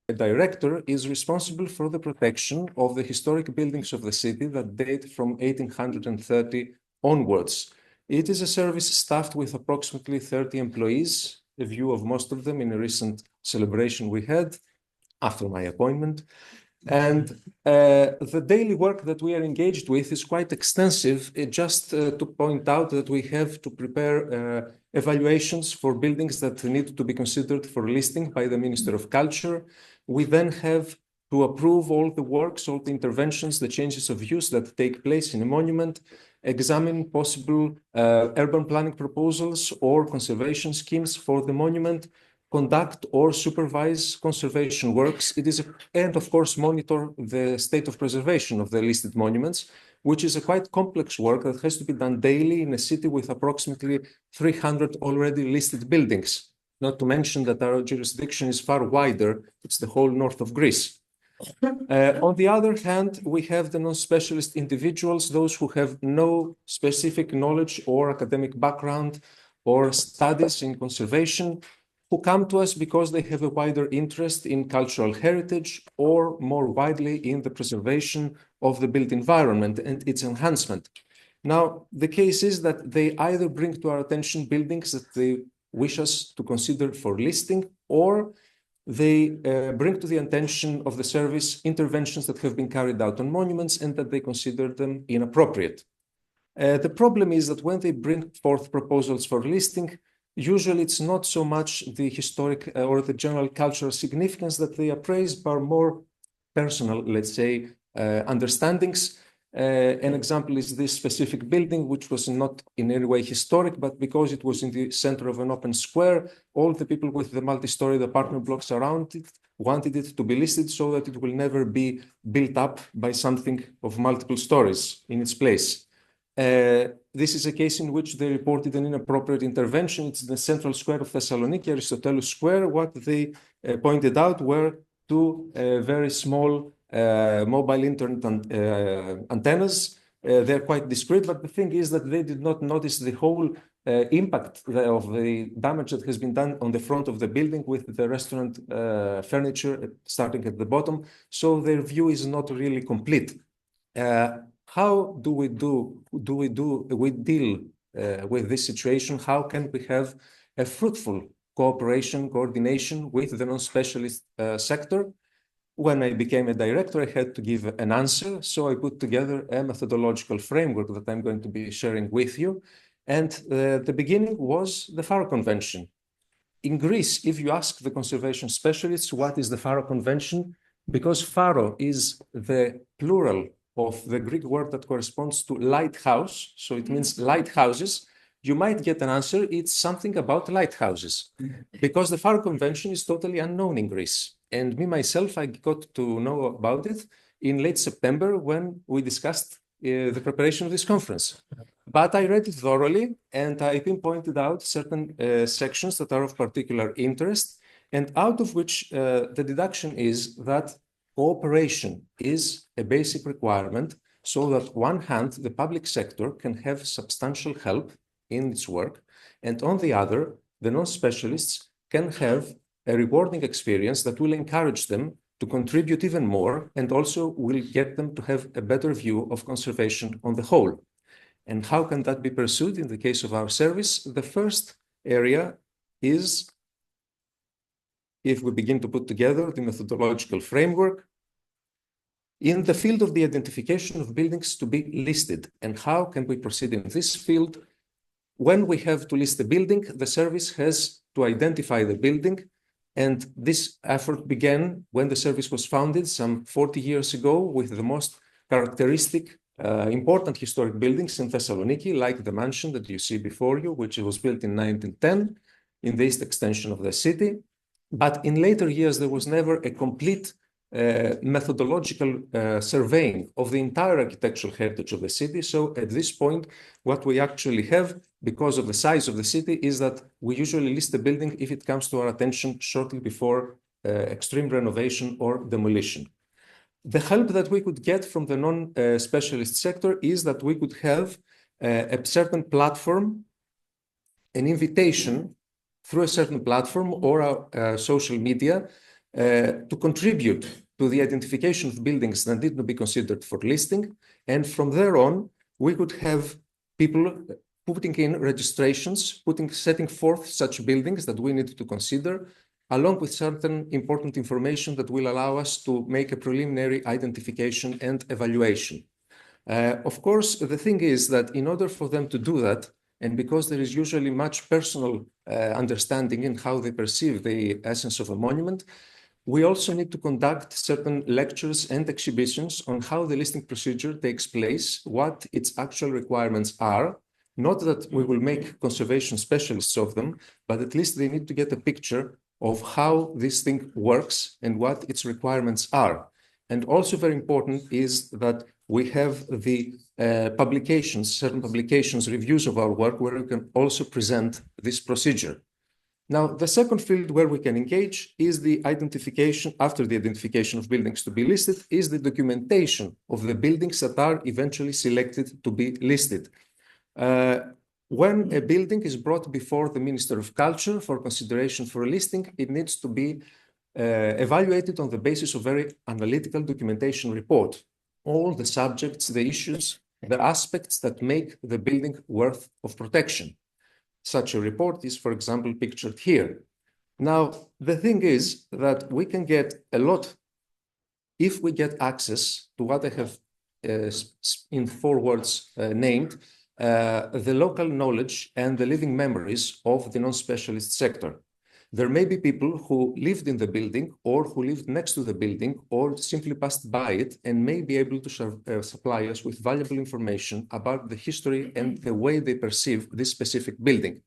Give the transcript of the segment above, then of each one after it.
a director is responsible for the protection of the historic buildings of the city that date from 1830 onwards. It is a service staffed with approximately 30 employees, a view of most of them in a recent celebration we had after my appointment. And the daily work that we are engaged with is quite extensive. Just to point out that we have to prepare evaluations for buildings that need to be considered for listing by the Minister of Culture. We then have to approve all the works, all the interventions, the changes of use that take place in a monument, examine possible urban planning proposals or conservation schemes for the monument, conduct or supervise conservation works. And of course, monitor the state of preservation of the listed monuments, which is a quite complex work that has to be done daily in a city with approximately 300 already listed buildings. Not to mention that our jurisdiction is far wider. It's the whole north of Greece. On the other hand, we have the non-specialist individuals, those who have no specific knowledge or academic background or studies in conservation, who come to us because they have a wider interest in cultural heritage or more widely in the preservation of the built environment and its enhancement. Now, the case is that they either bring to our attention buildings that they wish us to consider for listing, or they bring to the attention of the service interventions that have been carried out on monuments and that they consider them inappropriate. The problem is that when they bring forth proposals for listing, usually it's not so much the historic or the general cultural significance that they appraise, but more personal, let's say, understandings. An example is this specific building, which was not in any way historic, but because it was in the center of an open square, all the people with the multi-story apartment blocks around it wanted it to be listed so that it will never be built up by something of multiple stories in its place. This is a case in which they reported an inappropriate intervention. It's the central square of Thessaloniki, Aristotelis Square. What they pointed out were two very small mobile internet antennas. They're quite discreet, but the thing is that they did not notice the whole impact of the damage that has been done on the front of the building with the restaurant furniture starting at the bottom. So their view is not really complete. How do we deal with this situation? How can we have a fruitful cooperation, coordination with the non-specialist sector? When I became a director, I had to give an answer. So I put together a methodological framework that I'm going to be sharing with you. And the beginning was the Faro Convention. In Greece, if you ask the conservation specialists, what is the Faro Convention? Because Faro is the plural of the Greek word that corresponds to lighthouse, so it means lighthouses, you might get an answer, it's something about lighthouses. Because the Faro Convention is totally unknown in Greece. And me, myself, I got to know about it in late September when we discussed the preparation of this conference. But I read it thoroughly, and I pinpointed out certain sections that are of particular interest, and out of which the deduction is that cooperation is a basic requirement so that on one hand, the public sector can have substantial help in its work, and on the other, the non-specialists can have a rewarding experience that will encourage them to contribute even more and also will get them to have a better view of conservation on the whole. And how can that be pursued in the case of our service? The first area is, if we begin to put together the methodological framework, in the field of the identification of buildings to be listed. And how can we proceed in this field? When we have to list a building, the service has to identify the building. And this effort began when the service was founded some 40 years ago with the most characteristic, important historic buildings in Thessaloniki, like the mansion that you see before you, which was built in 1910 in the east extension of the city. But in later years, there was never a complete methodological surveying of the entire architectural heritage of the city. So at this point, what we actually have, because of the size of the city, is that we usually list the building if it comes to our attention shortly before extreme renovation or demolition. The help that we could get from the non-specialist sector is that we could have a certain platform, an invitation through a certain platform or social media to contribute to the identification of buildings that need to be considered for listing. And from there on, we could have people putting in registrations, setting forth such buildings that we need to consider, along with certain important information that will allow us to make a preliminary identification and evaluation. Of course, the thing is that in order for them to do that, and because there is usually much personal understanding in how they perceive the essence of a monument, we also need to conduct certain lectures and exhibitions on how the listing procedure takes place, what its actual requirements are. Not that we will make conservation specialists of them, but at least they need to get a picture of how this thing works and what its requirements are. And also very important is that we have the publications, certain publications, reviews of our work, where we can also present this procedure. Now, the second field where we can engage is the identification, after the identification of buildings to be listed, is the documentation of the buildings that are eventually selected to be listed. When a building is brought before the Minister of Culture for consideration for a listing, it needs to be evaluated on the basis of very analytical documentation report. All the subjects, the issues, the aspects that make the building worth of protection. Such a report is, for example, pictured here. Now, the thing is that we can get a lot if we get access to what I have in 4 words named, the local knowledge and the living memories of the non-specialist sector. There may be people who lived in the building or who lived next to the building or simply passed by it and may be able to supply us with valuable information about the history and the way they perceive this specific building.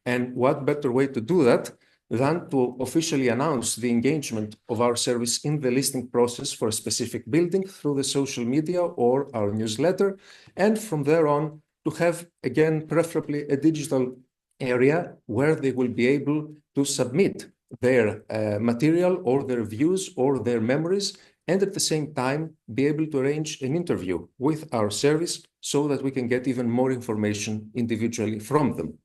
And what better way to do that than to officially announce the engagement of our service in the listing process for a specific building through the social media or our newsletter, and from there on to have, again, preferably a digital area where they will be able to submit their material or their views or their memories, and at the same time be able to arrange an interview with our service so that we can get even more information individually from them.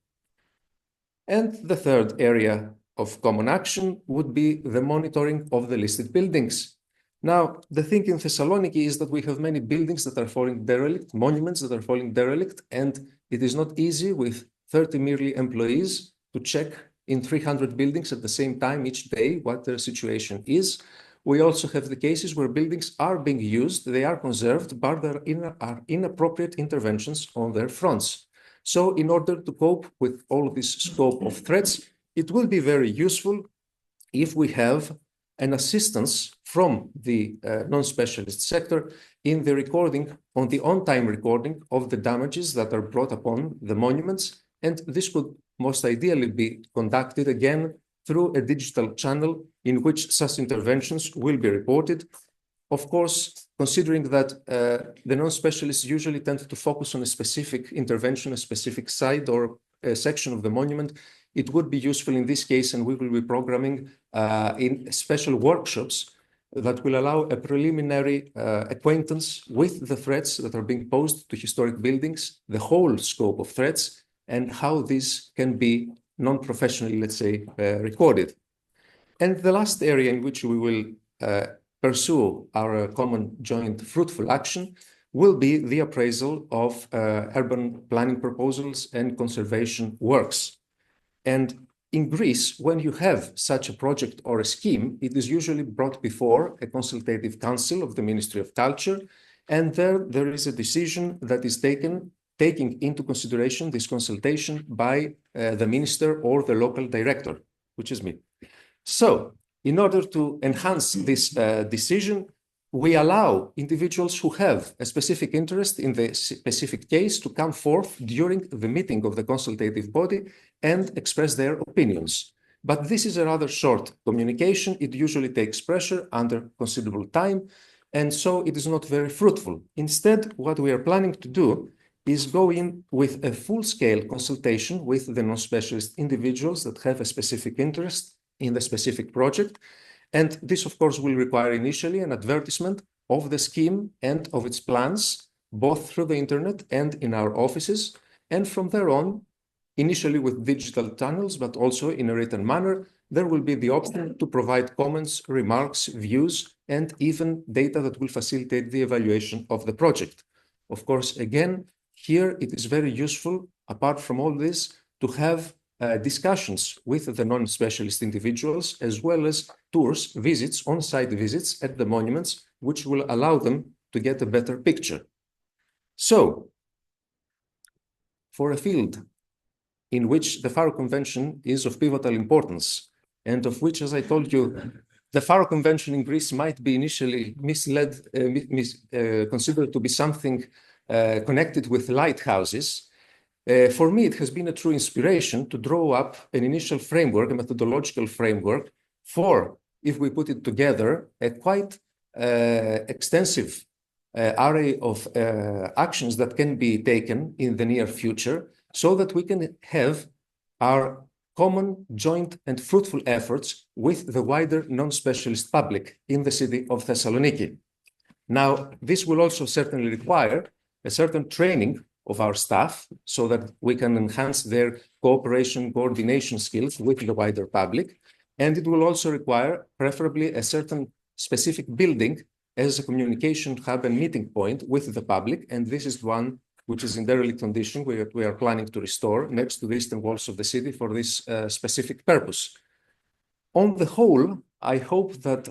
And the third area of common action would be the monitoring of the listed buildings. Now, the thing in Thessaloniki is that we have many buildings that are falling derelict, monuments that are falling derelict, and it is not easy with 30 merely employees to check in 300 buildings at the same time each day what their situation is. We also have the cases where buildings are being used, they are conserved, but there are inappropriate interventions on their fronts. So in order to cope with all of this scope of threats, it will be very useful if we have an assistance from the non-specialist sector in the recording, on the on-time recording of the damages that are brought upon the monuments. And this could most ideally be conducted again through a digital channel in which such interventions will be reported. Of course, considering that the non-specialists usually tend to focus on a specific intervention, a specific side or a section of the monument, it would be useful in this case, and we will be programming in special workshops that will allow a preliminary acquaintance with the threats that are being posed to historic buildings, the whole scope of threats, and how this can be non-professionally, let's say, recorded. And the last area in which we will pursue our common joint fruitful action will be the appraisal of urban planning proposals and conservation works. And in Greece, when you have such a project or a scheme, it is usually brought before a consultative council of the Ministry of Culture, and there is a decision that is taking into consideration this consultation by the minister or the local director, which is me. So, in order to enhance this decision, we allow individuals who have a specific interest in the specific case to come forth during the meeting of the consultative body and express their opinions. But this is a rather short communication. It usually takes pressure under considerable time, and so it is not very fruitful. Instead, what we are planning to do is go in with a full-scale consultation with the non-specialist individuals that have a specific interest in the specific project. And this, of course, will require initially an advertisement of the scheme and of its plans, both through the internet and in our offices. And from there on, initially with digital channels, but also in a written manner, there will be the option to provide comments, remarks, views, and even data that will facilitate the evaluation of the project. Of course, again, here it is very useful, apart from all this, to have discussions with the non-specialist individuals, as well as tours, visits, on-site visits at the monuments, which will allow them to get a better picture. So, for a field in which the Faro Convention is of pivotal importance, and of which, as I told you, the Faro Convention in Greece might be initially considered to be something connected with lighthouses. For me, it has been a true inspiration to draw up an initial framework, a methodological framework for, if we put it together, a quite extensive array of actions that can be taken in the near future so that we can have our common, joint, and fruitful efforts with the wider non-specialist public in the city of Thessaloniki. Now, this will also certainly require a certain training of our staff so that we can enhance their cooperation, coordination skills with the wider public. And it will also require preferably a certain specific building as a communication hub and meeting point with the public. And this is one which is in derelict condition, we are planning to restore next to the eastern walls of the city for this specific purpose. On the whole, I hope that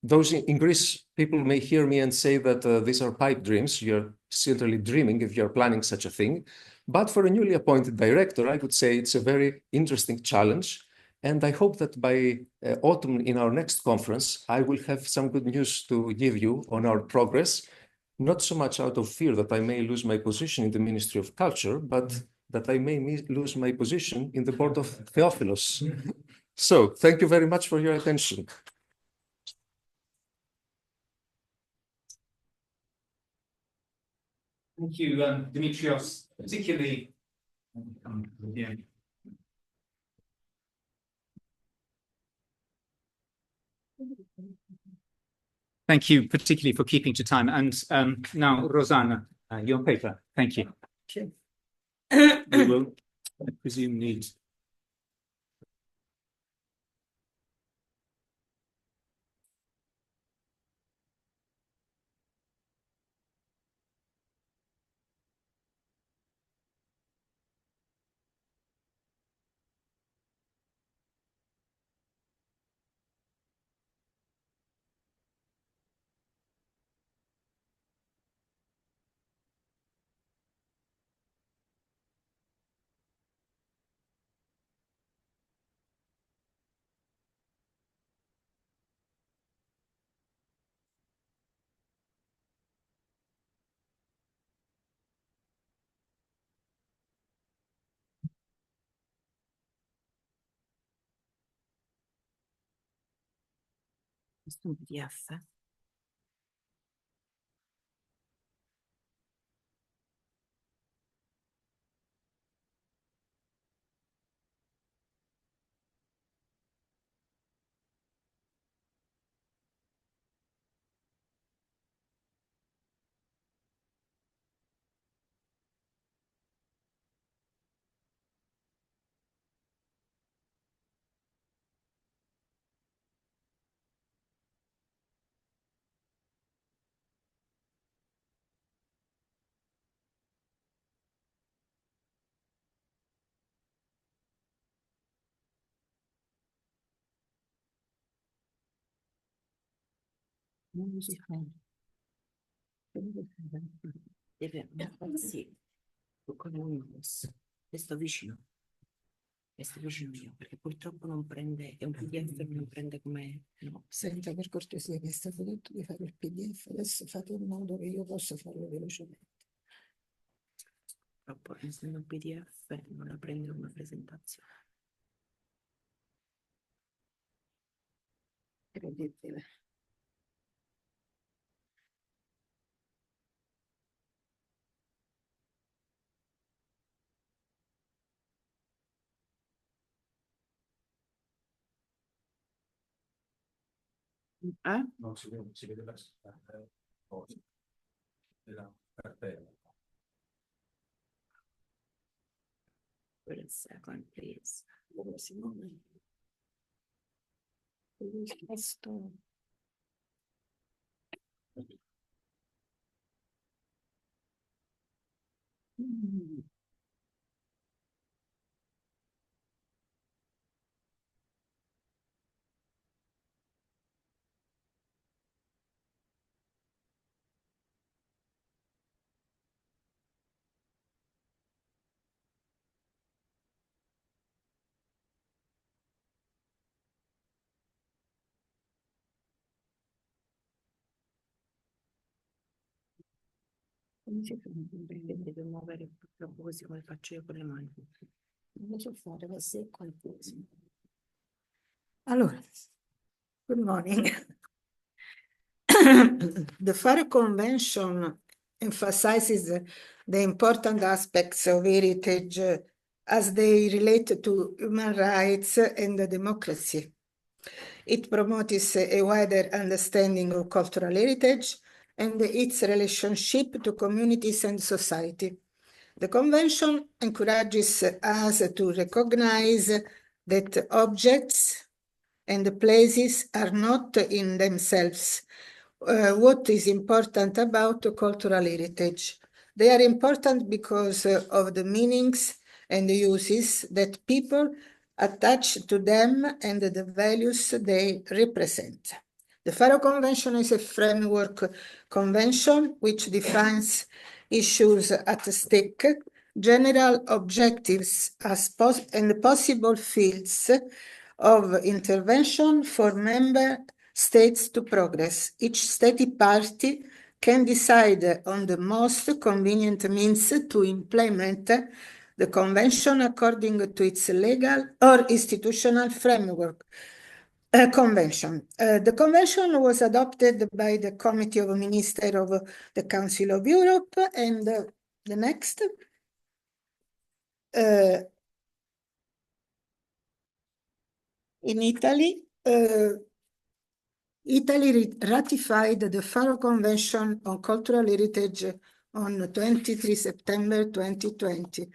those in Greece, people may hear me and say that these are pipe dreams. You're certainly dreaming if you're planning such a thing. But for a newly appointed director, I would say it's a very interesting challenge. And I hope that by autumn in our next conference, I will have some good news to give you on our progress, not so much out of fear that I may lose my position in the Ministry of Culture, but that I may lose my position in the board of TheoPhilos. So thank you very much for your attention. Thank you, Dimitrios, particularly. Yeah. Thank you, particularly for keeping to time. And now, Rosanna, your paper. Thank you. Okay. We will, I presume, need. Questo è un PDF. Non si fa. Deve sì, con Windows. Questo vicino mio, perché purtroppo non prende, è un PDF che non prende come no. Senta, per cortesia, mi è stato detto di fare il PDF, adesso fate in modo che io possa farlo velocemente. Purtroppo essendo un PDF non la prende come presentazione. Credetemi. Non si vede la cosa della cartella. Wait a second, please. Allora, Simone, il testo. Come si fa? Devo muovere purtroppo così come faccio io con le mani. Non lo so fare, va secco al peso. Allora, good morning. The Faro Convention emphasizes the important aspects of heritage as they relate to human rights and democracy. It promotes a wider understanding of cultural heritage and its relationship to communities and society. The Convention encourages us to recognize that objects and places are not in themselves what is important about cultural heritage. They are important because of the meanings and the uses that people attach to them and the values they represent. The Faro Convention is a framework convention which defines issues at stake, general objectives and possible fields of intervention for member states to progress. Each state party can decide on the most convenient means to implement the convention according to its legal or institutional framework. Convention. The convention was adopted by the Committee of Ministers of the Council of Europe, and the next. In Italy, Italy ratified the Faro Convention on Cultural Heritage on 23 September 2020.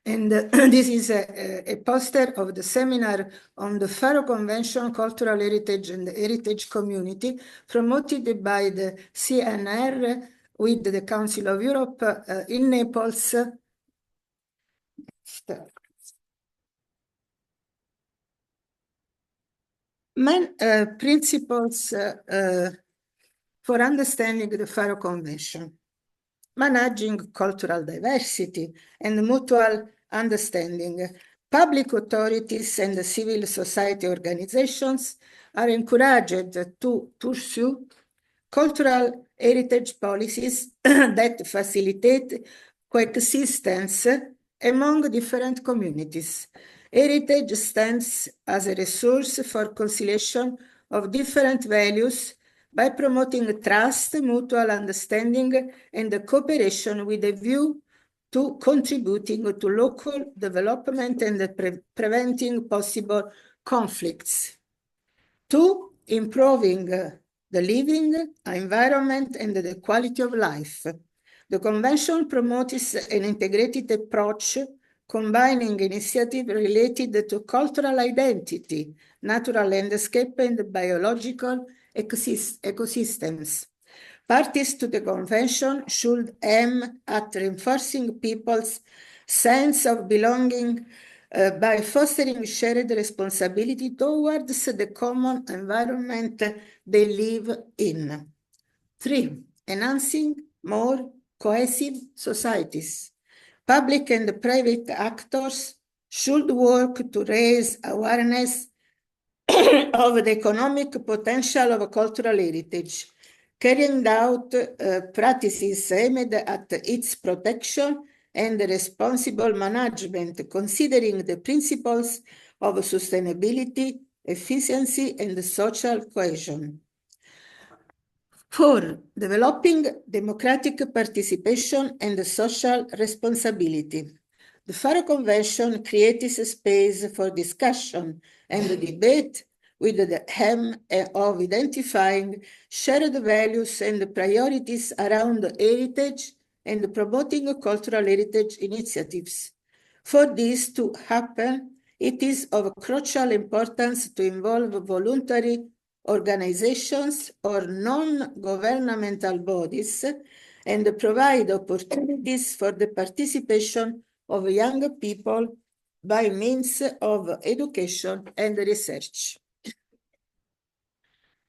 And this is a poster of the seminar on the Faro Convention, Cultural Heritage and the Heritage Community, promoted by the CNR with the Council of Europe in Naples. Main principles for understanding the Faro Convention: managing cultural diversity and mutual understanding. Public authorities and civil society organizations are encouraged to pursue cultural heritage policies that facilitate coexistence among different communities. Heritage stands as a resource for conciliation of different values by promoting trust, mutual understanding, and cooperation with a view to contributing to local development and preventing possible conflicts. 2, improving the living environment and the quality of life. The Convention promotes an integrated approach combining initiatives related to cultural identity, natural landscape, and biological ecosystems. Parties to the Convention should aim at reinforcing people's sense of belonging by fostering shared responsibility towards the common environment they live in. 3, enhancing more cohesive societies. Public and private actors should work to raise awareness of the economic potential of cultural heritage, carrying out practices aimed at its protection and responsible management, considering the principles of sustainability, efficiency, and social cohesion. 4, developing democratic participation and social responsibility. The Faro Convention creates a space for discussion and debate with the aim of identifying shared values and priorities around heritage and promoting cultural heritage initiatives. For this to happen, it is of crucial importance to involve voluntary organizations or non-governmental bodies and provide opportunities for the participation of young people by means of education and research.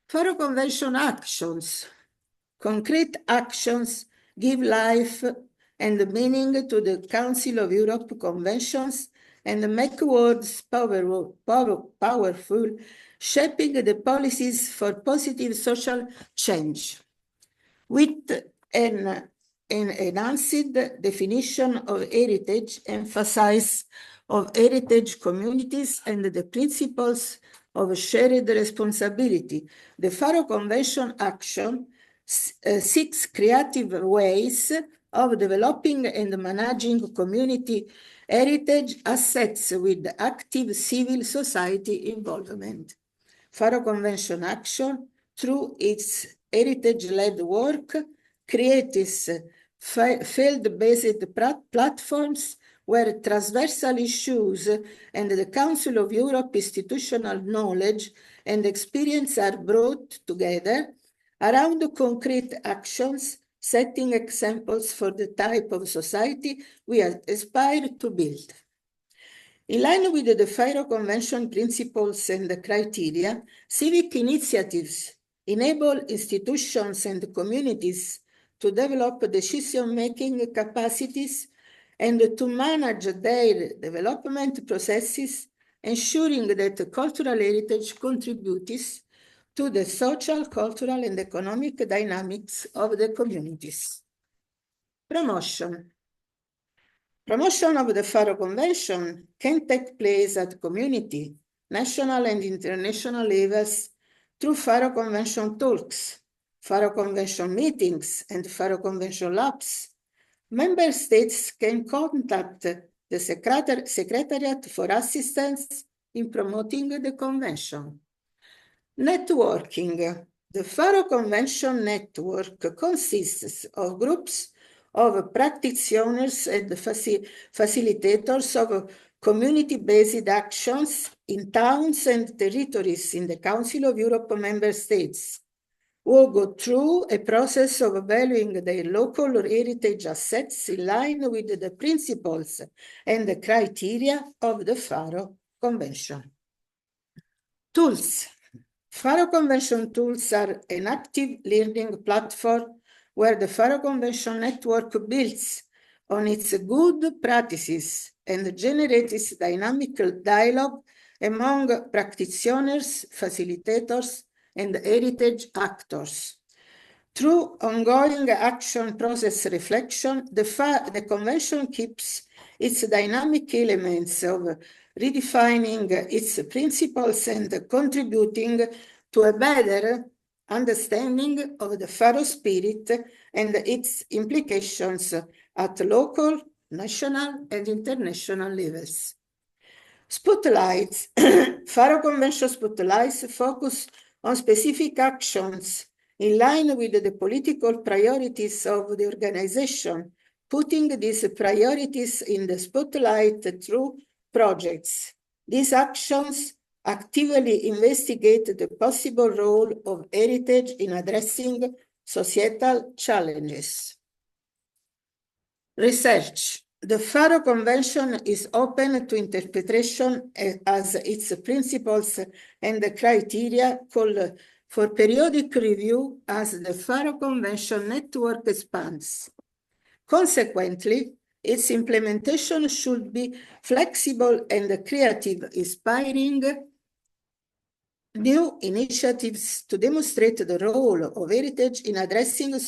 Faro Convention actions. Concrete actions give life and meaning to the Council of Europe conventions and make words powerful, shaping the policies for positive social change. With an enhanced definition of heritage, emphasis of heritage communities and the principles of shared responsibility, the Faro Convention action seeks creative ways of developing and managing community heritage assets with active civil society involvement. Faro Convention action, through its heritage-led work, creates field-based platforms where transversal issues and the Council of Europe institutional knowledge and experience are brought together around concrete actions, setting examples for the type of society we aspire to build. In line with the Faro Convention principles and the criteria, civic initiatives enable institutions and communities to develop decision-making capacities and to manage their development processes, ensuring that cultural heritage contributes to the social, cultural, and economic dynamics of the communities. Promotion. Promotion of the Faro Convention can take place at community, national, and international levels through Faro Convention talks, Faro Convention meetings, and Faro Convention labs. Member states can contact the Secretariat for assistance in promoting the Convention. Networking. The Faro Convention network consists of groups of practitioners and facilitators of community-based actions in towns and territories in the Council of Europe member states, who go through a process of valuing their local heritage assets in line with the principles and the criteria of the Faro Convention. Tools. Faro Convention tools are an active learning platform where the Faro Convention network builds on its good practices and generates dynamic dialogue among practitioners, facilitators, and heritage actors. Through ongoing action process reflection, the Convention keeps its dynamic elements of redefining its principles and contributing to a better understanding of the Faro spirit and its implications at local, national, and international levels. Spotlights. Faro Convention spotlights focus on specific actions in line with the political priorities of the organization, putting these priorities in the spotlight through projects. These actions actively investigate the possible role of heritage in addressing societal challenges. Research. The Faro Convention is open to interpretation as its principles and the criteria call for periodic review as the Faro Convention network expands. Consequently, its implementation should be flexible and creative, inspiring new initiatives to demonstrate the role of heritage in addressing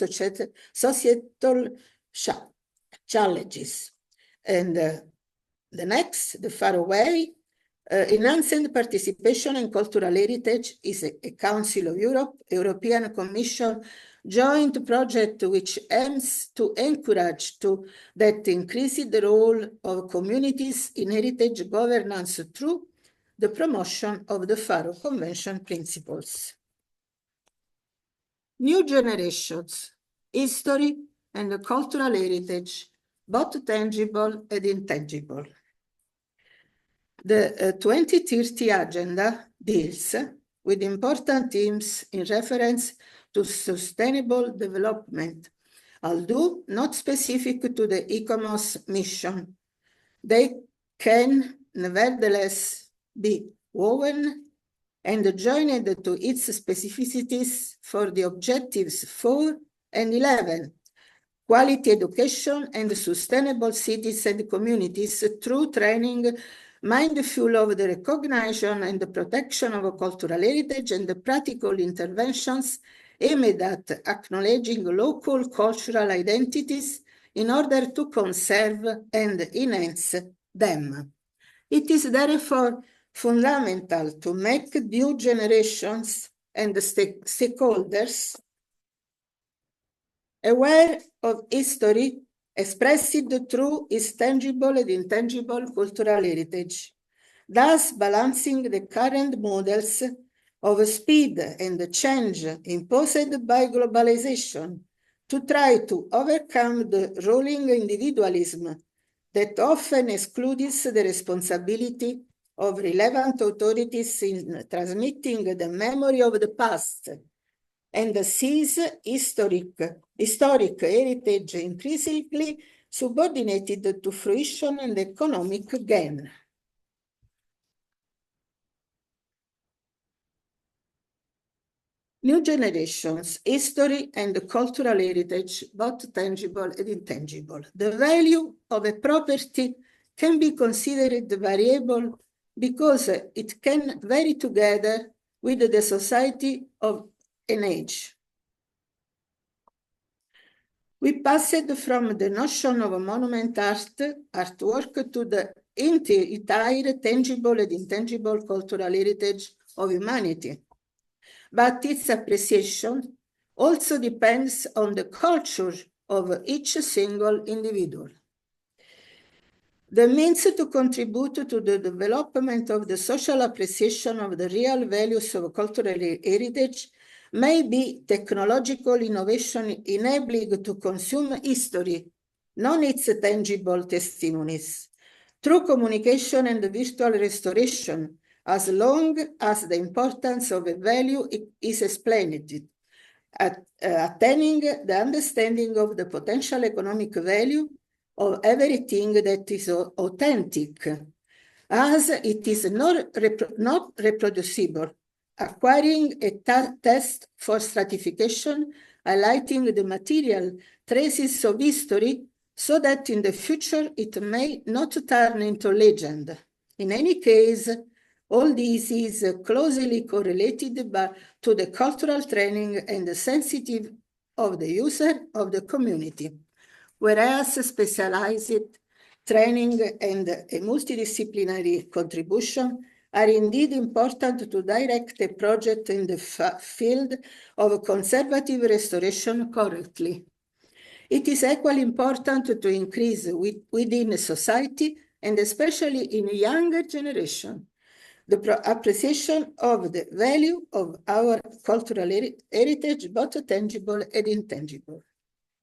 societal challenges. And the next, the Faro Way, enhancing participation in cultural heritage is a Council of Europe, European Commission joint project which aims to encourage that increases the role of communities in heritage governance through the promotion of the Faro Convention principles. New generations, history and cultural heritage, both tangible and intangible. The 2030 agenda deals with important themes in reference to sustainable development, although not specific to the ICOMOS mission. They can nevertheless be woven and joined to its specificities for the objectives 4 and 11, quality education and sustainable cities and communities through training mindful of the recognition and the protection of cultural heritage and the practical interventions aimed at acknowledging local cultural identities in order to conserve and enhance them. It is therefore fundamental to make new generations and stakeholders aware of history expressed through its tangible and intangible cultural heritage, thus balancing the current models of speed and change imposed by globalization to try to overcome the ruling individualism that often excludes the responsibility of relevant authorities in transmitting the memory of the past and sees historic heritage increasingly subordinated to fruition and economic gain. New generations, history and cultural heritage, both tangible and intangible. The value of a property can be considered variable because it can vary together with the society of an age. We passed from the notion of monument artwork to the entire tangible and intangible cultural heritage of humanity. But its appreciation also depends on the culture of each single individual. The means to contribute to the development of the social appreciation of the real values of cultural heritage may be technological innovation enabling to consume history, not its tangible testimonies, through communication and virtual restoration, as long as the importance of a value is explained, attaining the understanding of the potential economic value of everything that is authentic, as it is not reproducible, acquiring a test for stratification, highlighting the material traces of history so that in the future it may not turn into legend. In any case, all this is closely correlated to the cultural training and the sensitive of the user of the community, whereas specialized training and a multidisciplinary contribution are indeed important to direct a project in the field of conservative restoration correctly. It is equally important to increase within society, and especially in a younger generation, the appreciation of the value of our cultural heritage, both tangible and intangible.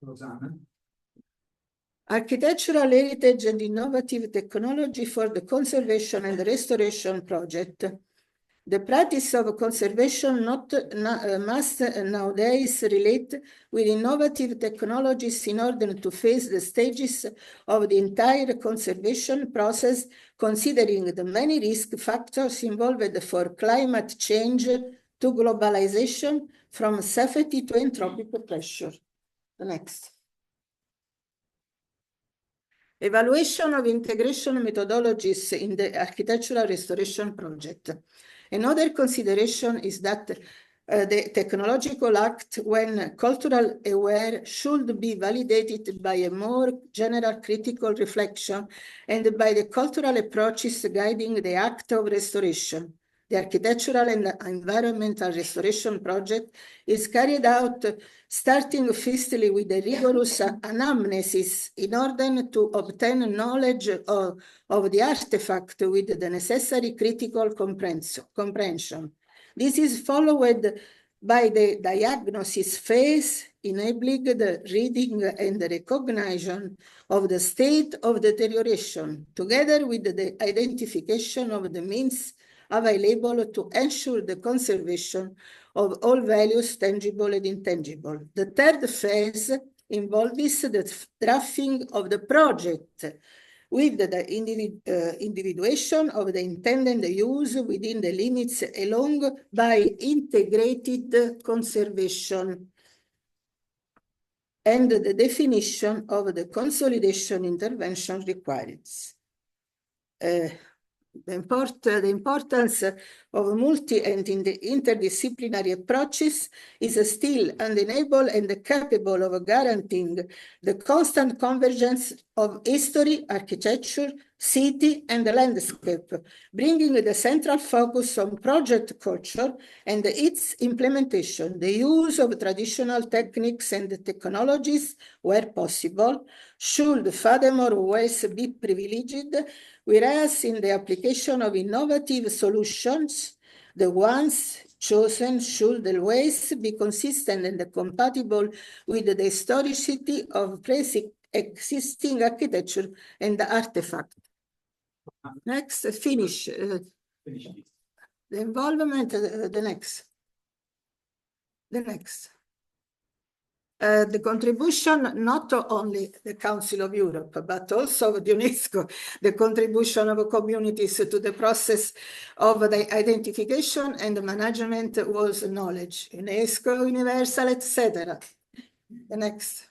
Rosanna. Architectural heritage and innovative technology for the conservation and restoration project. The practice of conservation must nowadays relate with innovative technologies in order to face the stages of the entire conservation process, considering the many risk factors involved for climate change to globalization, from safety to anthropic pressure. The next. Evaluation of integration methodologies in the architectural restoration project. Another consideration is that the technological act, when cultural aware, should be validated by a more general critical reflection and by the cultural approaches guiding the act of restoration. The architectural and environmental restoration project is carried out starting firstly with a rigorous anamnesis in order to obtain knowledge of the artifact with the necessary critical comprehension. This is followed by the diagnosis phase, enabling the reading and the recognition of the state of deterioration, together with the identification of the means available to ensure the conservation of all values, tangible and intangible. The third phase involves the drafting of the project with the individuation of the intended use within the limits along by integrated conservation and the definition of the consolidation intervention required. The importance of multi and interdisciplinary approaches is still undeniable and capable of guaranteeing the constant convergence of history, architecture, city, and landscape, bringing the central focus on project culture and its implementation, the use of traditional techniques and technologies where possible, should furthermore always be privileged, whereas in the application of innovative solutions, the ones chosen should always be consistent and compatible with the historicity of existing architecture and artifact. Next, finish. The involvement, the next. The contribution, not only the Council of Europe, but also of UNESCO, the contribution of communities to the process of the identification and management was knowledge, UNESCO, universal, etc. The next.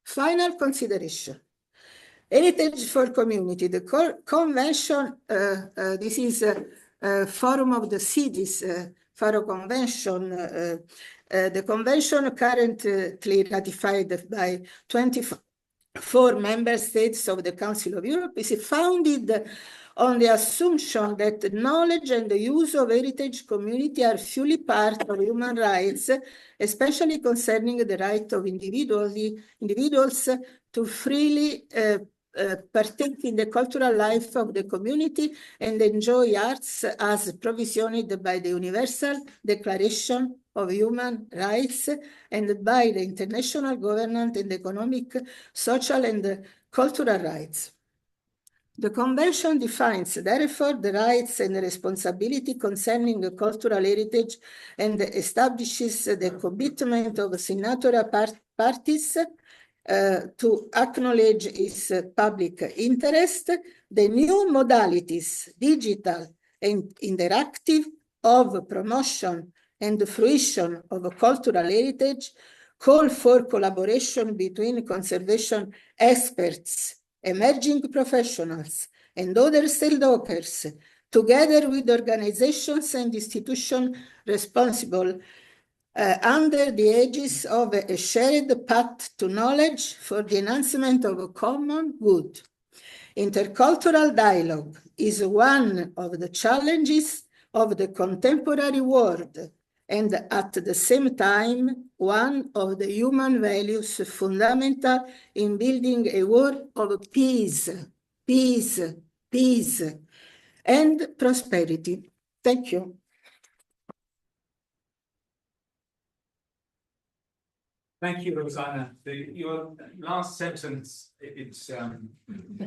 Final consideration. Heritage for community. The convention, this is a Forum of the Cities, Faro Convention. The convention currently ratified by 24 member states of the Council of Europe is founded on the assumption that knowledge and the use of heritage community are fully part of human rights, especially concerning the right of individuals to freely partake in the cultural life of the community and enjoy arts as provisioned by the Universal Declaration of Human Rights and by the international governance and economic, social, and cultural rights. The Convention defines, therefore, the rights and responsibility concerning the cultural heritage and establishes the commitment of signatory parties to acknowledge its public interest, the new modalities, digital and interactive, of promotion and fruition of cultural heritage, call for collaboration between conservation experts, emerging professionals, and other stakeholders, together with organizations and institutions responsible under the aegis of a shared path to knowledge for the enhancement of a common good. Intercultural dialogue is one of the challenges of the contemporary world, and at the same time, one of the human values fundamental in building a world of peace, and prosperity. Thank you. Thank you, Rosanna. Your last sentence, it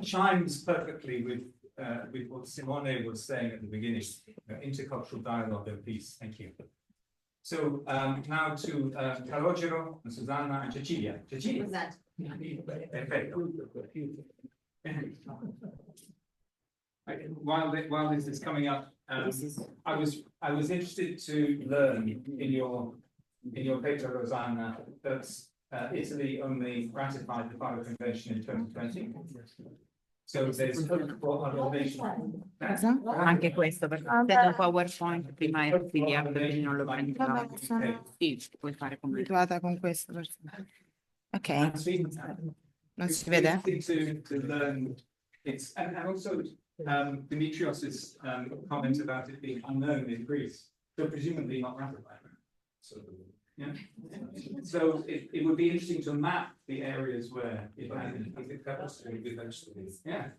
chimes perfectly with what Simone was saying at the beginning, intercultural dialogue and peace. Thank you. So now to Calogero, Susana, and Cecilia. Cecilia. While this is coming up, I was interested to learn in your paper, Rosanna, that Italy only ratified the Faro Convention in 2020. So there's hope for other nations. Anche questo, perché il PowerPoint prima è studiato perché non lo prendeva. Sì, puoi fare come abituata con questo. Ok. Non si vede? To learn it's and also Dimitrios' comment about it being unknown in Greece, so presumably not ratified. Yeah. So it would be interesting to map the areas where it had. Yeah.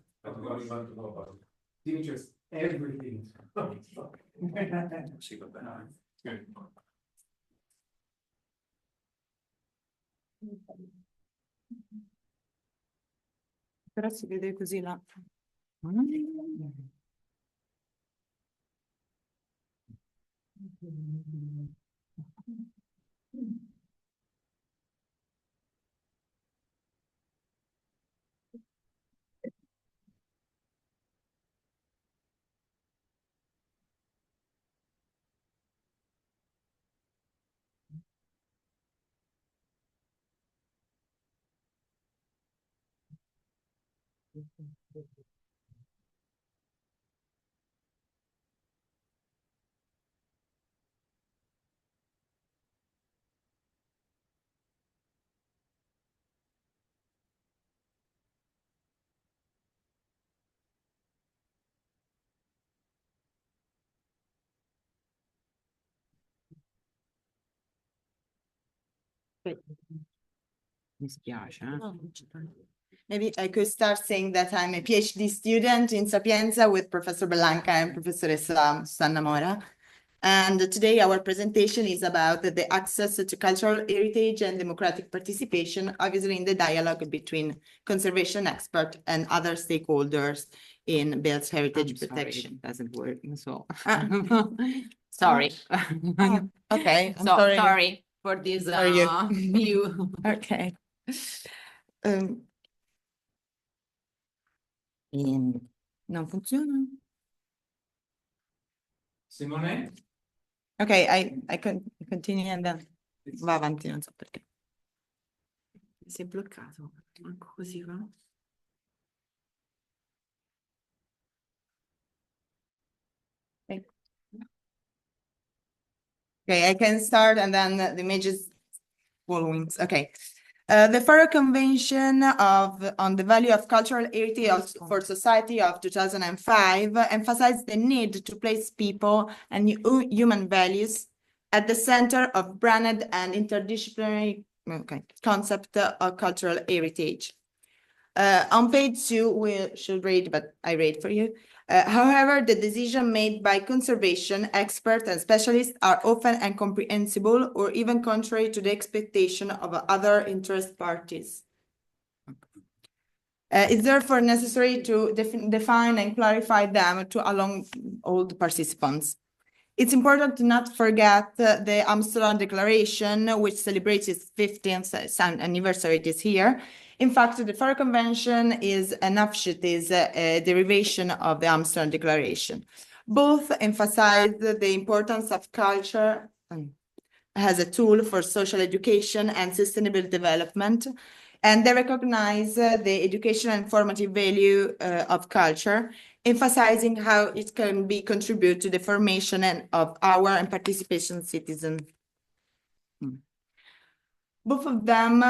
Dimitrios, everything. Good. Però si vede così là. Mi spiace, Maybe I could start saying that I'm a PhD student in Sapienza with Professor Bellanca and Professor Susana Mora. And today our presentation is about the access to cultural heritage and democratic participation, obviously in the dialogue between conservation experts and other stakeholders in Bel's heritage protection. Doesn't work, so. Sorry. Okay, I'm sorry for this view. Okay. Non funziona? Simone? Okay, I continue and then va avanti, non so perché. Si è bloccato, manco così va. Okay, I can start and then the images following. Okay. The Faro Convention on the Value of Cultural Heritage for Society of 2005 emphasized the need to place people and human values at the center of branded and interdisciplinary concept of cultural heritage. On page 2, we should read, but I read for you. However, the decision made by conservation experts and specialists are often incomprehensible or even contrary to the expectation of other interest parties. It's therefore necessary to define and clarify them along all the participants. It's important to not forget the Amsterdam Declaration, which celebrates its 50th anniversary this year. In fact, the Faro Convention is an offshoot, is a derivation of the Amsterdam Declaration. Both emphasize the importance of culture as a tool for social education and sustainable development, and they recognize the educational and formative value of culture, emphasizing how it can be contribute to the formation of our and participation citizens. Both of them,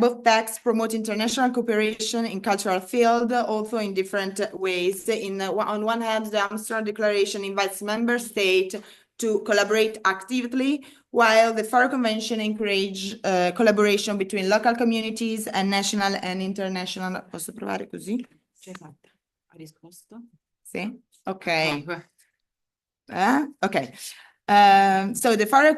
both texts promote international cooperation in cultural field, also in different ways. On one hand, the Amsterdam Declaration invites member states to collaborate actively, while the Faro Convention encourages collaboration between local communities and national and international. Posso provare così? C'è fatta. Ha risposto? Sì? Ok. Ok. So the Faro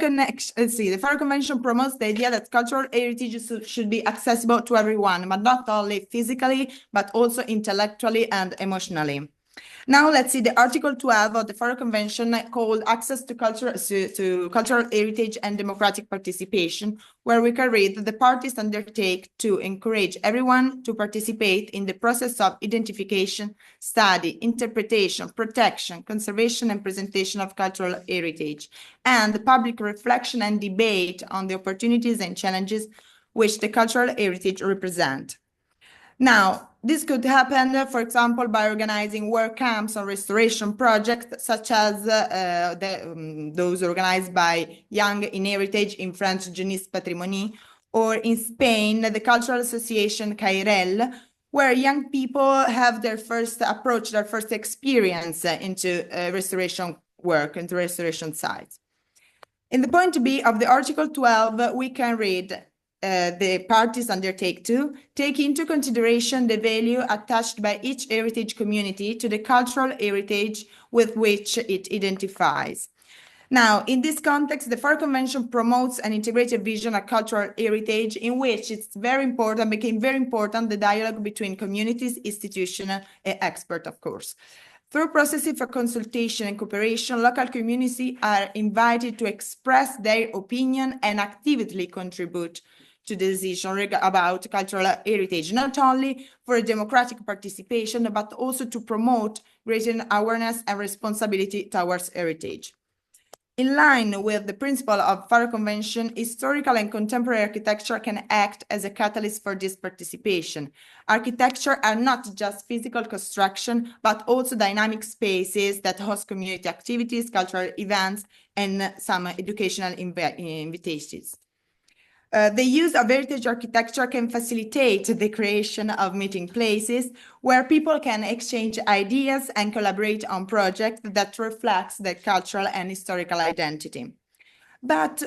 Convention promotes the idea that cultural heritage should be accessible to everyone, but not only physically, but also intellectually and emotionally. Now let's see the Article 12 of the Faro Convention called Access to Cultural Heritage and Democratic Participation, where we can read that the parties undertake to encourage everyone to participate in the process of identification, study, interpretation, protection, conservation, and presentation of cultural heritage, and the public reflection and debate on the opportunities and challenges which the cultural heritage represent. Now, this could happen, for example, by organizing work camps or restoration projects, such as those organized by Young in Heritage in French Jeunesse Patrimonie, or in Spain, the Cultural Association CAIREL, where young people have their first approach, their first experience into restoration work, into restoration sites. In the point B of the Article 12, we can read the parties undertake to take into consideration the value attached by each heritage community to the cultural heritage with which it identifies. Now, in this context, the FAR Convention promotes an integrated vision of cultural heritage in which became very important, the dialogue between communities, institutional, and expert, of course. Through processes of consultation and cooperation, local communities are invited to express their opinion and actively contribute to the decision about cultural heritage, not only for democratic participation, but also to promote greater awareness and responsibility towards heritage. In line with the principle of FAR Convention, historical and contemporary architecture can act as a catalyst for this participation. Architecture are not just physical construction, but also dynamic spaces that host community activities, cultural events, and some educational invitations. The use of heritage architecture can facilitate the creation of meeting places where people can exchange ideas and collaborate on projects that reflects their cultural and historical identity. But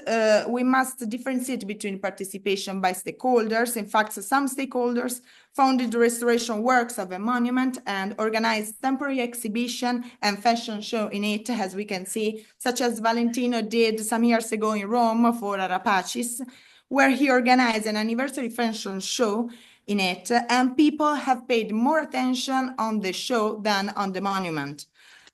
we must differentiate between participation by stakeholders. In fact, some stakeholders funded restoration works of a monument and organized temporary exhibition and fashion show in it, as we can see, such as Valentino did some years ago in Rome for Rapacis, where he organized an anniversary fashion show in it, and people have paid more attention on the show than on the monument.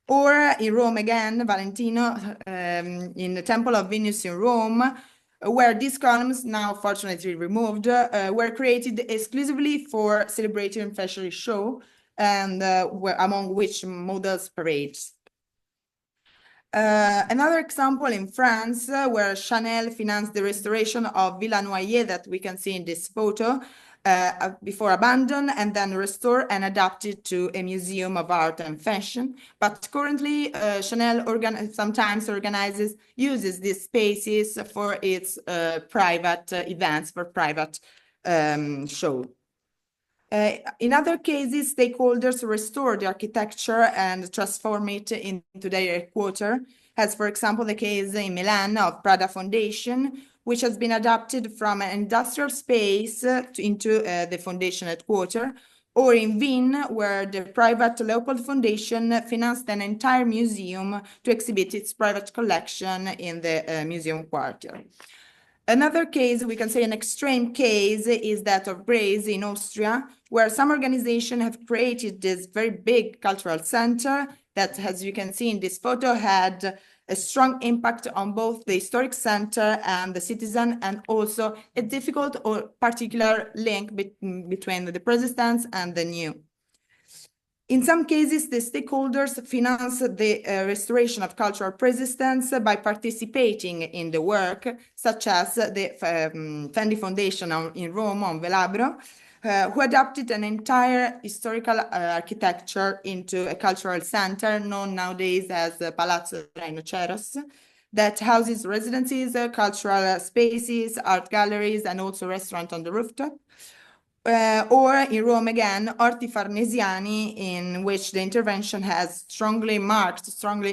Or in Rome again, Valentino, in the Temple of Venus in Rome, where these columns, now fortunately removed, were created exclusively for celebrating fashion show, and among which models parades. Another example in France, where Chanel financed the restoration of Villa Noyer that we can see in this photo, before abandoned and then restored and adapted to a museum of art and fashion. But currently, Chanel sometimes uses these spaces for its private events, for private show. In other cases, stakeholders restore the architecture and transform it into their headquarters, as for example, the case in Milan of Prada Foundation, which has been adapted from an industrial space into the foundation headquarters, or in Wien, where the private Leopold Foundation financed an entire museum to exhibit its private collection in the museum quarter. Another case, we can say an extreme case, is that of Gras in Austria, where some organizations have created this very big cultural center that, as you can see in this photo, had a strong impact on both the historic center and the citizen, and also a difficult or particular link between the Protestants and the new. In some cases, the stakeholders finance the restoration of cultural persistence by participating in the work, such as the Fendi Foundation in Rome on Velabro, who adapted an entire historical architecture into a cultural center known nowadays as Palazzo Rhinoceros, that houses residencies, cultural spaces, art galleries, and also restaurant on the rooftop. Or in Rome again, Orti Farnesiani, in which the intervention has strongly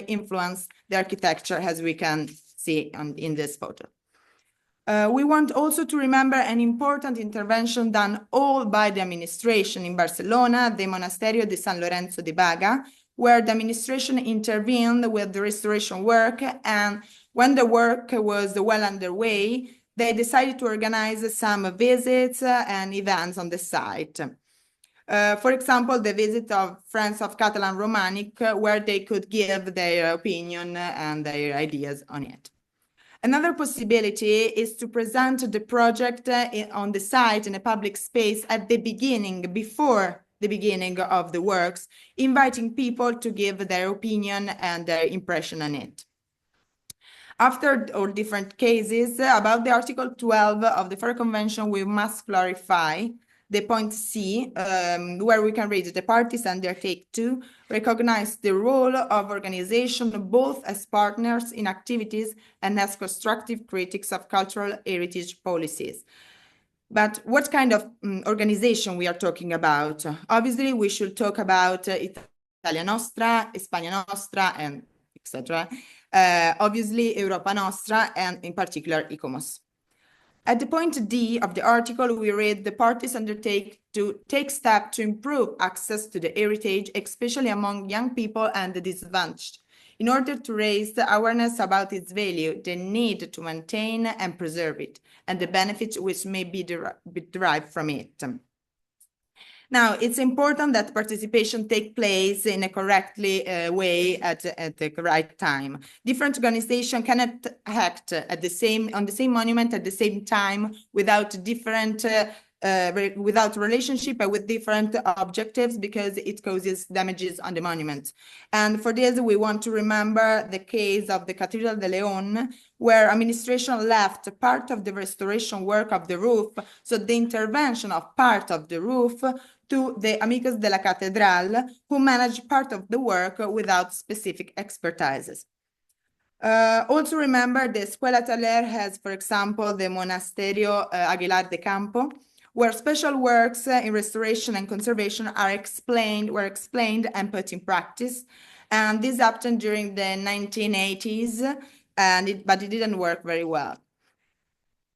influenced the architecture, as we can see in this photo. We want also to remember an important intervention done all by the administration in Barcelona, the Monasterio de San Lorenzo de Baga, where the administration intervened with the restoration work, and when the work was well underway, they decided to organize some visits and events on the site. For example, the visit of Friends of Catalan Romanic, where they could give their opinion and their ideas on it. Another possibility is to present the project on the site in a public space at the beginning, before the beginning of the works, inviting people to give their opinion and their impression on it. After all different cases, about the Article 12 of the FAR Convention, we must clarify the point C, where we can read the parties undertake to recognize the role of organization both as partners in activities and as constructive critics of cultural heritage policies. But what kind of organization we are talking about? Obviously, we should talk about Italia Nostra, Spagna Nostra, and etc. Obviously, Europa Nostra, and in particular, ICOMOS. At the point D of the article, we read the parties undertake to take steps to improve access to the heritage, especially among young people and the disadvantaged, in order to raise the awareness about its value, the need to maintain and preserve it, and the benefits which may be derived from it. Now, it's important that participation take place in a correctly way at the right time. Different organizations cannot act at on the same monument at the same time without different without relationship and with different objectives, because it causes damages on the monument. And for this, we want to remember the case of the Cathedral de Leon, where administration left part of the restoration work of the roof, so the intervention of part of the roof, to the Amigos de la Catedral, who managed part of the work without specific expertises. Also remember the Escuela Taller has, for example, the Monasterio Aguilar de Campo, where special works in restoration and conservation were explained and put in practice. And this happened during the 1980s, but it didn't work very well.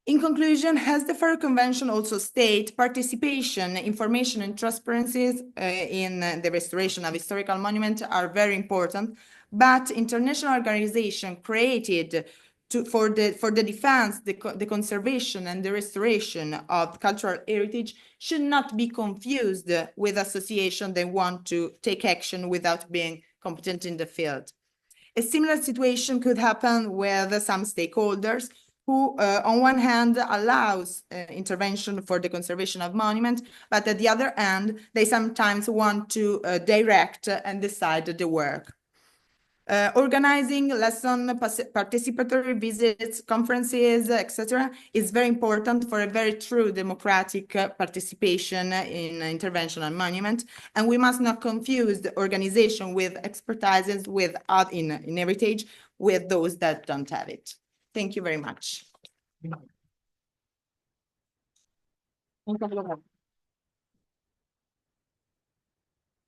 In conclusion, as the FARO Convention also states, participation, information, and transparencies in the restoration of historical monuments are very important, but international organizations created for the defense, the conservation, and the restoration of cultural heritage should not be confused with associations that want to take action without being competent in the field. A similar situation could happen with some stakeholders who, on one hand, allows intervention for the conservation of monuments, but at the other hand, they sometimes want to direct and decide the work. Organizing lesson, participatory visits, conferences, etc., is very important for a very true democratic participation in intervention on monument, and we must not confuse the organization with expertises in heritage with those that don't have it. Thank you very much.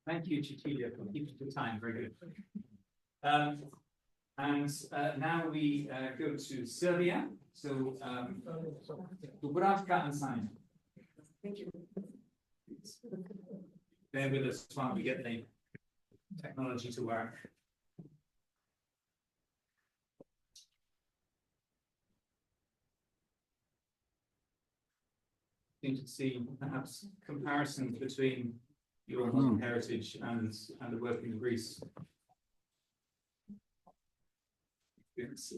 Thank you, Cecilia, for keeping the time. Very good. Now we go to Serbia. So Dubravka and Sanja. Thank you. Bear with us while we get the technology to work. To see perhaps comparisons between your heritage and the work in Greece. Yes.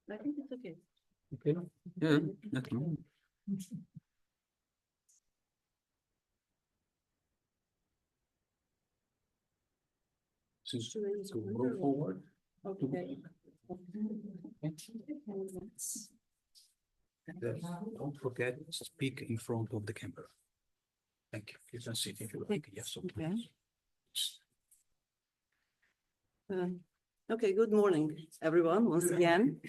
I think it's okay. Okay. Yeah, that's fine. So go forward. Okay. And don't forget to speak in front of the camera. Thank you. You can sit if you like. Yes, okay. Okay, good morning, everyone, once again.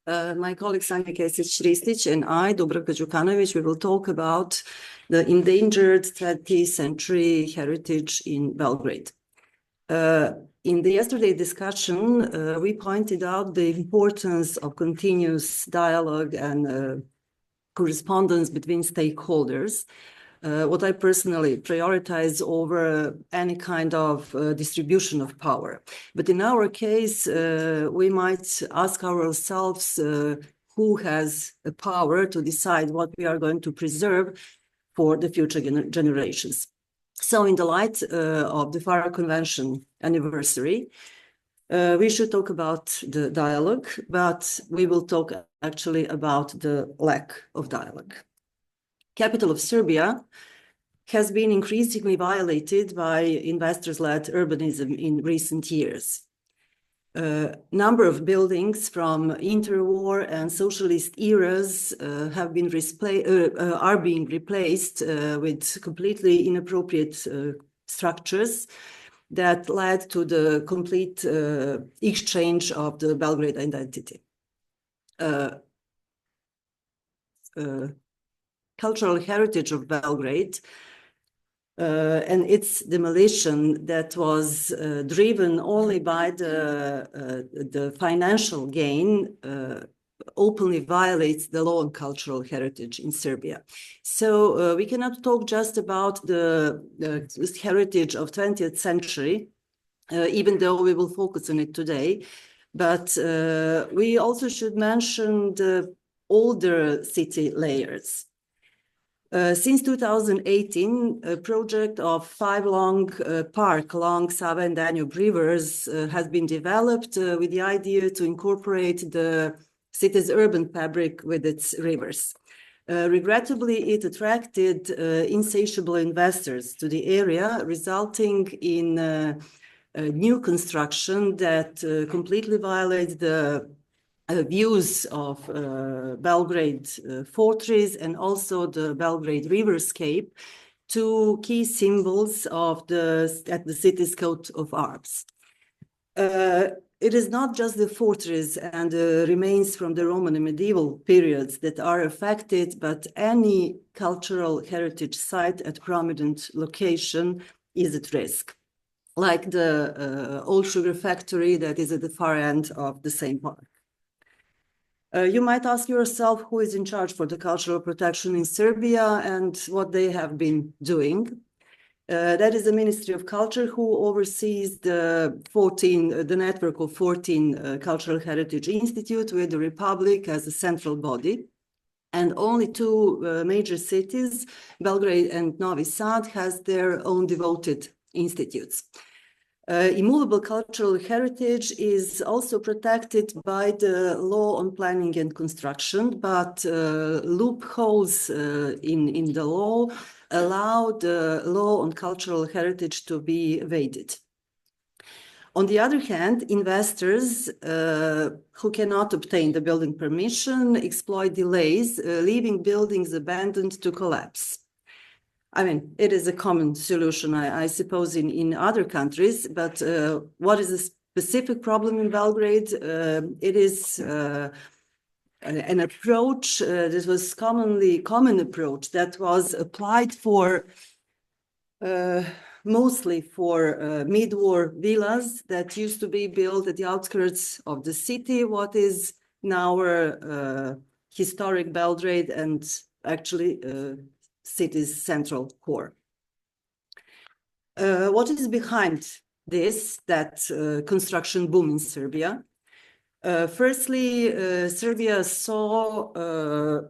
My colleague Sanja, Kesić, Ristić, and I, Dubravka Dukanovic, we will talk about the endangered 20th century heritage in Belgrade. In the yesterday discussion, we pointed out the importance of continuous dialogue and correspondence between stakeholders, what I personally prioritize over any kind of distribution of power. But in our case, we might ask ourselves who has the power to decide what we are going to preserve for the future generations. So in the light of the FARO Convention anniversary, we should talk about the dialogue, but we will talk actually about the lack of dialogue. Capital of Serbia has been increasingly violated by investors-led urbanism in recent years. Number of buildings from interwar and socialist eras are being replaced with completely inappropriate structures that led to the complete exchange of the Belgrade identity. Cultural heritage of Belgrade and its demolition that was driven only by the financial gain openly violates the law on cultural heritage in Serbia. So we cannot talk just about the heritage of 20th century, even though we will focus on it today. But we also should mention the older city layers. Since 2018, a project of 5-long park along Sava and Danube rivers has been developed with the idea to incorporate the city's urban fabric with its rivers. Regrettably, it attracted insatiable investors to the area, resulting in new construction that completely violates the views of Belgrade fortress and also the Belgrade riverscape, two key symbols of the city's coat of arms. It is not just the fortress and the remains from the Roman and medieval periods that are affected, but any cultural heritage site at prominent location is at risk, like the old sugar factory that is at the far end of the same park. You might ask yourself who is in charge for the cultural protection in Serbia and what they have been doing. That is the Ministry of Culture, who oversees the network of 14 cultural heritage institutes with the Republic as a central body. And only two major cities, Belgrade and Novi Sad, has their own devoted institutes. Immovable cultural heritage is also protected by the law on planning and construction, but loopholes in the law allow the law on cultural heritage to be evaded. On the other hand, investors who cannot obtain the building permission exploit delays, leaving buildings abandoned to collapse. I mean, it is a common solution, I suppose, in other countries, but what is the specific problem in Belgrade? It is an approach, this was common approach that was applied for mostly for mid-war villas that used to be built at the outskirts of the city, what is now historic Belgrade and actually city's central core. What is behind that construction boom in Serbia? Firstly, Serbia saw a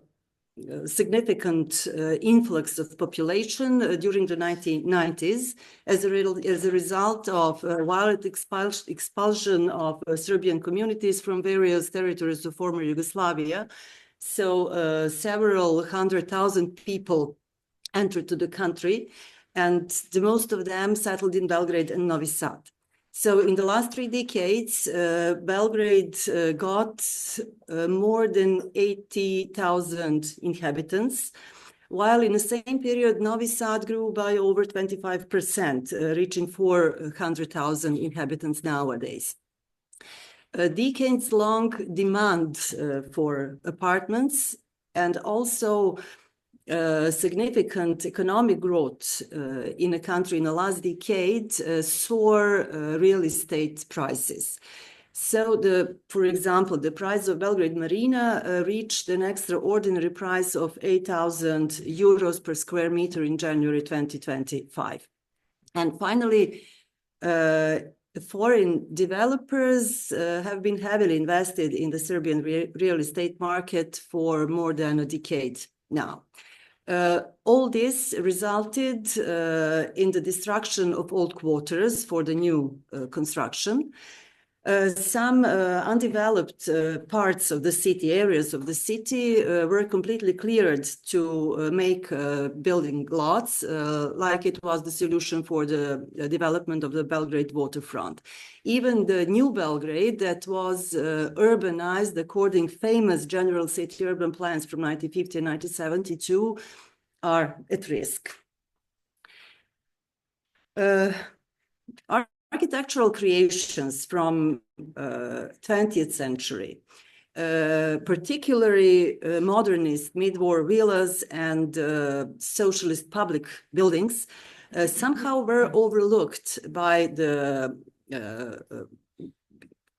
significant influx of population during the 1990s as a result of violent expulsion of Serbian communities from various territories of former Yugoslavia. So several 100,000 people entered to the country, and the most of them settled in Belgrade and Novi Sad. So in the last 3 decades, Belgrade got more than 80,000 inhabitants, while in the same period, Novi Sad grew by over 25%, reaching 400,000 inhabitants nowadays. A decades-long demand for apartments and also significant economic growth in a country in the last decade soar real estate prices. So, for example, the price of Belgrade Marina reached an extraordinary price of 8,000 euros per square meter in January 2025. And finally, foreign developers have been heavily invested in the Serbian real estate market for more than a decade now. All this resulted in the destruction of old quarters for the new construction. Some undeveloped parts of the city, areas of the city, were completely cleared to make building lots, like it was the solution for the development of the Belgrade waterfront. Even the new Belgrade that was urbanized according to famous general city urban plans from 1950 and 1972 are at risk. architectural creations from 20th century, particularly modernist mid-war villas and socialist public buildings, somehow were overlooked by the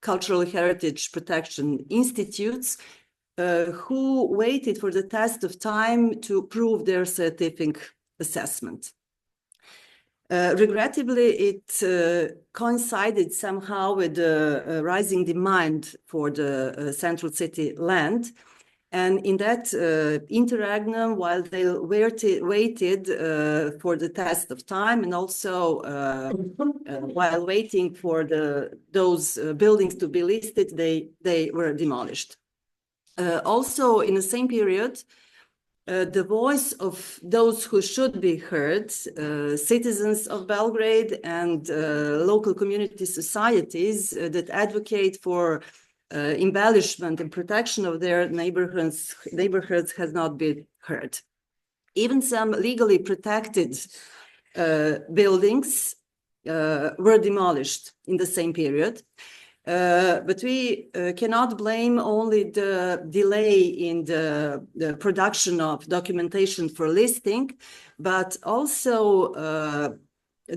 cultural heritage protection institutes, who waited for the test of time to prove their scientific assessment. Regrettably, it coincided somehow with the rising demand for the central city land. And in that interregnum, while they waited for the test of time, and also while waiting for those buildings to be listed, they were demolished. Also, in the same period, the voice of those who should be heard, citizens of Belgrade and local community societies that advocate for embellishment and protection of their neighborhoods has not been heard. Even some legally protected buildings were demolished in the same period. But we cannot blame only the delay in the production of documentation for listing, but also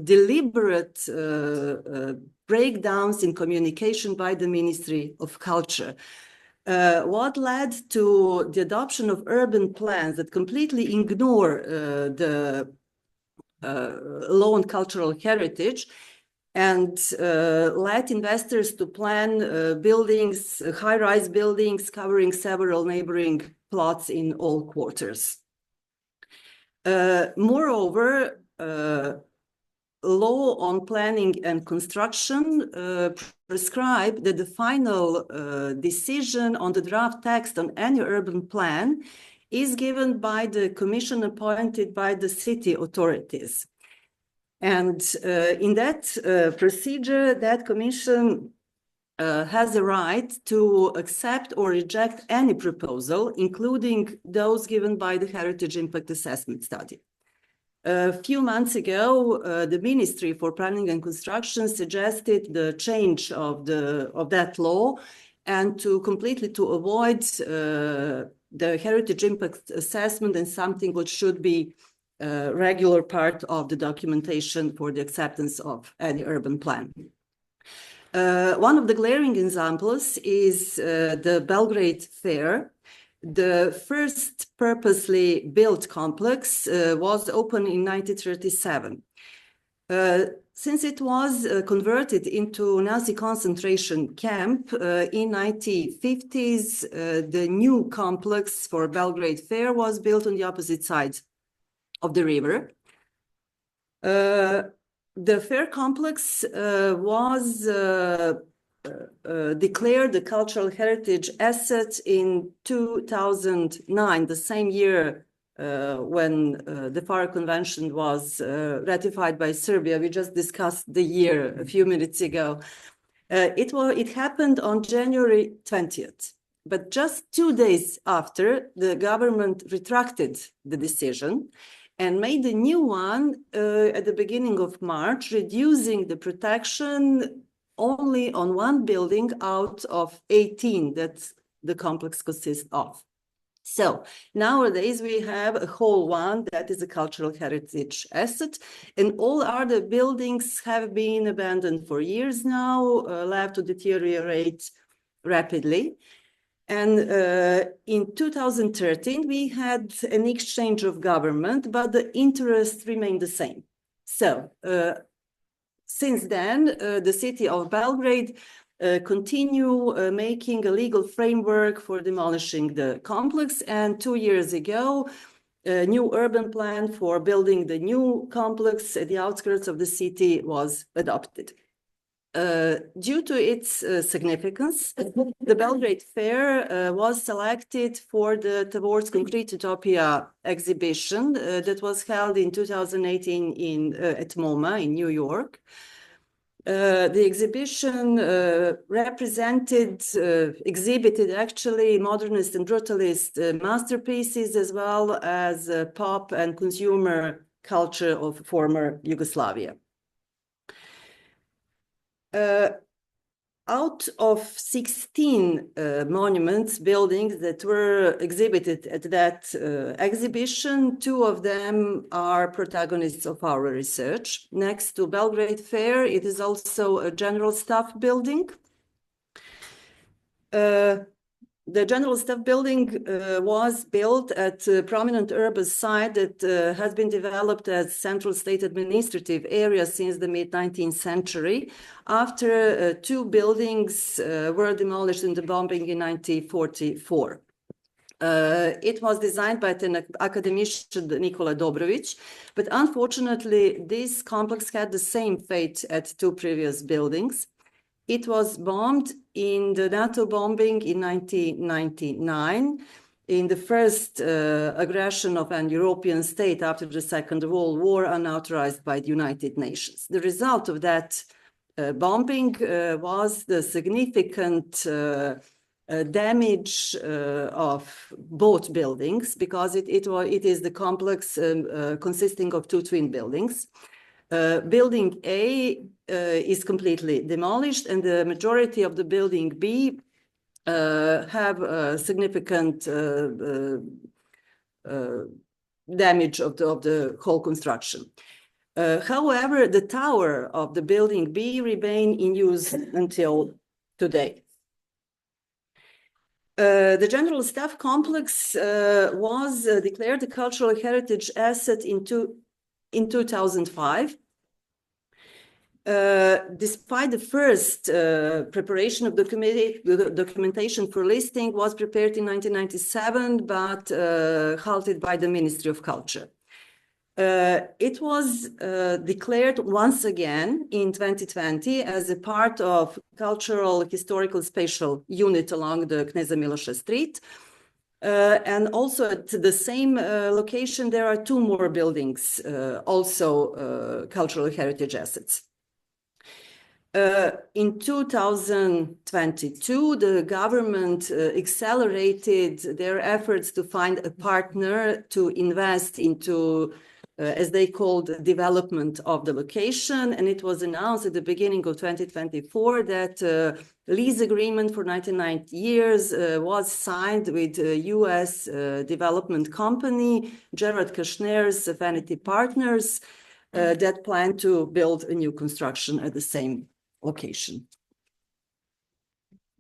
deliberate breakdowns in communication by the Ministry of Culture. What led to the adoption of urban plans that completely ignore the law on cultural heritage and let investors to plan buildings, high-rise buildings covering several neighboring plots in all quarters. Moreover, law on planning and construction prescribe that the final decision on the draft text on any urban plan is given by the commission appointed by the city authorities. And in that procedure, that commission has a right to accept or reject any proposal, including those given by the Heritage Impact Assessment Study. A few months ago, the Ministry for Planning and Construction suggested the change of that law and to completely avoid the Heritage Impact Assessment and something which should be a regular part of the documentation for the acceptance of any urban plan. One of the glaring examples is the Belgrade Fair. The first purposely built complex was opened in 1937. Since it was converted into Nazi concentration camp in 1950s, the new complex for Belgrade Fair was built on the opposite side of the river. The fair complex was declared a cultural heritage asset in 2009, the same year when the FAR Convention was ratified by Serbia. We just discussed the year a few minutes ago. It happened on January 20th, but just 2 days after, the government retracted the decision and made a new one at the beginning of March, reducing the protection only on one building out of 18 that the complex consists of. So nowadays we have a whole one that is a cultural heritage asset, and all other buildings have been abandoned for years now, left to deteriorate rapidly. And in 2013, we had an exchange of government, but the interest remained the same. So since then, the city of Belgrade continue making a legal framework for demolishing the complex. And 2 years ago, a new urban plan for building the new complex at the outskirts of the city was adopted. Due to its significance, the Belgrade Fair was selected for the Towards Concrete Utopia exhibition that was held in 2018 at MoMA in New York. The exhibition exhibited actually modernist and brutalist masterpieces, as well as pop and consumer culture of former Yugoslavia. Out of 16 monuments, buildings that were exhibited at that exhibition, 2 of them are protagonists of our research. Next to Belgrade Fair, it is also a general staff building. The General Staff Building was built at a prominent urban site that has been developed as central state administrative area since the mid-19th century, after 2 buildings were demolished in the bombing in 1944. It was designed by an academician, Nikola Dobrović, but unfortunately, this complex had the same fate as 2 previous buildings. It was bombed in the NATO bombing in 1999, in the first aggression of an European state after the Second World War, unauthorized by the United Nations. The result of that bombing was the significant damage of both buildings, because it is the complex consisting of 2 twin buildings. Building A is completely demolished, and the majority of the building B have significant damage of the whole construction. However, the tower of the building B remain in use until today. The General Staff Complex was declared a cultural heritage asset in 2005. Despite the first preparation of the documentation for listing was prepared in 1997, but halted by the Ministry of Culture. It was declared once again in 2020 as a part of cultural historical spatial unit along the Kneza Miloša Street. And also at the same location, there are 2 more buildings, also cultural heritage assets. In 2022, the government accelerated their efforts to find a partner to invest into, as they called, development of the location. And it was announced at the beginning of 2024 that lease agreement for 99 years was signed with a US development company, Gerard Kushner's Vanity Partners, that plan to build a new construction at the same location.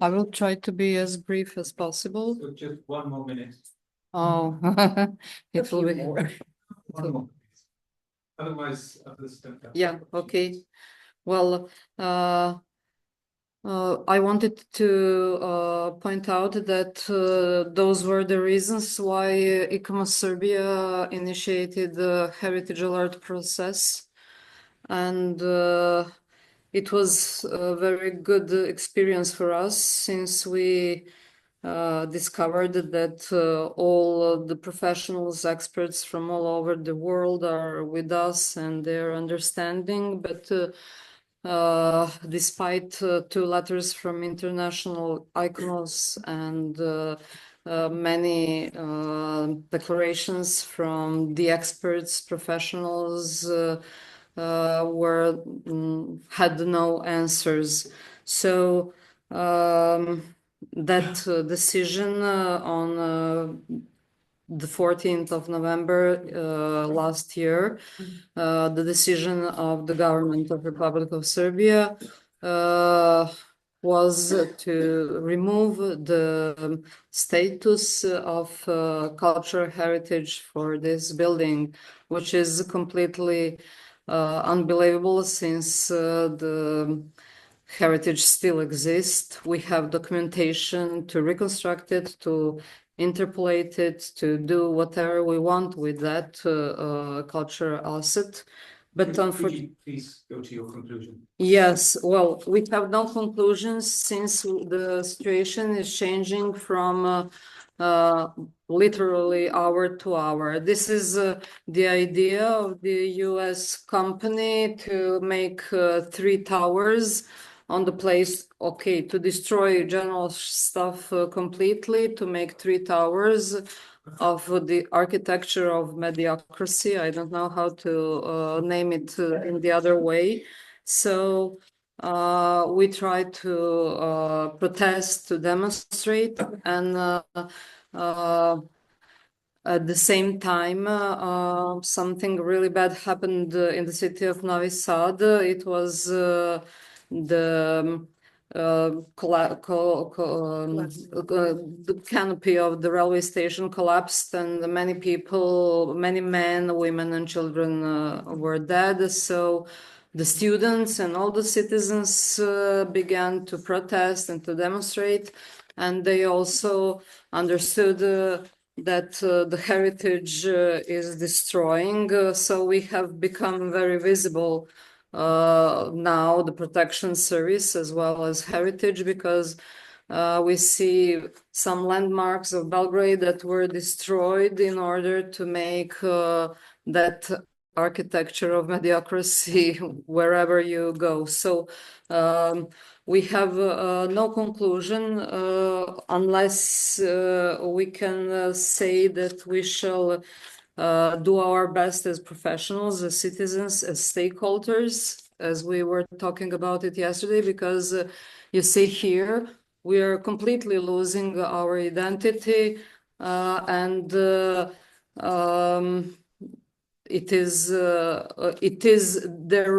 I will try to be as brief as possible. So just 1 more minute. Oh, it will be. 1 more. Otherwise, others don't have. Yeah, okay. Well, I wanted to point out that those were the reasons why ICMA Serbia initiated the heritage alert process. And it was a very good experience for us, since we discovered that all the professionals, experts from all over the world are with us and they're understanding. But despite 2 letters from international icons and many declarations from the experts, professionals, had no answers. So that decision on the 14th of November last year, the decision of the government of Republic of Serbia was to remove the status of cultural heritage for this building, which is completely unbelievable, since the heritage still exists. We have documentation to reconstruct it, to interpolate it, to do whatever we want with that cultural asset. But unfortunately, please go to your conclusion. Yes, well, we have no conclusions, since the situation is changing from literally hour to hour. This is the idea of the US company to make 3 towers on the place, okay, to destroy general stuff completely, to make 3 towers of the architecture of mediocrity. I don't know how to name it in the other way. So we tried to protest, to demonstrate, and at the same time, something really bad happened in the city of Novi Sad. It was the the canopy of the railway station collapsed, and many people, many men, women, and children were dead. So the students and all the citizens began to protest and to demonstrate, and they also understood that the heritage is destroying. So we have become very visible now, the protection service as well as heritage, because we see some landmarks of Belgrade that were destroyed in order to make that architecture of mediocrity wherever you go. So we have no conclusion unless we can say that we shall do our best as professionals, as citizens, as stakeholders, as we were talking about it yesterday, because you see here, we are completely losing our identity, and there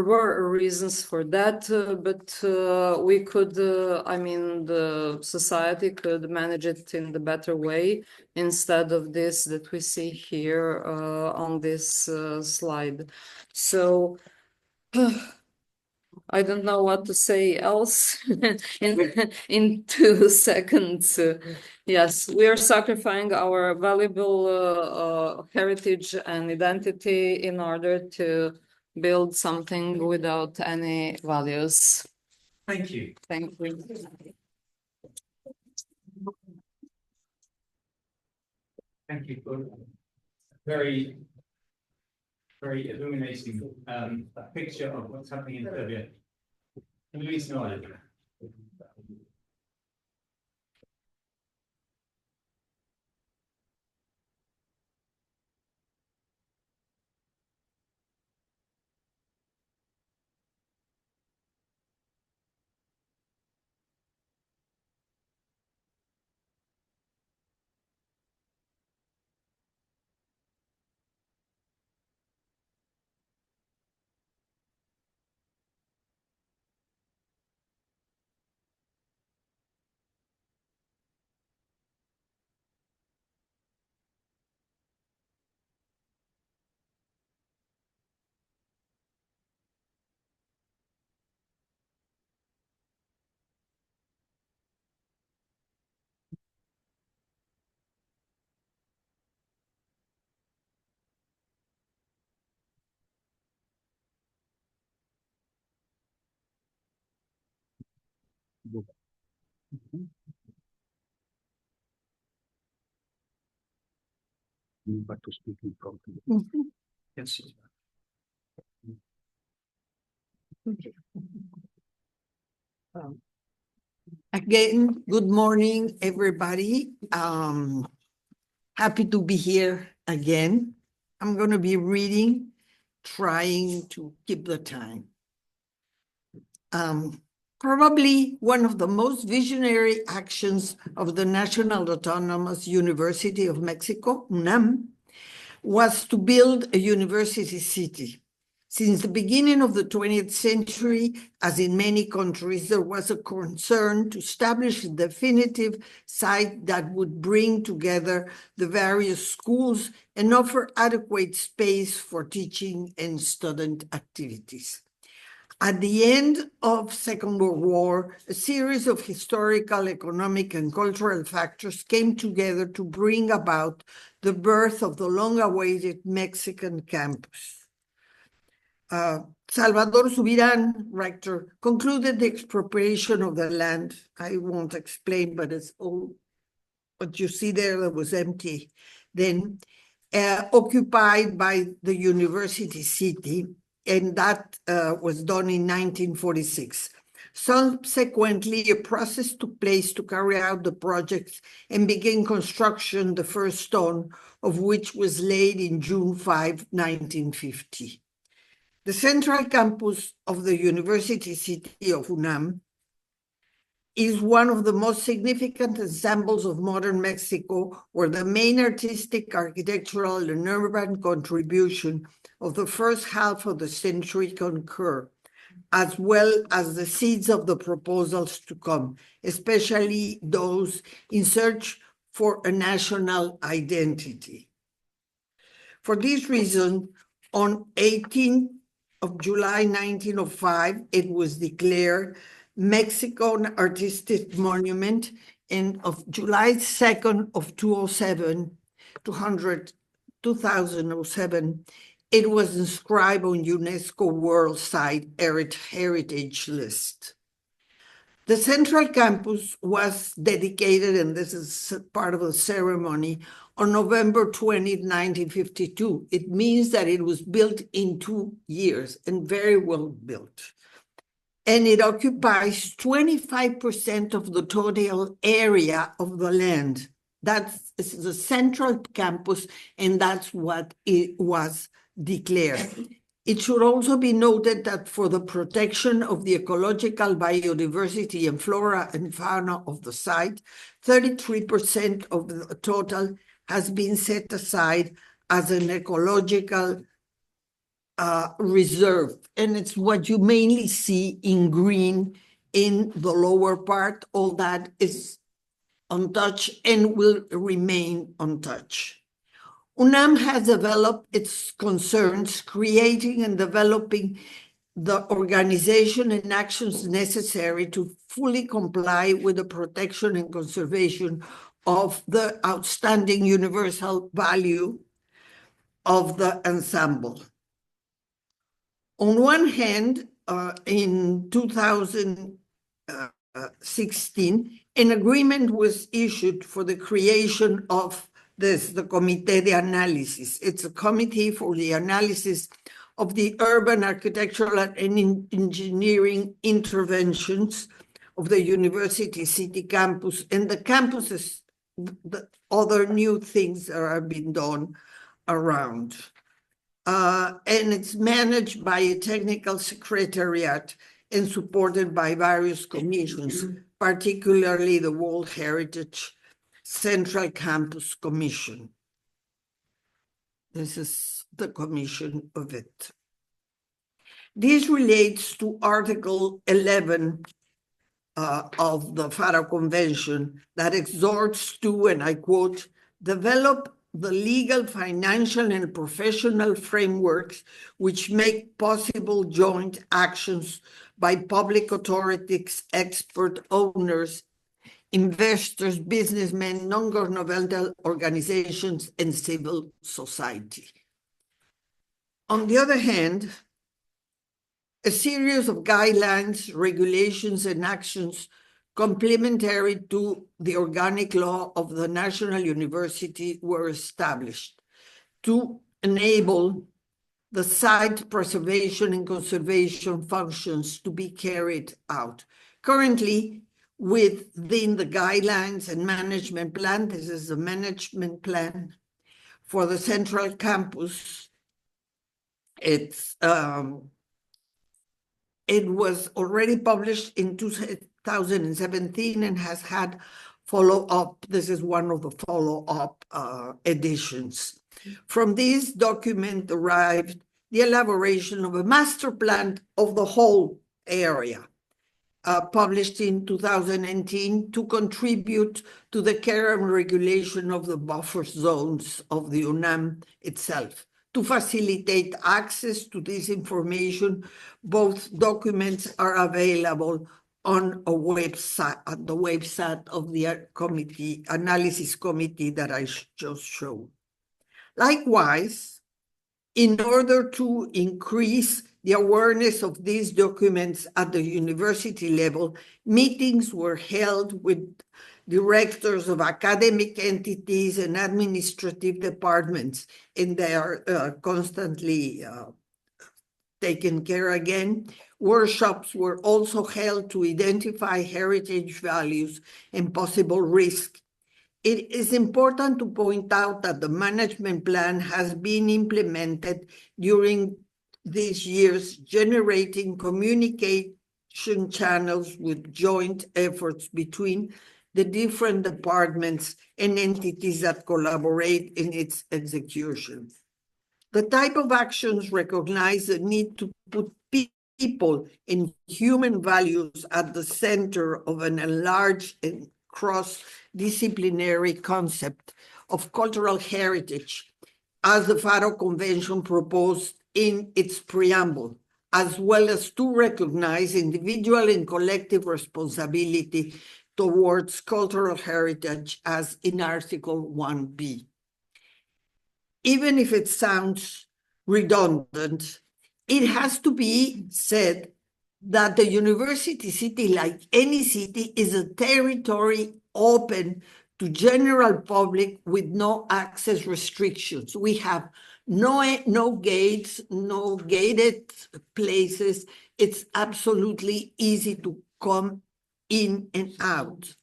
were reasons for that, but we could, I mean, the society could manage it in the better way instead of this that we see here on this slide. So I don't know what to say else in 2 seconds. Yes, we are sacrificing our valuable heritage and identity in order to build something without any values. Thank you. Thank you. Thank you for very, very illuminating picture of what's happening in Serbia. Louise, Noelle. But to speak in front of you. Yes. Again, good morning, everybody. Happy to be here again. I'm going to be reading, trying to keep the time. Probably one of the most visionary actions of the National Autonomous University of Mexico, UNAM, was to build a university city. Since the beginning of the 20th century, as in many countries, there was a concern to establish a definitive site that would bring together the various schools and offer adequate space for teaching and student activities. At the end of Second World War, a series of historical, economic, and cultural factors came together to bring about the birth of the long-awaited Mexican campus. Salvador Subirán, rector, concluded the expropriation of the land. I won't explain, but it's all what you see there that was empty then, occupied by the university city, and that was done in 1946. Subsequently, a process took place to carry out the projects and begin construction, the first stone of which was laid in June 5, 1950. The central campus of the university city of UNAM is one of the most significant ensembles of modern Mexico, where the main artistic, architectural, and urban contribution of the first half of the century concur, as well as the seeds of the proposals to come, especially those in search for a national identity. For this reason, on 18th of July 1905, it was declared Mexican Artistic Monument, and of July 2nd of 2007, it was inscribed on UNESCO World Site Heritage List. The central campus was dedicated, and this is part of the ceremony, on November 20, 1952. It means that it was built in 2 years and very well built. And it occupies 25% of the total area of the land. That's the central campus, and that's what it was declared. It should also be noted that for the protection of the ecological biodiversity and flora and fauna of the site, 33% of the total has been set aside as an ecological reserve. And it's what you mainly see in green in the lower part. All that is untouched and will remain untouched. UNAM has developed its concerns, creating and developing the organization and actions necessary to fully comply with the protection and conservation of the outstanding universal value of the ensemble. On one hand, in 2016, an agreement was issued for the creation of the Comité de Análisis. It's a committee for the analysis of the urban, architectural, and engineering interventions of the university city campus and the campuses, the other new things that are being done around. And it's managed by a technical secretariat and supported by various commissions, particularly the World Heritage Central Campus Commission. This is the commission of it. This relates to Article 11 of the FARA Convention that exhorts to, and I quote, develop the legal, financial, and professional frameworks which make possible joint actions by public authorities, expert owners, investors, businessmen, non-governmental organizations, and civil society. On the other hand, a series of guidelines, regulations, and actions complementary to the organic law of the National University were established to enable the site preservation and conservation functions to be carried out. Currently, within the guidelines and management plan, this is the management plan for the central campus. It was already published in 2017 and has had follow-up. This is one of the follow-up editions. From this document derived the elaboration of a master plan of the whole area, published in 2019 to contribute to the care and regulation of the buffer zones of the UNAM itself. To facilitate access to this information, both documents are available on a website, at the website of the committee, analysis committee that I just showed. Likewise, in order to increase the awareness of these documents at the university level, meetings were held with directors of academic entities and administrative departments, and they are constantly taken care again. Workshops were also held to identify heritage values and possible risk. It is important to point out that the management plan has been implemented during these years, generating communication channels with joint efforts between the different departments and entities that collaborate in its execution. The type of actions recognize the need to put people and human values at the center of an enlarged and cross-disciplinary concept of cultural heritage, as the Faro Convention proposed in its preamble, as well as to recognize individual and collective responsibility towards cultural heritage, as in Article 1B. Even if it sounds redundant, it has to be said that the university city, like any city, is a territory open to general public with no access restrictions. We have no gates, no gated places. It's absolutely easy to come in and out.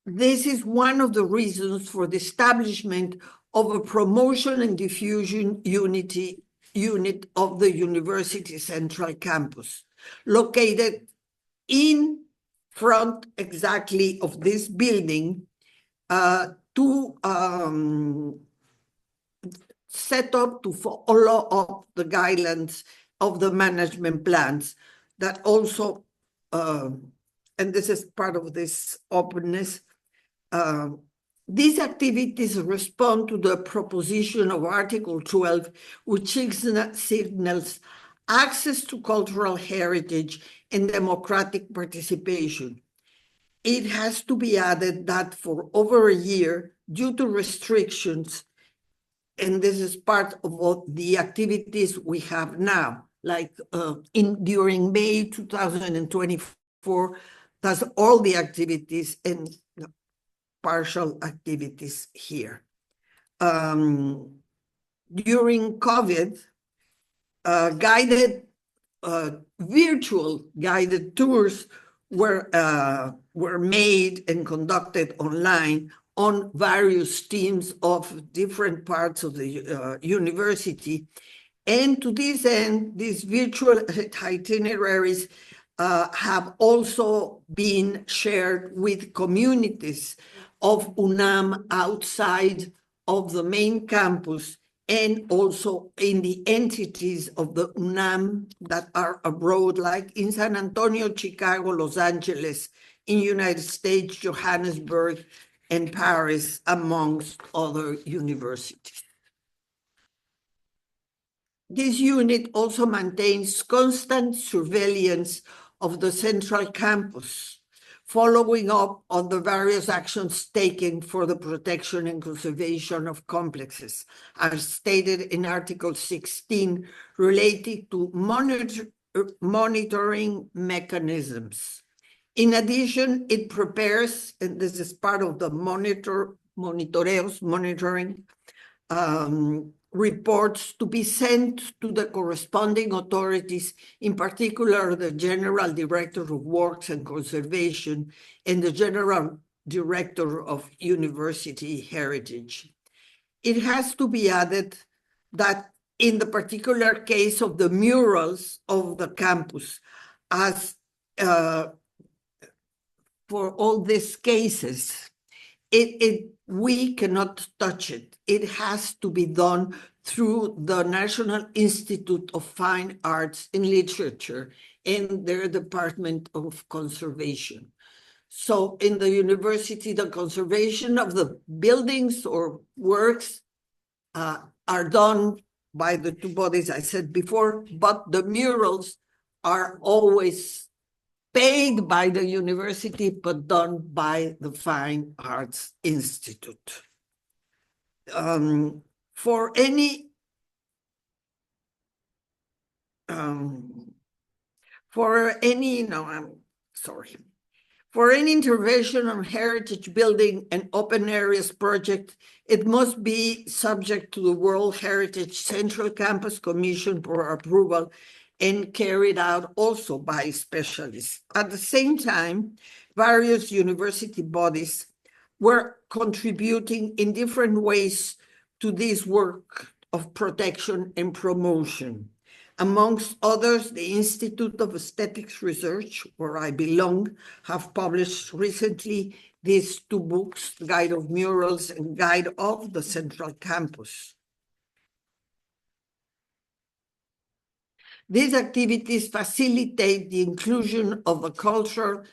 This is one of the reasons for the establishment of a promotion and diffusion unit of the university central campus, located in front exactly of this building, to set up, to follow up the guidelines of the management plans that also, and this is part of this openness, these activities respond to the proposition of Article 12, which signals access to cultural heritage and democratic participation. It has to be added that for over a year, due to restrictions, and this is part of what the activities we have now, like during May 2024, that's all the activities and partial activities here. During COVID, virtual guided tours were made and conducted online on various teams of different parts of the university. And to this end, these virtual itineraries have also been shared with communities of UNAM outside of the main campus, and also in the entities of the UNAM that are abroad, like in San Antonio, Chicago, Los Angeles, in United States, Johannesburg, and Paris, amongst other universities. This unit also maintains constant surveillance of the central campus, following up on the various actions taken for the protection and conservation of complexes, as stated in Article 16, related to monitoring mechanisms. In addition, it prepares, and this is part of the monitoring, reports to be sent to the corresponding authorities, in particular the General Director of Works and Conservation and the General Director of University Heritage. It has to be added that in the particular case of the murals of the campus, as for all these cases, we cannot touch it. It has to be done through the National Institute of Fine Arts and Literature and their Department of Conservation. So in the university, the conservation of the buildings or works are done by the two bodies I said before, but the murals are always paid by the university, but done by the Fine Arts Institute. For any intervention on heritage building and open areas project, it must be subject to the World Heritage Central Campus Commission for approval and carried out also by specialists. At the same time, various university bodies were contributing in different ways to this work of protection and promotion. Amongst others, the Institute of Aesthetics Research, where I belong, have published recently these two books, Guide of Murals and Guide of the Central Campus. These activities facilitate the inclusion of the cultural,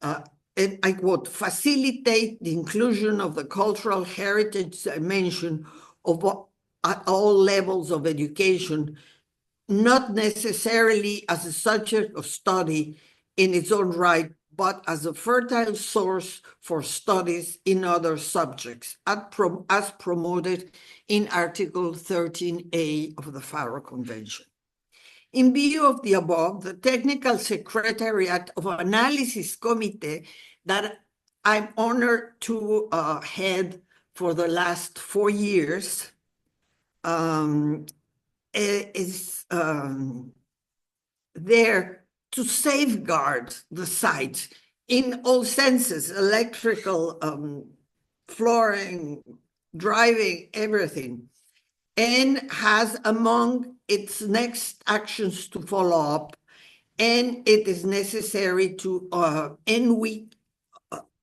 and I quote, facilitate the inclusion of the cultural heritage dimension at all levels of education, not necessarily as a subject of study in its own right, but as a fertile source for studies in other subjects, as promoted in Article 13A of the Faro Convention. In view of the above, the Technical Secretariat of Analysis Committee that I'm honored to head for the last 4 years is there to safeguard the site in all senses, electrical, flooring, driving, everything, and has among its next actions to follow up, and it is necessary to, and we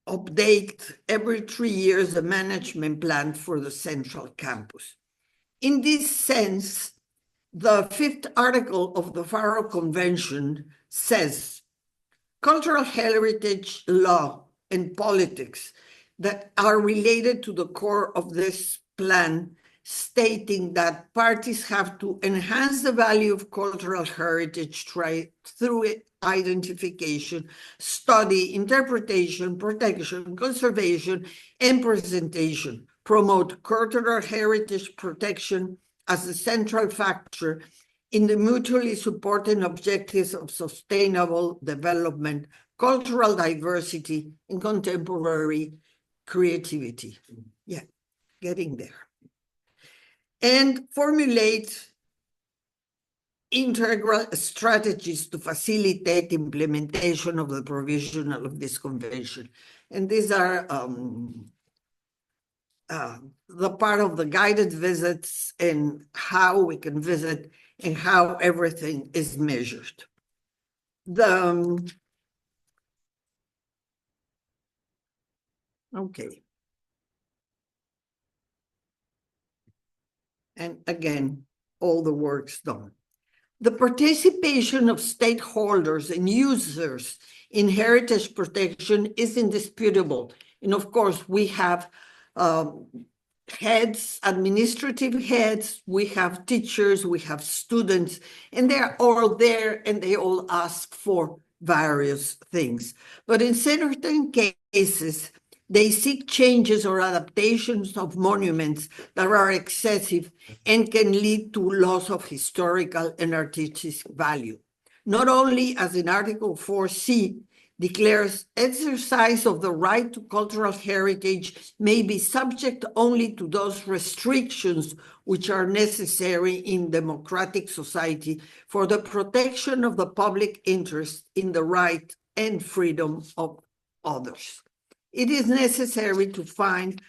update every 3 years the management plan for the central campus. In this sense, the 5th article of the Faro Convention says, cultural heritage law and politics that are related to the core of this plan, stating that parties have to enhance the value of cultural heritage through identification, study, interpretation, protection, conservation, and presentation, promote cultural heritage protection as a central factor in the mutually supporting objectives of sustainable development, cultural diversity, and contemporary creativity. Yeah, getting there. And formulate integral strategies to facilitate implementation of the provision of this convention. And these are the part of the guided visits and how we can visit and how everything is measured. Okay. And again, all the work's done. The participation of stakeholders and users in heritage protection is indisputable. And of course, we have heads, administrative heads, we have teachers, we have students, and they're all there and they all ask for various things. But in certain cases, they seek changes or adaptations of monuments that are excessive and can lead to loss of historical and artistic value. Not only, as in Article 4C, declares exercise of the right to cultural heritage may be subject only to those restrictions which are necessary in democratic society for the protection of the public interest in the right and freedom of others. It is necessary to find,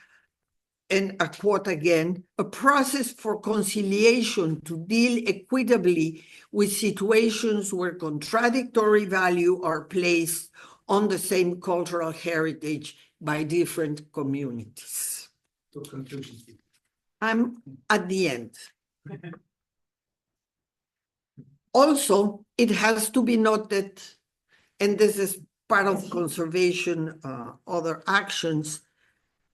and I quote again, a process for conciliation to deal equitably with situations where contradictory value are placed on the same cultural heritage by different communities. So conclusions. I'm at the end. Also, it has to be noted, and this is part of conservation, other actions,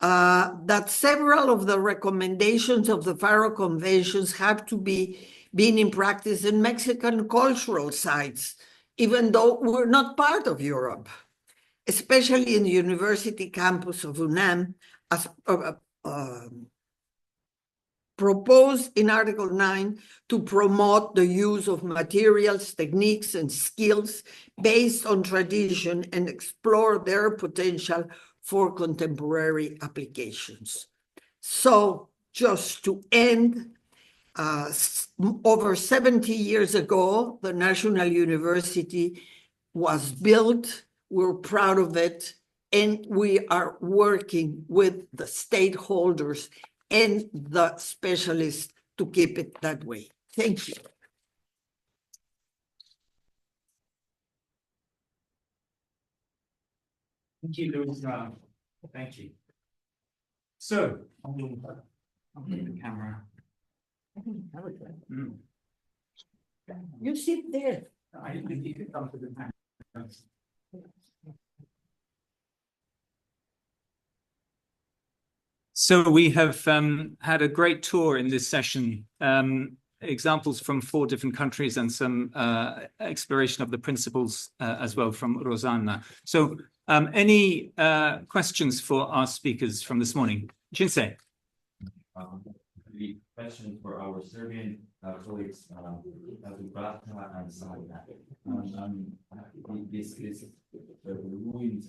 that several of the recommendations of the Faro Conventions have to be in practice in Mexican cultural sites, even though we're not part of Europe, especially in the university campus of UNAM, as proposed in Article 9 to promote the use of materials, techniques, and skills based on tradition and explore their potential for contemporary applications. So just to end, over 70 years ago, the National University was built. We're proud of it, and we are working with the stakeholders and the specialists to keep it that way. Thank you. Thank you, Louise. Thank you. So, I'll move the camera. Mm. You sit there. I need to come to the camera. So we have had a great tour in this session, examples from 4 different countries and some exploration of the principles as well from Rosanna. So any questions for our speakers from this morning? Cinse. The question for our Serbian colleagues, Dubravka and Sanja. This is the ruined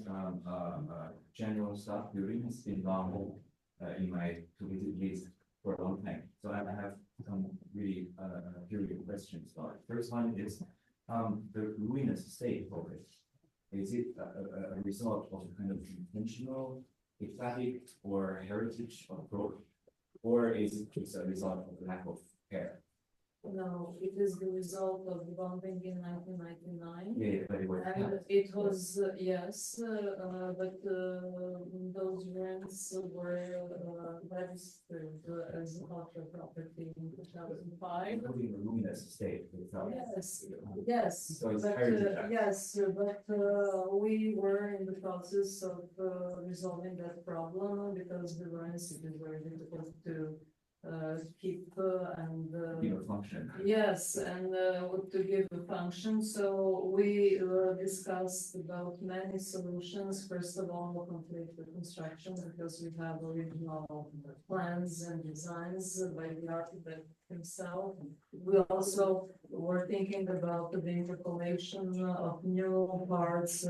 general stuff. The ruin has been long in my to-visit list for a long time. So I have some really curious questions. First one is the ruinous state of it. Is it a result of a kind of intentional, ecstatic, or heritage approach? Or is it just a result of lack of care? No, it is the result of the bombing in 1999. Yeah, but it was And it was, yes, but those rents were registered as cultural property in 2005. including the ruinous state itself. Yes, yes, So it's but heritage act. yes, but we were in the process of resolving that problem because the rents is very difficult to keep and Give a function. yes, and to give a function. So we discussed about many solutions. First of all, complete the construction because we have original plans and designs by the architect himself. We also were thinking about the interpolation of new parts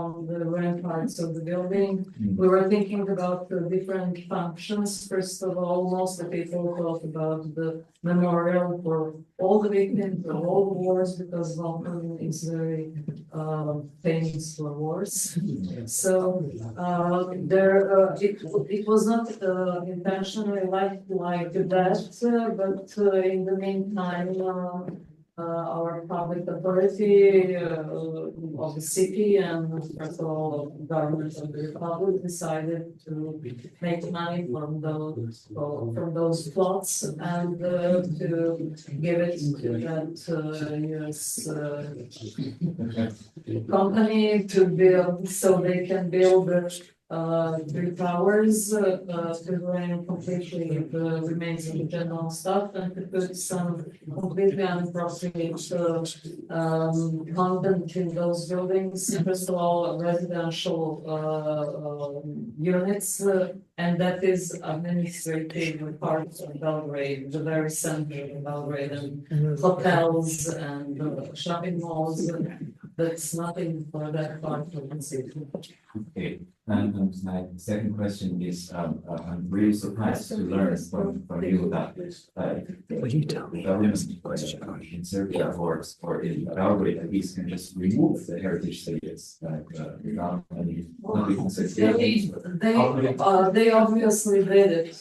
on the ramparts of the building. We were thinking about the different functions. First of all, most of the people thought about the memorial for all the victims of all the wars because Balkan is very famous for wars. So it was not intentionally like that, but in the meantime, our public authority of the city and first of all of the government of the republic decided to make money from those plots and to give it to that US company to build so they can build 3 towers to drain completely the remains of the general stuff and to put some completely inappropriate content in those buildings. First of all, residential units, and that is administrative part of Belgrade, the very center of Belgrade, and hotels and shopping malls. That's nothing for that part of the city. Okay. And my second question is, I'm really surprised to learn from you that Will you tell me government in Serbia or in Belgrade at least can just remove the heritage status without any They obviously did it.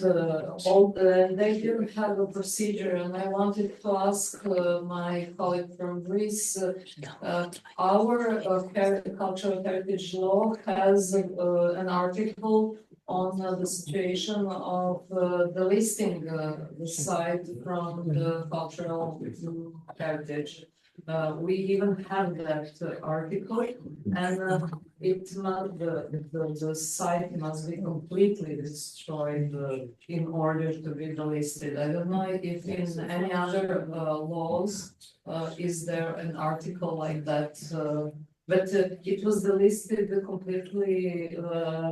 They didn't have a procedure, and I wanted to ask my colleague from Greece. Our cultural heritage law has an article on the situation of the listing the site from the cultural heritage. We even have that article, and the site must be completely destroyed in order to be delisted. I don't know if in any other laws is there an article like that. But it was delisted completely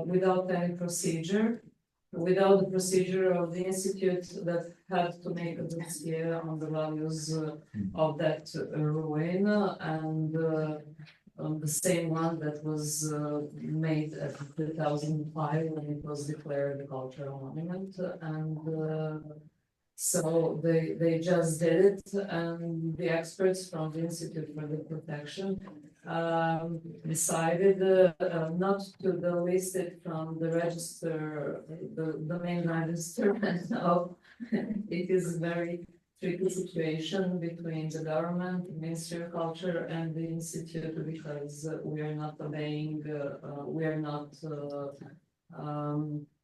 without any procedure, without the procedure of the institute that had to make a dossier on the values of that ruin, and the same one that was made at 2005 when it was declared a cultural monument, and so they just did it, and the experts from the Institute for the Protection decided not to delist it from the register, the main register, and now it is a very tricky situation between the government, the Ministry of Culture, and the institute, because we are not obeying.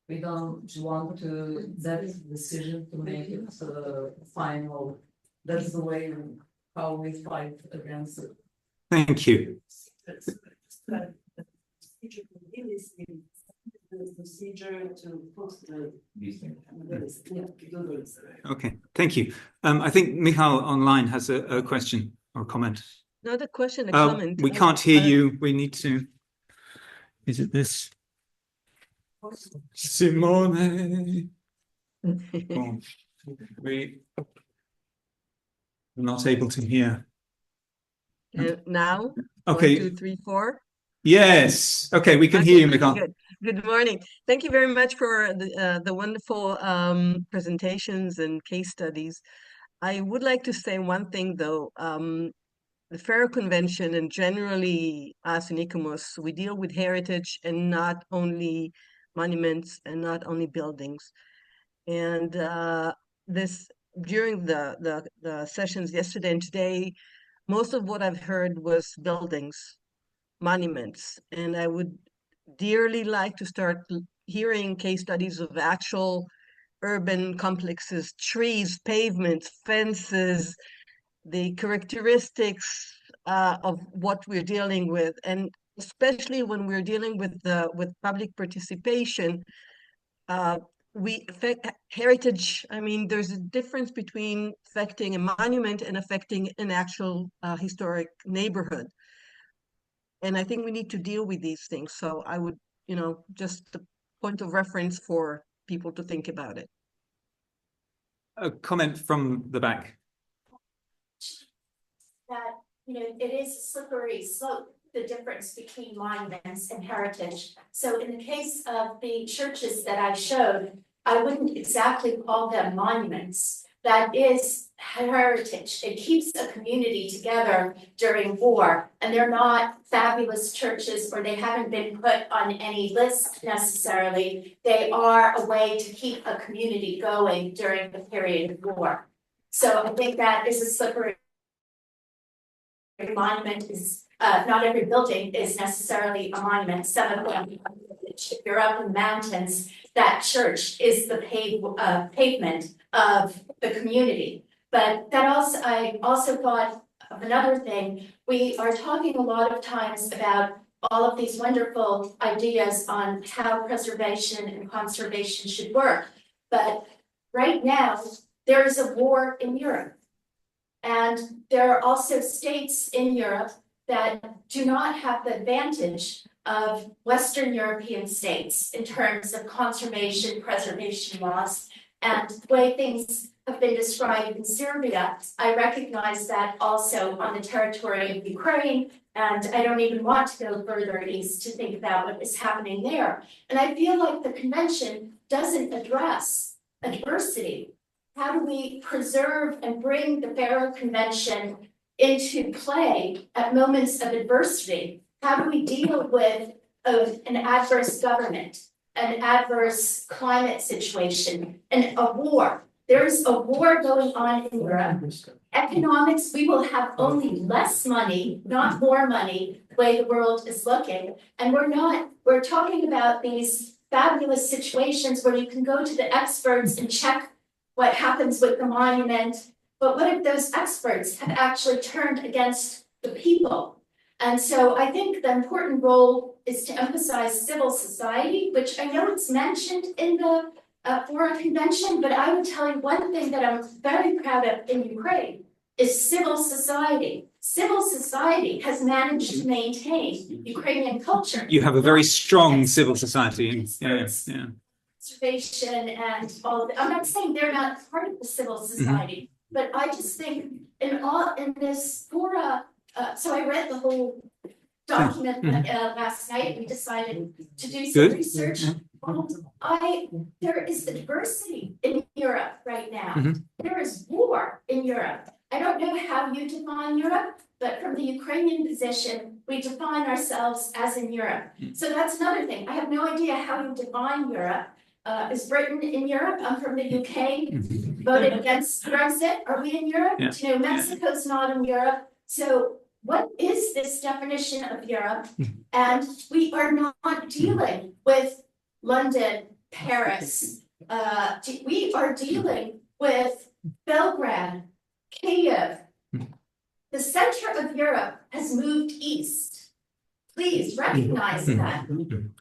We don't want to that decision to make it final. That's the way how we fight against it. Thank you. The procedure to put Okay, thank you. I think Michal online has a question or comment. Not a question, a comment. We can't hear you. We need to. Is it this? Simone. Oh, we're not able to hear. Now, Okay. 1, 2, 3, 4. Yes. Okay, we can hear you, Michal. Good. Good morning. Thank you very much for the wonderful presentations and case studies. I would like to say one thing, though. The Faro Convention and generally us in ICOMOS, we deal with heritage and not only monuments and not only buildings. And this during the sessions yesterday and today, most of what I've heard was buildings, monuments, and I would dearly like to start hearing case studies of actual urban complexes, trees, pavements, fences, the characteristics of what we're dealing with, and especially when we're dealing with public participation. We affect heritage. I mean, there's a difference between affecting a monument and affecting an actual historic neighborhood. And I think we need to deal with these things. So I would, just a point of reference for people to think about it. A comment from the back. That, it is a slippery slope, the difference between monuments and heritage. So in the case of the churches that I showed, I wouldn't exactly call them monuments. That is heritage. It keeps a community together during war, and they're not fabulous churches, or they haven't been put on any list necessarily. They are a way to keep a community going during the period of war. So I think that is a slippery monument. Is not every building is necessarily a monument. Some of them, if you're up in the mountains, that church is the pavement of the community. But that also, I also thought of another thing. We are talking a lot of times about all of these wonderful ideas on how preservation and conservation should work. But right now, there is a war in Europe. And there are also states in Europe that do not have the advantage of Western European states in terms of conservation, preservation laws, and the way things have been described in Serbia. I recognize that also on the territory of Ukraine, and I don't even want to go further east to think about what is happening there. And I feel like the convention doesn't address adversity. How do we preserve and bring the Faro Convention into play at moments of adversity? How do we deal with an adverse government, an adverse climate situation, and a war? There's a war going on in Europe. Economics, we will have only less money, not more money, the way the world is looking. And we're talking about these fabulous situations where you can go to the experts and check what happens with the monument. But what if those experts have actually turned against the people? And so I think the important role is to emphasize civil society, which I know it's mentioned in the Faro Convention, but I would tell you one thing that I'm very proud of in Ukraine is civil society. Civil society has managed to maintain Ukrainian culture. You have a very strong civil society. Yeah. Conservation and all of it. I'm not saying they're not part of the civil society, but I just think in this fora. So I read the whole document last night. We decided to do some research. There is adversity in Europe right now. There is war in Europe. I don't know how you define Europe, but from the Ukrainian position, we define ourselves as in Europe. So that's another thing. I have no idea how you define Europe. is Britain in Europe? I'm from the UK, voted against Brexit. Are we in Europe? Yeah. You know, Mexico's not in Europe. So what is this definition of Europe? And we are not dealing with London, Paris. We are dealing with Belgrade, Kiev. The center of Europe has moved east. Please recognize that.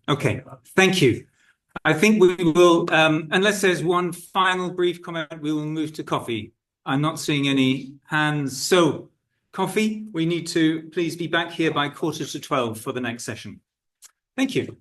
Okay, thank you. I think we will, unless there's one final brief comment, we will move to coffee. I'm not seeing any hands. So, coffee, we need to please be back here by 11:45 for the next session. Thank you.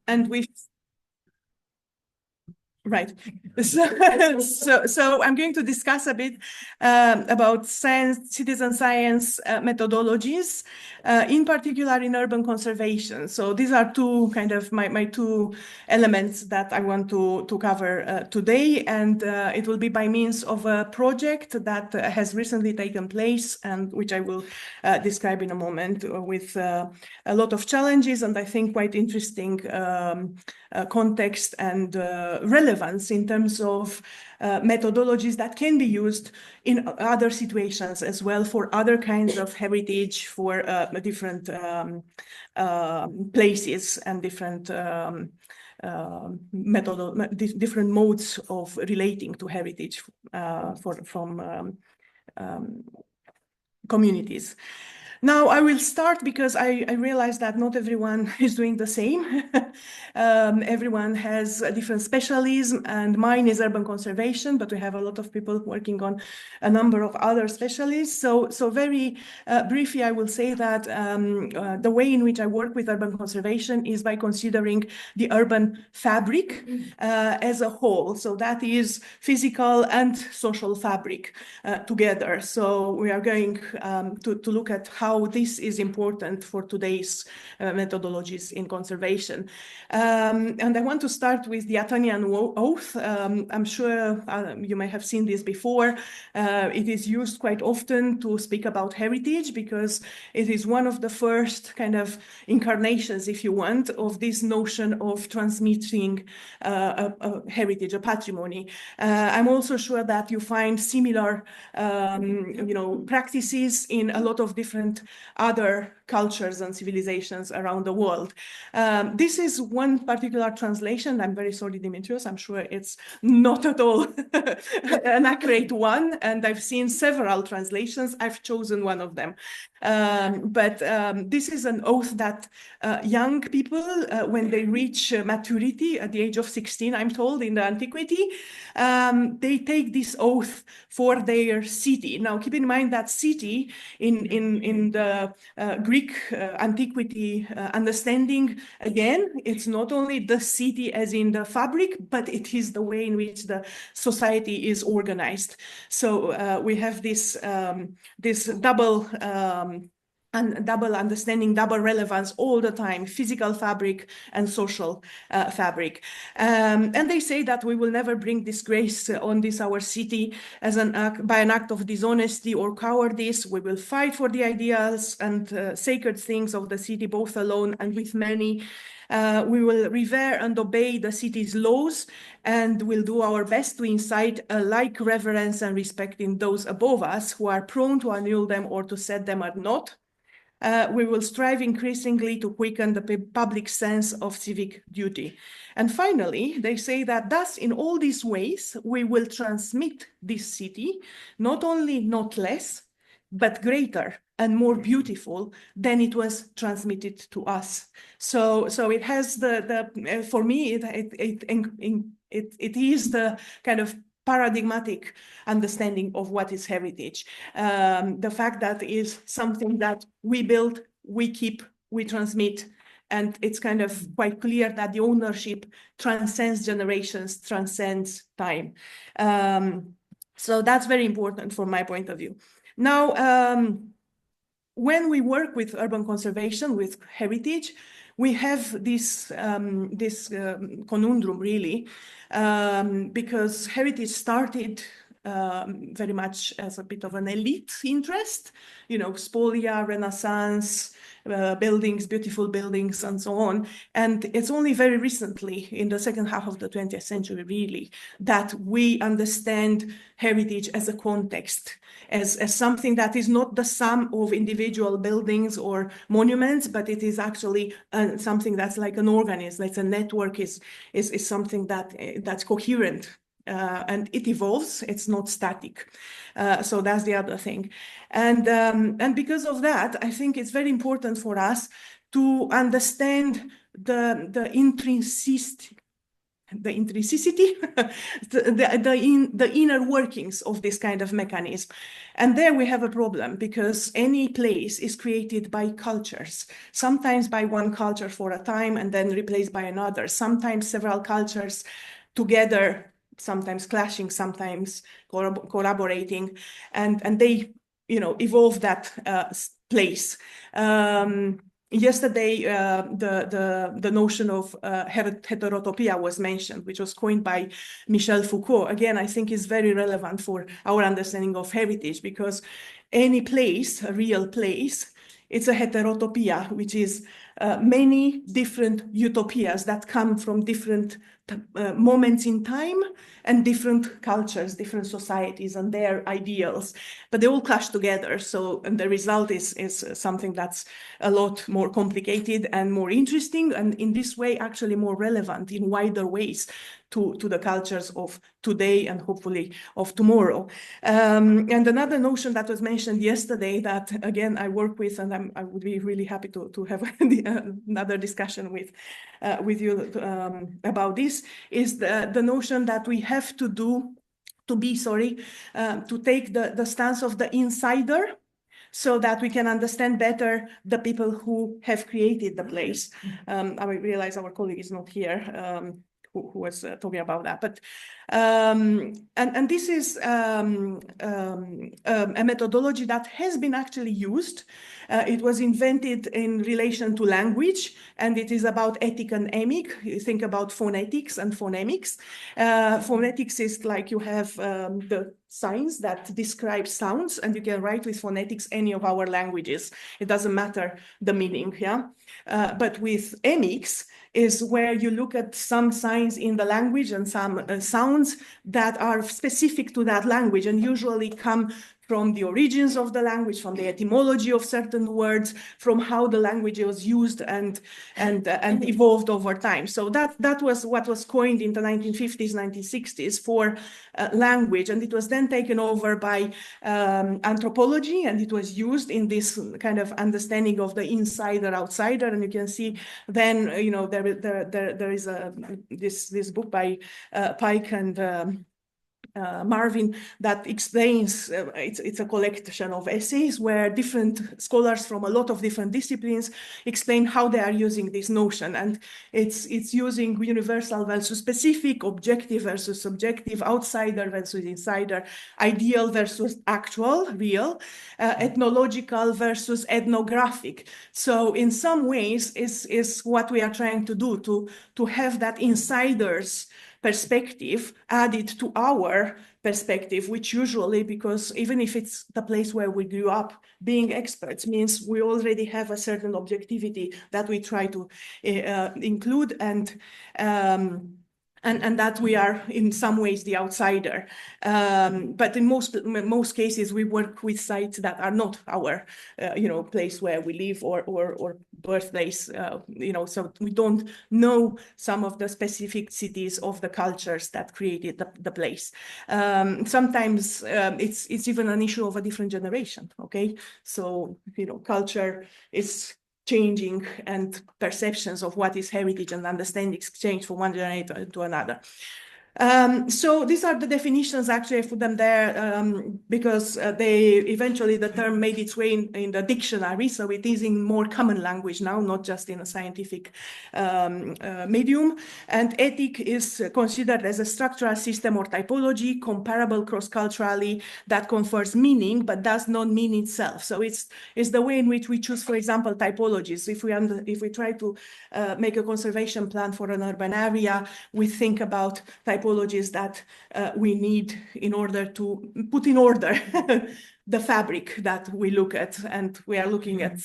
and we Right. So I'm going to discuss a bit about citizen science methodologies, in particular in urban conservation. So these are two kind of my two elements that I want to cover today, and it will be by means of a project that has recently taken place and which I will describe in a moment, with a lot of challenges and I think quite interesting context and relevance in terms of methodologies that can be used in other situations as well for other kinds of heritage, for different places and different different modes of relating to heritage from communities. Now, I will start because I realize that not everyone is doing the same. Everyone has a different specialism, and mine is urban conservation, but we have a lot of people working on a number of other specialists. So very briefly, I will say that the way in which I work with urban conservation is by considering the urban fabric as a whole. So that is physical and social fabric together. So we are going to look at how this is important for today's methodologies in conservation. And I want to start with the Athenian oath. I'm sure you may have seen this before. It is used quite often to speak about heritage because it is one of the first kind of incarnations, if you want, of this notion of transmitting a heritage, a patrimony. I'm also sure that you find similar practices in a lot of different other cultures and civilizations around the world. This is one particular translation. I'm very sorry, Dimitrios. I'm sure it's not at all an accurate one. And I've seen several translations. I've chosen one of them. But this is an oath that young people, when they reach maturity at the age of 16, I'm told, in the antiquity, they take this oath for their city. Now, keep in mind that city in the Greek antiquity understanding, again, it's not only the city as in the fabric, but it is the way in which the society is organized. So we have this double understanding, double relevance all the time, physical fabric and social fabric. And they say that we will never bring disgrace on this, our city, as by an act of dishonesty or cowardice. We will fight for the ideals and sacred things of the city, both alone and with many. We will revere and obey the city's laws, and will do our best to incite a like reverence and respect in those above us who are prone to annul them or to set them at naught. We will strive increasingly to quicken the public sense of civic duty. And finally, they say that thus, in all these ways, we will transmit this city, not only not less, but greater and more beautiful than it was transmitted to us. So it has for me, it is the kind of paradigmatic understanding of what is heritage. The fact that it is something that we build, we keep, we transmit, and it's kind of quite clear that the ownership transcends generations, transcends time. So that's very important from my point of view. Now, when we work with urban conservation, with heritage, we have this conundrum, really, because heritage started very much as a bit of an elite interest, spolia, Renaissance, buildings, beautiful buildings, and so on. And it's only very recently, in the second half of the 20th century, really, that we understand heritage as a context, as something that is not the sum of individual buildings or monuments, but it is actually something that's like an organism, like a network, is something that's coherent. And it evolves, it's not static. So that's the other thing. And because of that, I think it's very important for us to understand the intrinsic the intrinsicity, the inner workings of this kind of mechanism. And there we have a problem, because any place is created by cultures, sometimes by one culture for a time and then replaced by another, sometimes several cultures together, sometimes clashing, sometimes collaborating, and they, you know, evolve that place. Yesterday, the notion of heterotopia was mentioned, which was coined by Michel Foucault. Again, I think is very relevant for our understanding of heritage, because any place, a real place, it's a heterotopia, which is many different utopias that come from different moments in time and different cultures, different societies and their ideals, but they all clash together. So, and the result is something that's a lot more complicated and more interesting, and in this way actually more relevant in wider ways to the cultures of today and hopefully of tomorrow. And another notion that was mentioned yesterday that, again, I work with, and I would be really happy to have another discussion with you about this, is the notion that we have to take the stance of the insider, so that we can understand better the people who have created the place. I realize our colleague is not here, who was talking about that, but and this is a methodology that has been actually used. It was invented in relation to language, and it is about ethic and emic. You think about phonetics and phonemics. Phonetics is like you have the signs that describe sounds, and you can write with phonetics any of our languages. It doesn't matter the meaning, yeah? But with emics is where you look at some signs in the language and some sounds that are specific to that language and usually come from the origins of the language, from the etymology of certain words, from how the language was used and evolved over time. So that was what was coined in the 1950s, 1960s for language, and it was then taken over by anthropology, and it was used in this kind of understanding of the insider-outsider. And you can see then, you know, there is this book by Pike and Marvin that explains, it's a collection of essays where different scholars from a lot of different disciplines explain how they are using this notion. And it's using universal versus specific, objective versus subjective, outsider versus insider, ideal versus actual, real, ethnological versus ethnographic. So in some ways is what we are trying to do, to have that insider's perspective added to our perspective, which usually, because even if it's the place where we grew up, being experts means we already have a certain objectivity that we try to include, and that we are in some ways the outsider. But in most cases, we work with sites that are not our, place where we live or birthplace, so we don't know some of the specificities of the cultures that created the place. Sometimes it's even an issue of a different generation, okay? So, culture is changing, and perceptions of what is heritage and understandings change from one generation to another. So these are the definitions. Actually, I put them there because the term made its way in the dictionary, so it is in more common language now, not just in a scientific medium. And ethic is considered as a structural system or typology comparable cross-culturally that confers meaning but does not mean itself. So it's the way in which we choose, for example, typologies. If we try to make a conservation plan for an urban area, we think about typologies that we need in order to put in order the fabric that we look at. And we are looking at,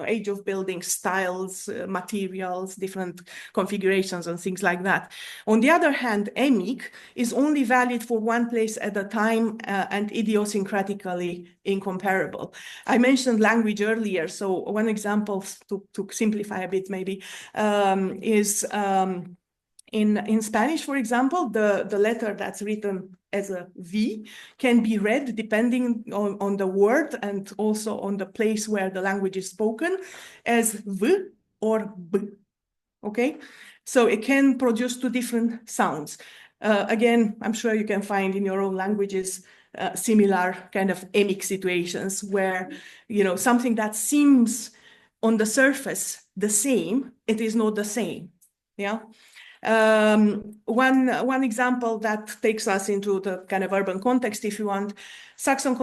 age of building, styles, materials, different configurations and things like that. On the other hand, emic is only valid for one place at a time and idiosyncratically incomparable. I mentioned language earlier. So one example to simplify a bit maybe is in Spanish, for example, the letter that's written as a V can be read depending on the word and also on the place where the language is spoken as V or B, okay? So it can produce two different sounds. Again, I'm sure you can find in your own languages similar kind of emic situations where, you know, something that seems on the surface the same, it is not the same. Yeah. One example that takes us into the kind of urban context, if you want, Saxon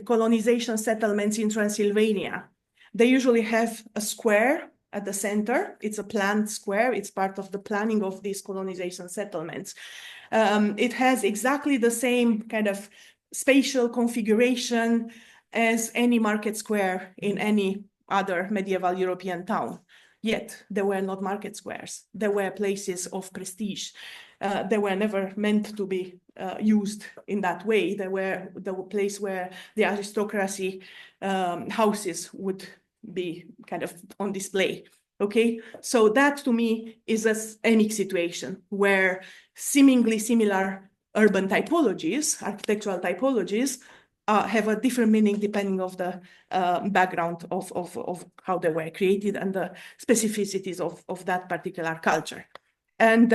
colonization settlements in Transylvania. They usually have a square at the center. It's a planned square. It's part of the planning of these colonization settlements. It has exactly the same kind of spatial configuration as any market square in any other medieval European town. Yet they were not market squares. They were places of prestige. They were never meant to be used in that way. They were the place where the aristocracy houses would be kind of on display. Okay, so that to me is an emic situation where seemingly similar urban typologies, architectural typologies, have a different meaning depending on the background of how they were created and the specificities of that particular culture. And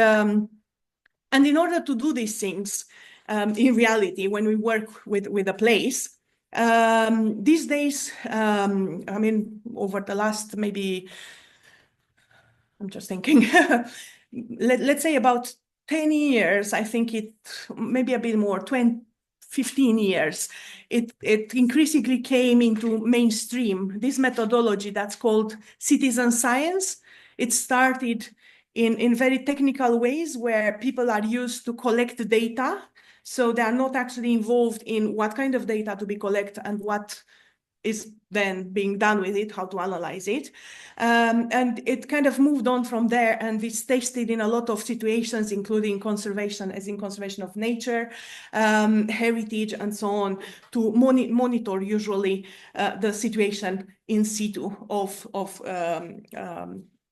in order to do these things, in reality, when we work with a place, these days, I mean, over the last maybe, I'm just thinking, let's say about 10 years, I think it, maybe a bit more, 15 years, it increasingly came into mainstream, this methodology that's called citizen science. It started in very technical ways where people are used to collect data. So they are not actually involved in what kind of data to be collected and what is then being done with it, how to analyze it. And it kind of moved on from there, and it's tested in a lot of situations, including conservation, as in conservation of nature, heritage, and so on, to monitor usually the situation in situ of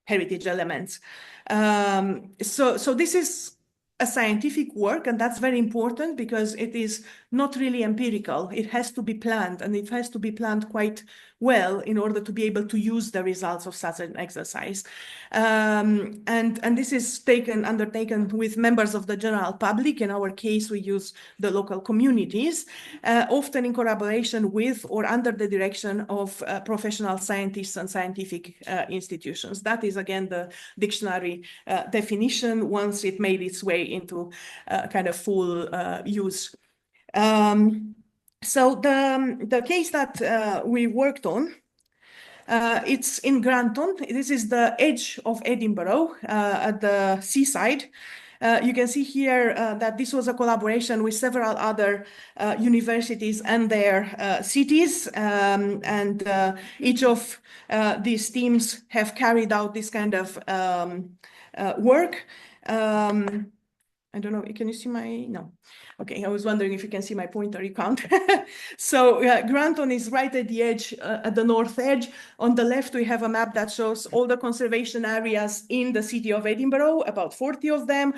heritage elements. So this is a scientific work, and that's very important because it is not really empirical. It has to be planned, and it has to be planned quite well in order to be able to use the results of such an exercise. And this is undertaken with members of the general public. In our case, we use the local communities, often in collaboration with or under the direction of professional scientists and scientific institutions. That is, again, the dictionary definition once it made its way into kind of full use. So the case that we worked on, it's in Granton. This is the edge of Edinburgh at the seaside. You can see here that this was a collaboration with several other universities and their cities, and each of these teams have carried out this kind of work. I don't know, can you see my, no. Okay, I was wondering if you can see my pointer, you can't. So Granton is right at the edge, at the north edge. On the left, we have a map that shows all the conservation areas in the city of Edinburgh, about 40 of them,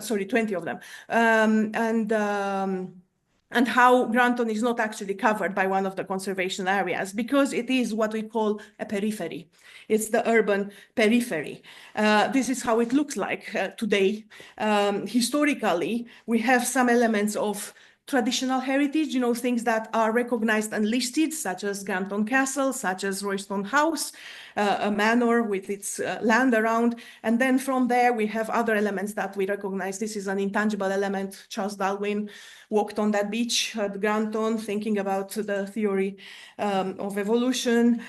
sorry, 20 of them. And how Granton is not actually covered by one of the conservation areas because it is what we call a periphery. It's the urban periphery. This is how it looks like today. Historically, we have some elements of traditional heritage, you know, things that are recognized and listed, such as Granton Castle, such as Royston House, a manor with its land around. And then from there, we have other elements that we recognize. This is an intangible element. Charles Darwin walked on that beach at Granton, thinking about the theory of evolution.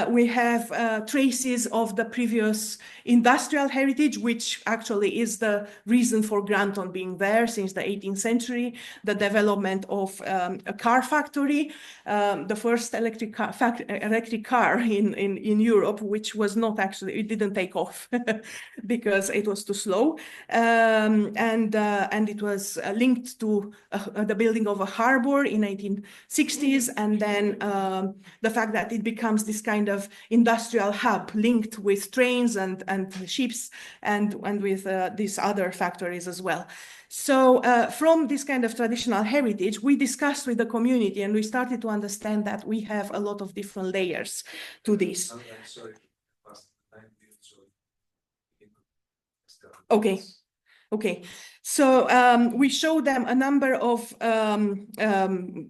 We have traces of the previous industrial heritage, which actually is the reason for Granton being there since the 18th century, the development of a car factory, the first electric car in Europe, which was not actually, it didn't take off because it was too slow. And it was linked to the building of a harbor in 1960s, and then the fact that it becomes this kind of industrial hub linked with trains and ships and with these other factories as well. So from this kind of traditional heritage, we discussed with the community and we started to understand that we have a lot of different layers to this. Sorry. Okay. Okay, so we show them a number of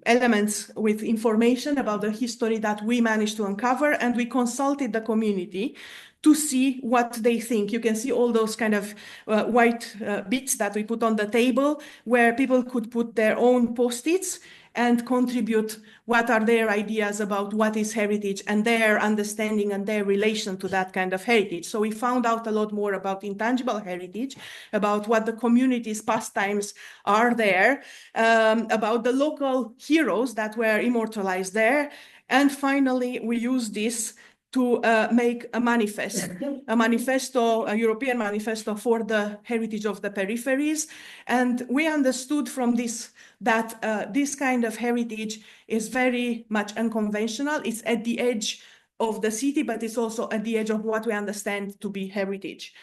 elements with information about the history that we managed to uncover, and we consulted the community to see what they think. You can see all those kind of white bits that we put on the table where people could put their own post-its and contribute what are their ideas about what is heritage and their understanding and their relation to that kind of heritage. So we found out a lot more about intangible heritage, about what the community's pastimes are there, about the local heroes that were immortalized there. And finally, we use this to make a manifesto, a European manifesto for the heritage of the peripheries. And we understood from this that this kind of heritage is very much unconventional. It's at the edge of the city, but it's also at the edge of what we understand to be heritage,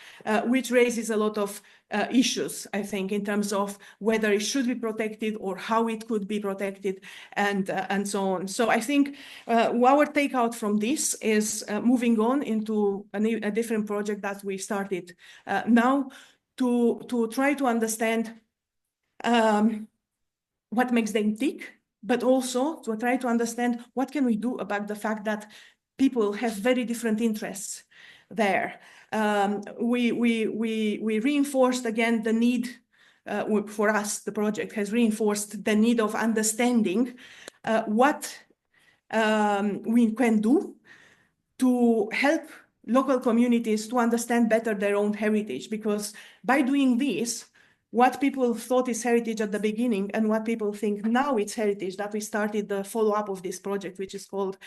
which raises a lot of issues, I think, in terms of whether it should be protected or how it could be protected, and so on. So I think our takeout from this is moving on into a different project that we started now to try to understand what makes them tick, but also to try to understand what can we do about the fact that people have very different interests there. We reinforced again the need, for us, the project has reinforced the need of understanding what we can do to help local communities to understand better their own heritage, because by doing this, what people thought is heritage at the beginning and what people think now it's heritage, that we started the follow-up of this project, which is called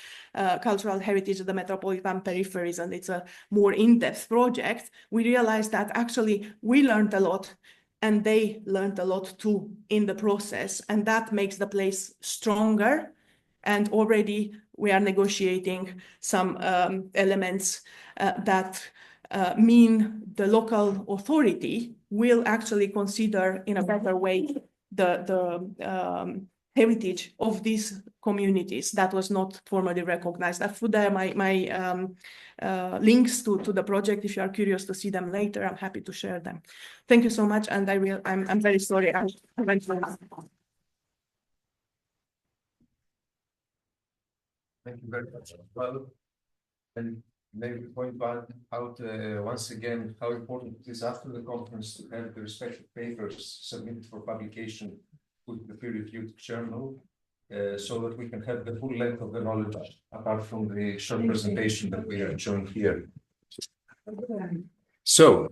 Cultural Heritage of the Metropolitan Peripheries, and it's a more in-depth project. We realized that actually we learned a lot and they learned a lot too in the process, and that makes the place stronger. And already we are negotiating some elements that mean the local authority will actually consider in a better way the heritage of these communities that was not formally recognized. I've put there my links to the project. If you are curious to see them later, I'm happy to share them. Thank you so much, and I'm very sorry I went through that. Thank you very much. Well, and maybe point out once again how important it is after the conference to have the respective papers submitted for publication with the peer-reviewed journal, so that we can have the full length of the knowledge apart from the short presentation that we are showing here. So,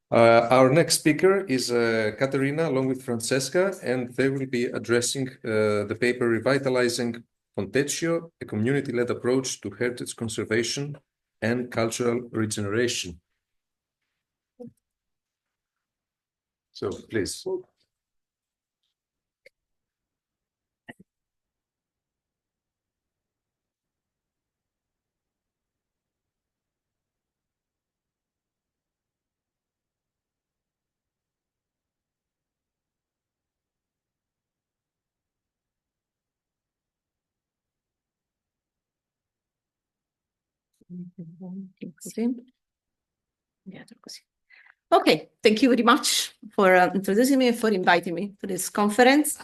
our next speaker is Katerina, along with Francesca, and they will be addressing the paper Revitalizing Fontecchio, a community-led approach to heritage conservation and cultural regeneration. So, please. Okay, thank you very much for introducing me and for inviting me to this conference.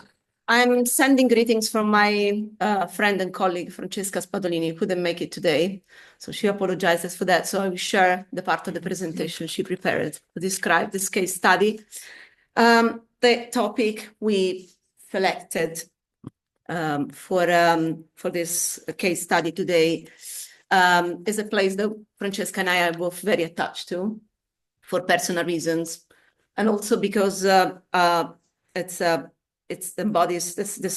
I'm sending greetings from my friend and colleague, Francesca Spadolini, who couldn't make it today. So she apologizes for that. So I will share the part of the presentation she prepared to describe this case study. The topic we selected for this case study today is a place that Francesca and I are both very attached to for personal reasons, and also because this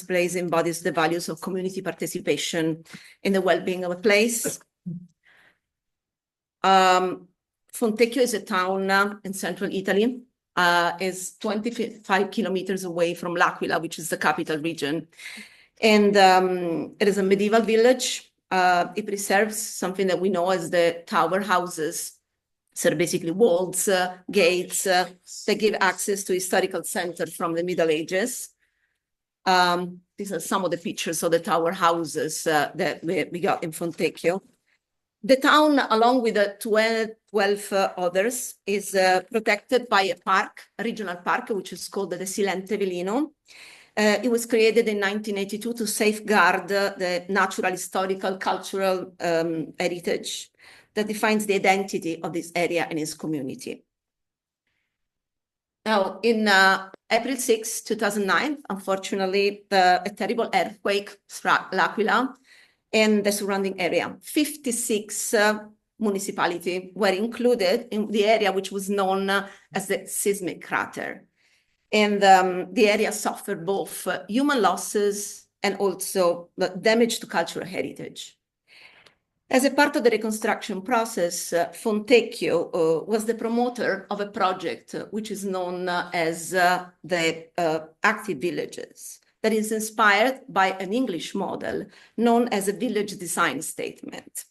place embodies the values of community participation in the well-being of a place. Fontecchio is a town in central Italy, is 25 kilometers away from L'Aquila, which is the capital region. And it is a medieval village. It preserves something that we know as the tower houses. So basically walls, gates, that give access to historical center from the Middle Ages. These are some of the pictures of the tower houses that we got in Fontecchio. The town, along with the 12 others, is protected by a park, a regional park, which is called the Silente Velino. It was created in 1982 to safeguard the natural, historical, cultural heritage that defines the identity of this area and its community. Now, in April 6, 2009, unfortunately, a terrible earthquake struck L'Aquila and the surrounding area. 56 municipalities were included in the area which was known as the seismic crater. And the area suffered both human losses and also the damage to cultural heritage. As a part of the reconstruction process, Fontecchio was the promoter of a project which is known as the Active Villages, that is inspired by an English model known as a village design statement.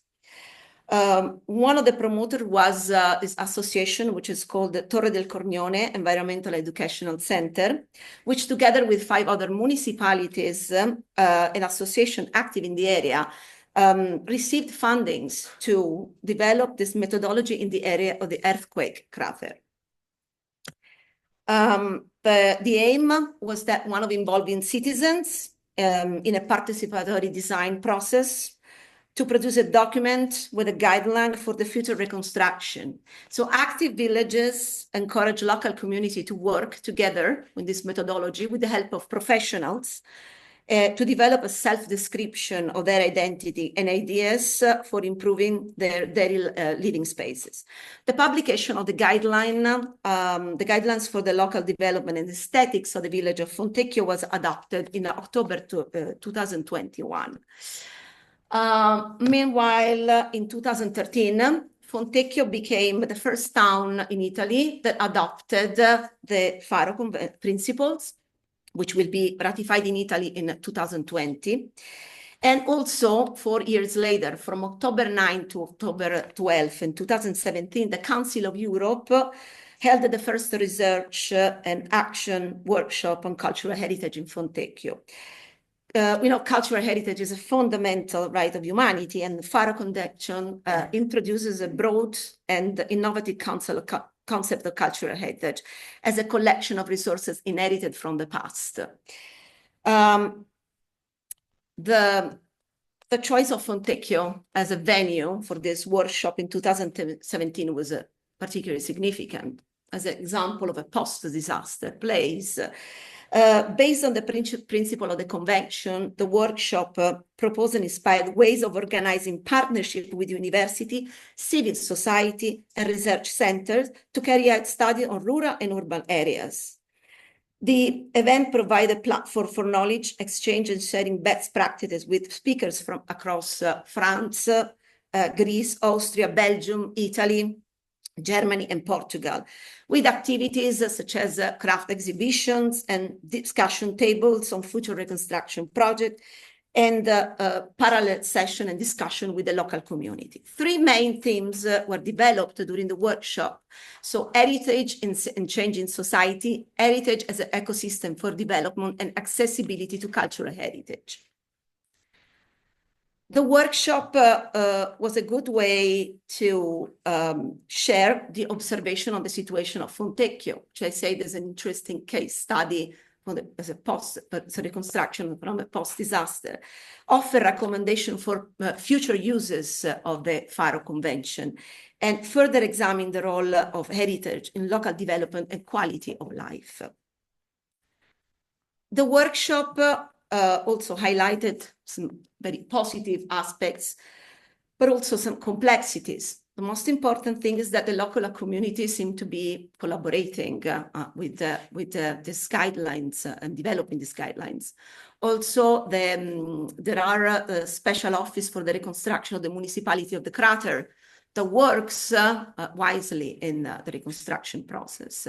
One of the promoters was this association, which is called the Torre del Cornione Environmental Educational Center, which together with 5 other municipalities, an association active in the area, received fundings to develop this methodology in the area of the earthquake crater. The aim was that one of involving citizens in a participatory design process to produce a document with a guideline for the future reconstruction. So active villages encourage local community to work together with this methodology with the help of professionals to develop a self-description of their identity and ideas for improving their daily living spaces. The publication of the guidelines for the local development and aesthetics of the village of Fontecchio was adopted in October 2021. Meanwhile, in 2013, Fontecchio became the first town in Italy that adopted the Faro principles, which will be ratified in Italy in 2020. And also 4 years later, from October 9 to October 12 in 2017, the Council of Europe held the first research and action workshop on cultural heritage in Fontecchio. We know cultural heritage is a fundamental right of humanity, and the Faro Convention introduces a broad and innovative concept of cultural heritage as a collection of resources inherited from the past. The choice of Fontecchio as a venue for this workshop in 2017 was particularly significant as an example of a post-disaster place. Based on the principle of the convention, the workshop proposed and inspired ways of organizing partnership with university, civil society, and research centers to carry out studies on rural and urban areas. The event provided a platform for knowledge exchange and sharing best practices with speakers from across France, Greece, Austria, Belgium, Italy, Germany, and Portugal, with activities such as craft exhibitions and discussion tables on future reconstruction projects, and parallel session and discussion with the local community. 3 main themes were developed during the workshop. So heritage and change in society, heritage as an ecosystem for development, and accessibility to cultural heritage. The workshop was a good way to share the observation on the situation of Fontecchio, which I say is an interesting case study as a reconstruction from a post-disaster, offer recommendation for future uses of the Faro Convention, and further examine the role of heritage in local development and quality of life. The workshop also highlighted some very positive aspects, but also some complexities. The most important thing is that the local community seem to be collaborating with these guidelines and developing these guidelines. Also, there are a special office for the reconstruction of the municipality of the crater that works wisely in the reconstruction process.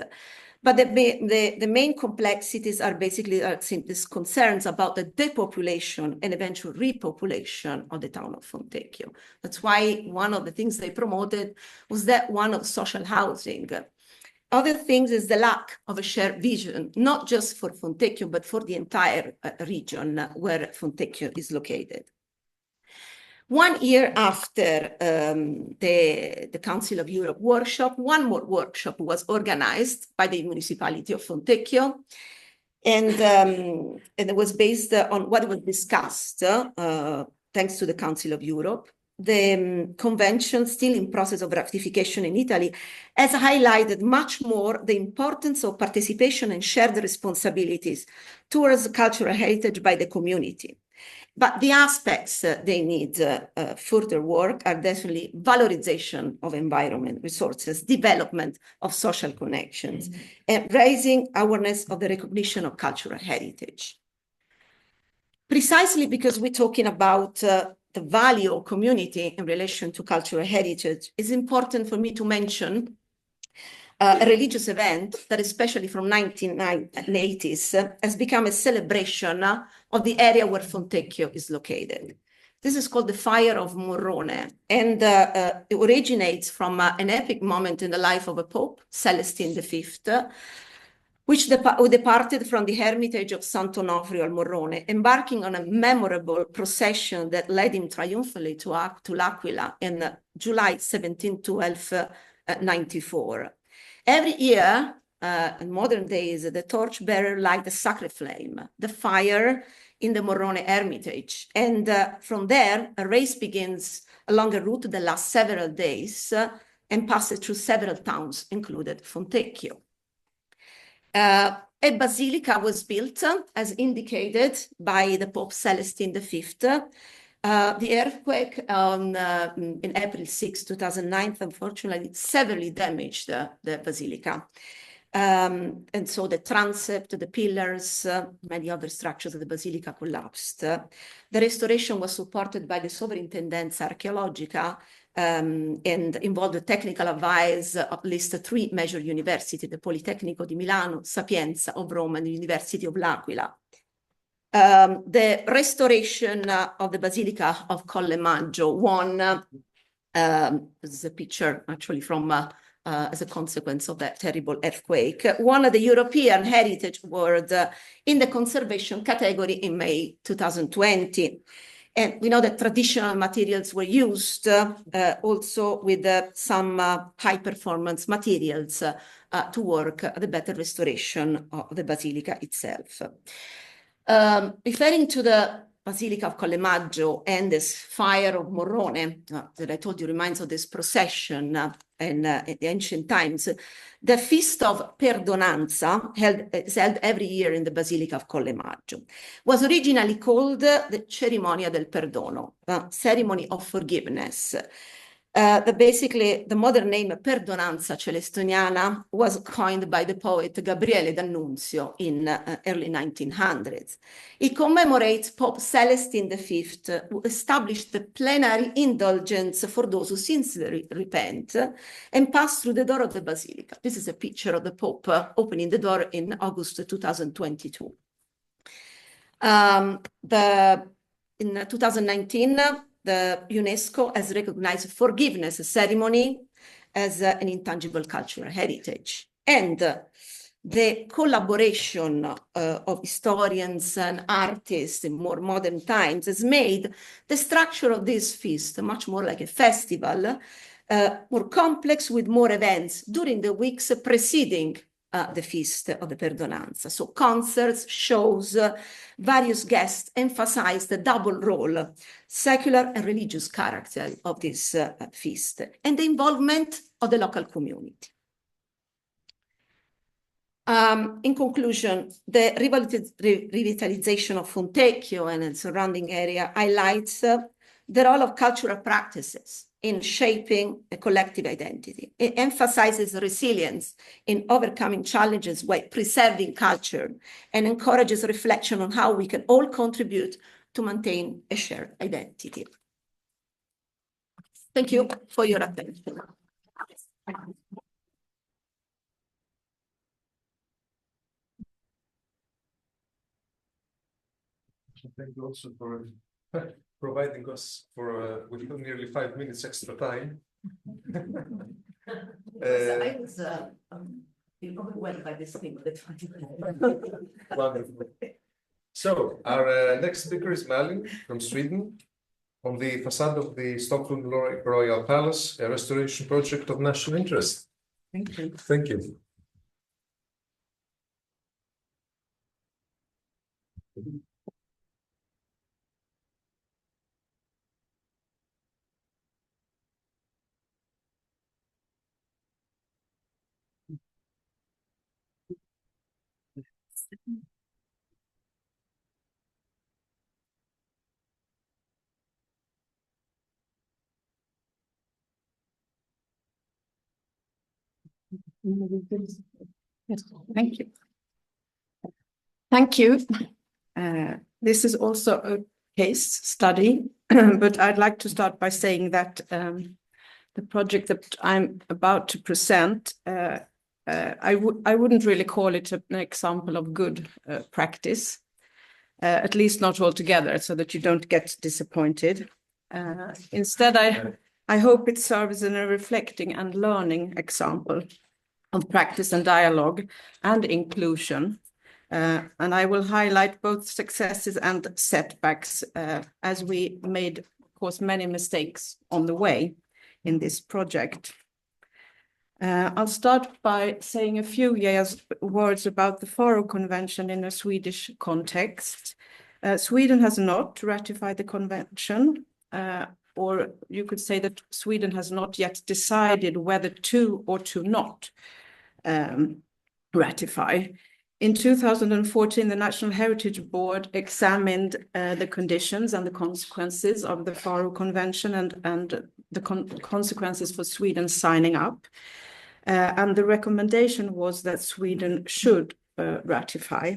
But the main complexities are basically these concerns about the depopulation and eventual repopulation of the town of Fontecchio. That's why one of the things they promoted was that one of social housing. Other things is the lack of a shared vision, not just for Fontecchio, but for the entire region where Fontecchio is located. 1 year after the Council of Europe workshop, one more workshop was organized by the municipality of Fontecchio, and it was based on what was discussed thanks to the Council of Europe. The convention, still in process of ratification in Italy, has highlighted much more the importance of participation and shared responsibilities towards cultural heritage by the community. But the aspects they need further work are definitely valorization of environment resources, development of social connections, and raising awareness of the recognition of cultural heritage. Precisely because we're talking about the value of community in relation to cultural heritage, it's important for me to mention a religious event that, especially from 1980s, has become a celebration of the area where Fontecchio is located. This is called the Fire of Morrone, and it originates from an epic moment in the life of a Pope, Celestine V, who departed from the hermitage of Sant'Onofrio al Morrone, embarking on a memorable procession that led him triumphantly to L'Aquila in July 1794. Every year, in modern days, the torchbearer light the sacred flame, the fire in the Morrone Hermitage. And from there, a race begins along a route that lasts several days and passes through several towns, including Fontecchio. A basilica was built, as indicated by the Pope Celestine V. The earthquake in April 6, 2009, unfortunately, severely damaged the basilica. And so the transept, the pillars, many other structures of the basilica collapsed. The restoration was supported by the Sovrintendenza Archeologica and involved the technical advice of at least 3 major universities, the Politecnico di Milano, Sapienza of Rome, and the University of L'Aquila. The restoration of the Basilica of Colle Maggio won, this is a picture actually from as a consequence of that terrible earthquake, won the European Heritage Award in the conservation category in May 2020. And we know that traditional materials were used also with some high-performance materials to work at the better restoration of the Basilica itself. Referring to the Basilica of Colle Maggio and this fire of Morrone that I told you reminds of this procession in the ancient times, the Feast of Perdonanza, is held every year in the Basilica of Colle Maggio, was originally called the Cerimonia del Perdono, ceremony of forgiveness. Basically, the modern name Perdonanza Celestiniana was coined by the poet Gabriele D'Annunzio in early 1900s. It commemorates Pope Celestine V, who established the plenary indulgence for those who sincerely repent and pass through the door of the Basilica. This is a picture of the Pope opening the door in August 2022. In 2019, the UNESCO has recognized forgiveness ceremony as an intangible cultural heritage. And the collaboration of historians and artists in more modern times has made the structure of this feast much more like a festival, more complex with more events during the weeks preceding the Feast of the Perdonanza. So concerts, shows, various guests emphasize the double role, secular and religious character of this feast, and the involvement of the local community. In conclusion, the revitalization of Fontecchio and its surrounding area highlights the role of cultural practices in shaping a collective identity. It emphasizes resilience in overcoming challenges while preserving culture and encourages reflection on how we can all contribute to maintain a shared identity. Thank you for your attention. Thank you also for providing us with nearly 5 minutes extra time. I was overwhelmed by this thing. Wonderful. So our next speaker is Malin from Sweden. on the facade of the Stockholm Royal Palace, a restoration project of national interest. Thank you. Thank you. Yes, thank you. Thank you. This is also a case study, but I'd like to start by saying that the project that I'm about to present, I wouldn't really call it an example of good practice, at least not altogether, so that you don't get disappointed. Instead, I hope it serves as a reflecting and learning example of practice and dialogue and inclusion. And I will highlight both successes and setbacks as we made, of course, many mistakes on the way in this project. I'll start by saying a few words about the Faro Convention in a Swedish context. Sweden has not ratified the convention, or you could say that Sweden has not yet decided whether to or to not ratify. In 2014, the National Heritage Board examined the conditions and the consequences of the Faro Convention and the consequences for Sweden signing up. And the recommendation was that Sweden should ratify.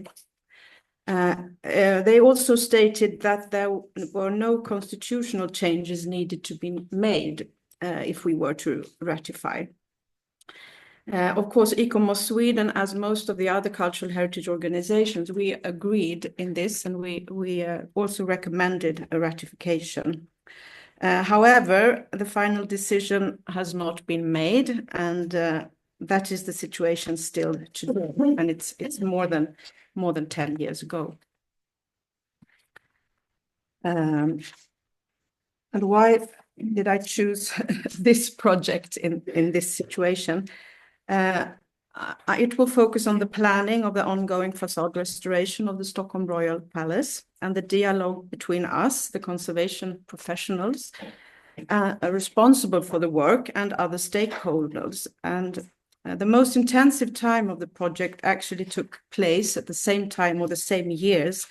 They also stated that there were no constitutional changes needed to be made if we were to ratify. Of course, ICOMOS Sweden, as most of the other cultural heritage organizations, we agreed in this, and we also recommended a ratification. However, the final decision has not been made, and that is the situation still today, and it's more than 10 years ago. And why did I choose this project in this situation? It will focus on the planning of the ongoing facade restoration of the Stockholm Royal Palace and the dialogue between us, the conservation professionals, responsible for the work, and other stakeholders. And the most intensive time of the project actually took place at the same time or the same years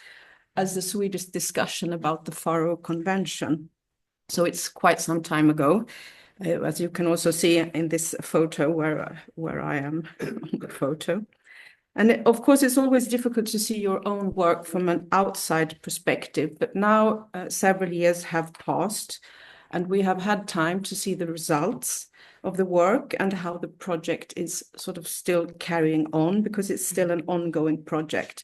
as the Swedish discussion about the Faro Convention. So it's quite some time ago. As you can also see in this photo where I am on the photo. And of course, it's always difficult to see your own work from an outside perspective, but now several years have passed and we have had time to see the results of the work and how the project is sort of still carrying on, because it's still an ongoing project.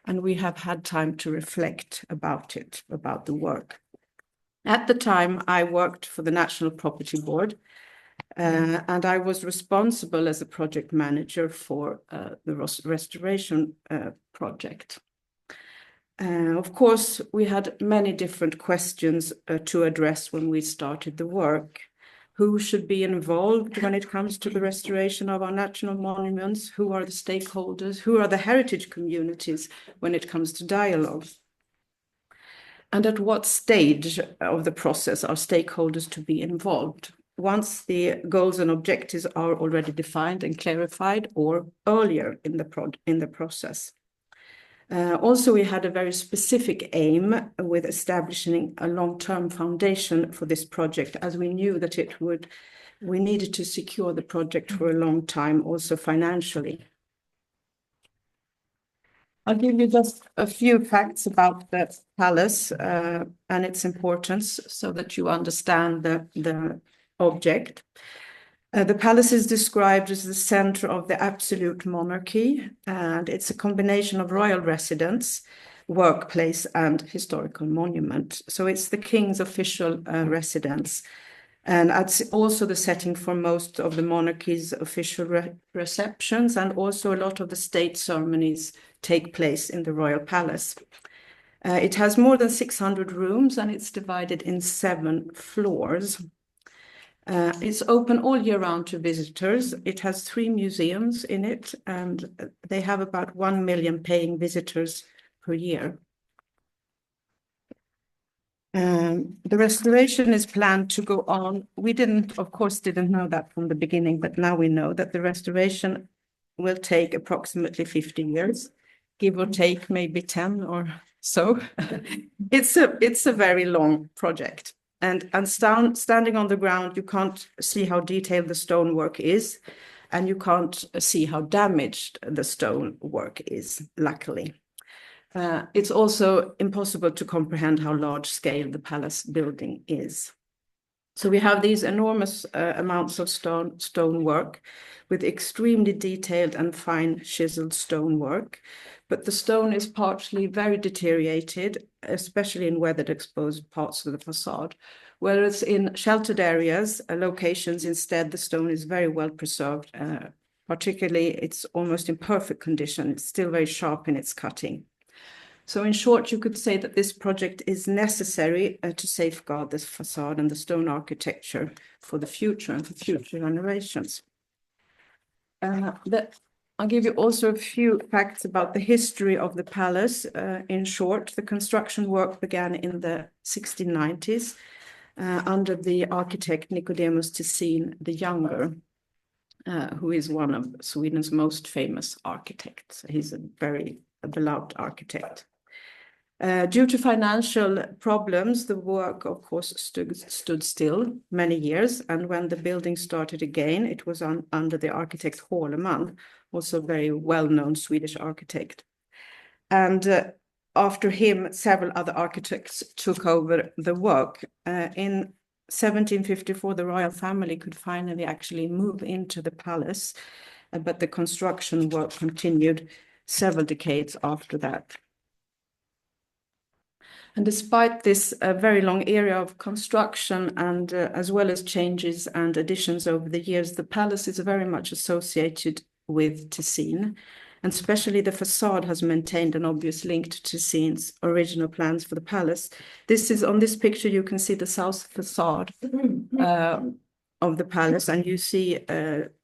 And we have had time to reflect about it, about the work. At the time, I worked for the National Property Board, and I was responsible as a project manager for the restoration project. Of course, we had many different questions to address when we started the work. Who should be involved when it comes to the restoration of our national monuments? Who are the stakeholders? Who are the heritage communities when it comes to dialogue? And at what stage of the process are stakeholders to be involved? Once the goals and objectives are already defined and clarified, or earlier in the process. Also, we had a very specific aim with establishing a long-term foundation for this project, as we knew that we needed to secure the project for a long time, also financially. I'll give you just a few facts about the palace and its importance so that you understand the object. The palace is described as the center of the absolute monarchy, and it's a combination of royal residence, workplace, and historical monument. So it's the king's official residence. And it's also the setting for most of the monarchy's official receptions, and also a lot of the state ceremonies take place in the royal palace. It has more than 600 rooms and it's divided in 7 floors. It's open all year round to visitors. It has 3 museums in it and they have about 1 million paying visitors per year. The restoration is planned to go on. We of course, didn't know that from the beginning, but now we know that the restoration will take approximately 50 years, give or take maybe 10 or so. It's a very long project. And standing on the ground, you can't see how detailed the stonework is, and you can't see how damaged the stonework is, luckily. It's also impossible to comprehend how large scale the palace building is. So we have these enormous amounts of stonework with extremely detailed and fine chiseled stonework, but the stone is partially very deteriorated, especially in weathered exposed parts of the facade, whereas in sheltered areas, locations instead, the stone is very well preserved. Particularly, it's almost in perfect condition. It's still very sharp in its cutting. So in short, you could say that this project is necessary to safeguard this facade and the stone architecture for the future and for future generations. I'll give you also a few facts about the history of the palace. In short, the construction work began in the 1690s under the architect Nicodemus Tessin the Younger, who is one of Sweden's most famous architects. He's a very beloved architect. Due to financial problems, the work, of course, stood still many years. And when the building started again, it was under the architect Håleman, also a very well-known Swedish architect. And after him, several other architects took over the work. In 1754, the royal family could finally actually move into the palace, but the construction work continued several decades after that. And despite this very long era of construction and as well as changes and additions over the years, the palace is very much associated with Tessin, and especially the facade has maintained an obvious link to Tessin's original plans for the palace. This is on this picture, you can see the south facade of the palace, and you see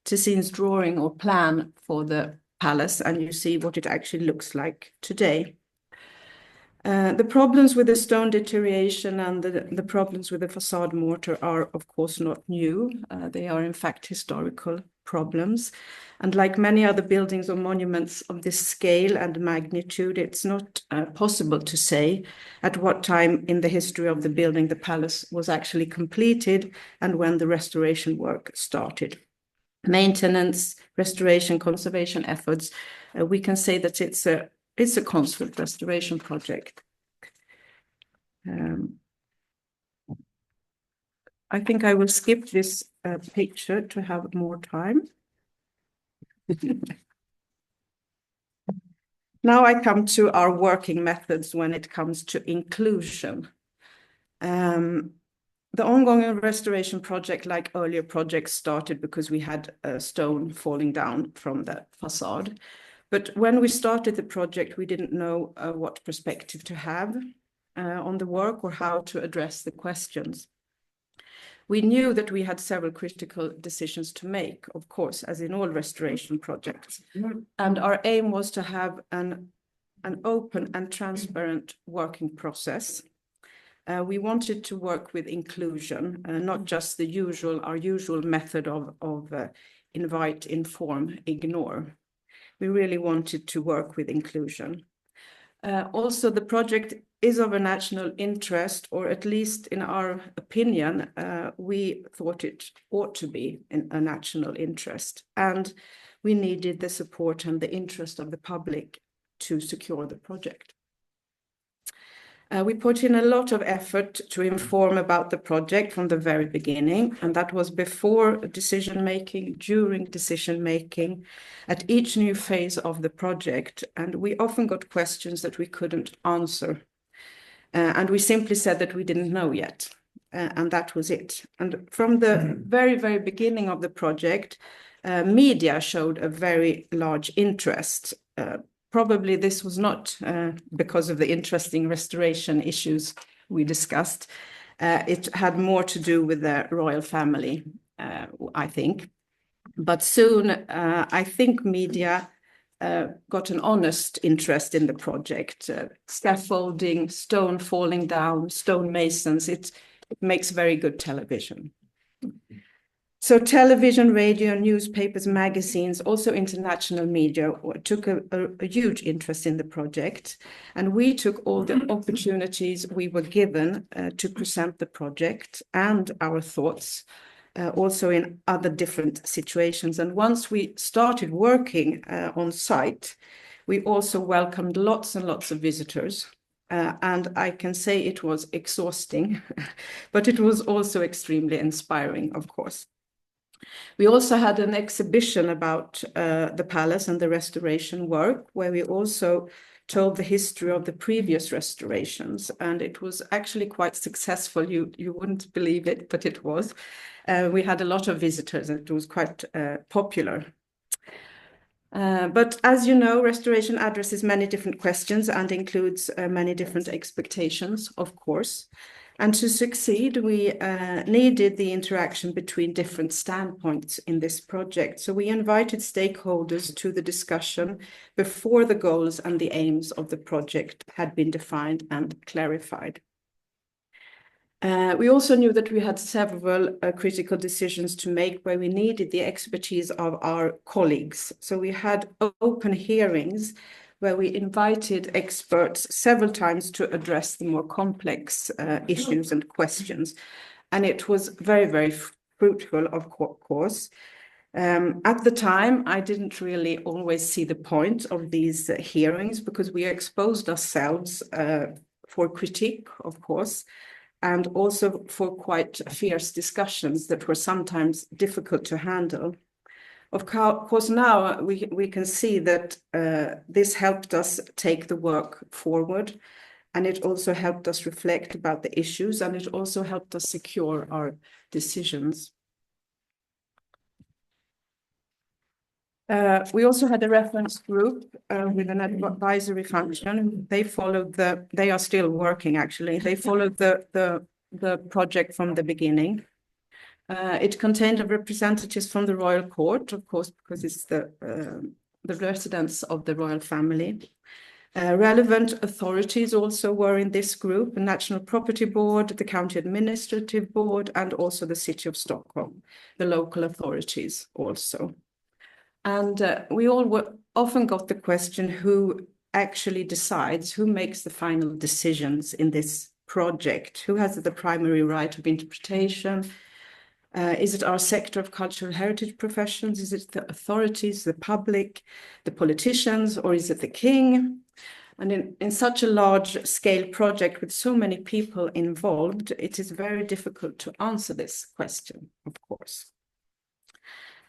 Tessin's drawing or plan for the palace, and you see what it actually looks like today. The problems with the stone deterioration and the problems with the facade mortar are, of course, not new. They are, in fact, historical problems. And like many other buildings or monuments of this scale and magnitude, it's not possible to say at what time in the history of the building the palace was actually completed and when the restoration work started. Maintenance, restoration, conservation efforts, we can say that it's a constant restoration project. I think I will skip this picture to have more time. Now I come to our working methods when it comes to inclusion. The ongoing restoration project, like earlier projects, started because we had a stone falling down from the facade. But when we started the project, we didn't know what perspective to have on the work or how to address the questions. We knew that we had several critical decisions to make, of course, as in all restoration projects. And our aim was to have an open and transparent working process. We wanted to work with inclusion, not just our usual method of invite, inform, ignore. We really wanted to work with inclusion. Also, the project is of a national interest, or at least in our opinion, we thought it ought to be in a national interest. And we needed the support and the interest of the public to secure the project. We put in a lot of effort to inform about the project from the very beginning, and that was before decision-making, during decision-making, at each new phase of the project. And we often got questions that we couldn't answer. And we simply said that we didn't know yet, and that was it. And from the very, very beginning of the project, media showed a very large interest. probably this was not because of the interesting restoration issues we discussed. It had more to do with the royal family, I think. But soon, I think media got an honest interest in the project. Scaffolding, stone falling down, stone masons, it makes very good television. So television, radio, newspapers, magazines, also international media took a huge interest in the project. And we took all the opportunities we were given to present the project and our thoughts, also in other different situations. And once we started working on site, we also welcomed lots and lots of visitors. And I can say it was exhausting, but it was also extremely inspiring, of course. We also had an exhibition about the palace and the restoration work, where we also told the history of the previous restorations. And it was actually quite successful. You wouldn't believe it, but it was. We had a lot of visitors and it was quite popular. But as you know, restoration addresses many different questions and includes many different expectations, of course. And to succeed, we needed the interaction between different standpoints in this project. So we invited stakeholders to the discussion before the goals and the aims of the project had been defined and clarified. We also knew that we had several critical decisions to make where we needed the expertise of our colleagues. So we had open hearings where we invited experts several times to address the more complex issues and questions. And it was very, very fruitful, of course. At the time, I didn't really always see the point of these hearings because we exposed ourselves for critique, of course, and also for quite fierce discussions that were sometimes difficult to handle. Of course, now we can see that this helped us take the work forward, and it also helped us reflect about the issues, and it also helped us secure our decisions. We also had a reference group with an advisory function. They are still working actually. They followed the project from the beginning. It contained representatives from the royal court, of course, because it's the residents of the royal family. Relevant authorities also were in this group: the National Property Board, the County Administrative Board, and also the City of Stockholm, the local authorities also. And we all often got the question, who actually decides, who makes the final decisions in this project? Who has the primary right of interpretation? Is it our sector of cultural heritage professions? Is it the authorities, the public, the politicians, or is it the king? And in such a large scale project with so many people involved, it is very difficult to answer this question, of course.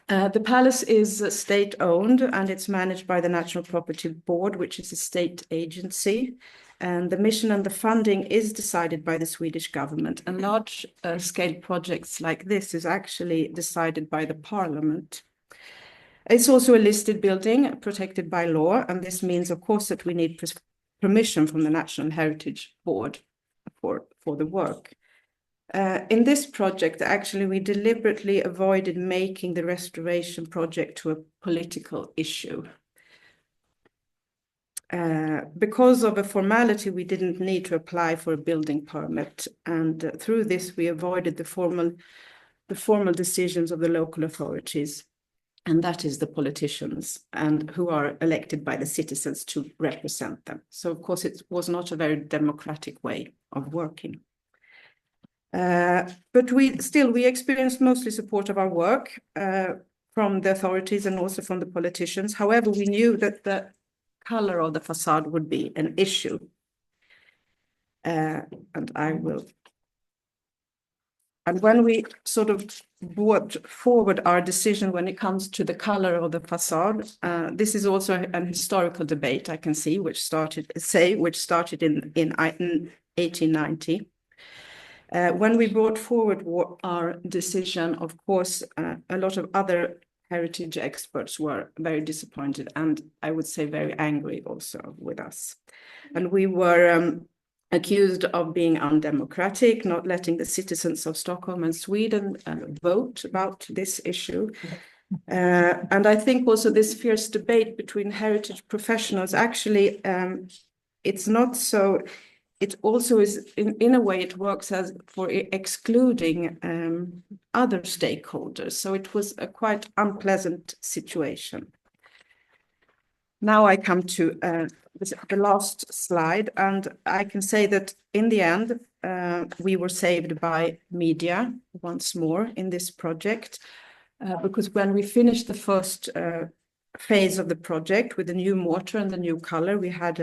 The palace is state-owned and it's managed by the National Property Board, which is a state agency. And the mission and the funding is decided by the Swedish government. And large-scale projects like this is actually decided by the parliament. It's also a listed building protected by law. And this means, of course, that we need permission from the National Heritage Board for the work. In this project, actually, we deliberately avoided making the restoration project to a political issue. Because of a formality, we didn't need to apply for a building permit. And through this, we avoided the formal decisions of the local authorities. And that is the politicians, and who are elected by the citizens to represent them. So, of course, it was not a very democratic way of working. But we experienced mostly support of our work from the authorities and also from the politicians. However, we knew that the color of the facade would be an issue. And when we sort of brought forward our decision when it comes to the color of the facade, this is also an historical debate, I can see, which started in 1890. When we brought forward our decision, of course, a lot of other heritage experts were very disappointed and I would say very angry also with us. And we were accused of being undemocratic, not letting the citizens of Stockholm and Sweden vote about this issue. And I think also this fierce debate between heritage professionals, actually, it's not so, it also is, in a way, it works as for excluding other stakeholders. So it was a quite unpleasant situation. Now I come to the last slide, and I can say that in the end, we were saved by media once more in this project, because when we finished the first phase of the project with the new mortar and the new color, we had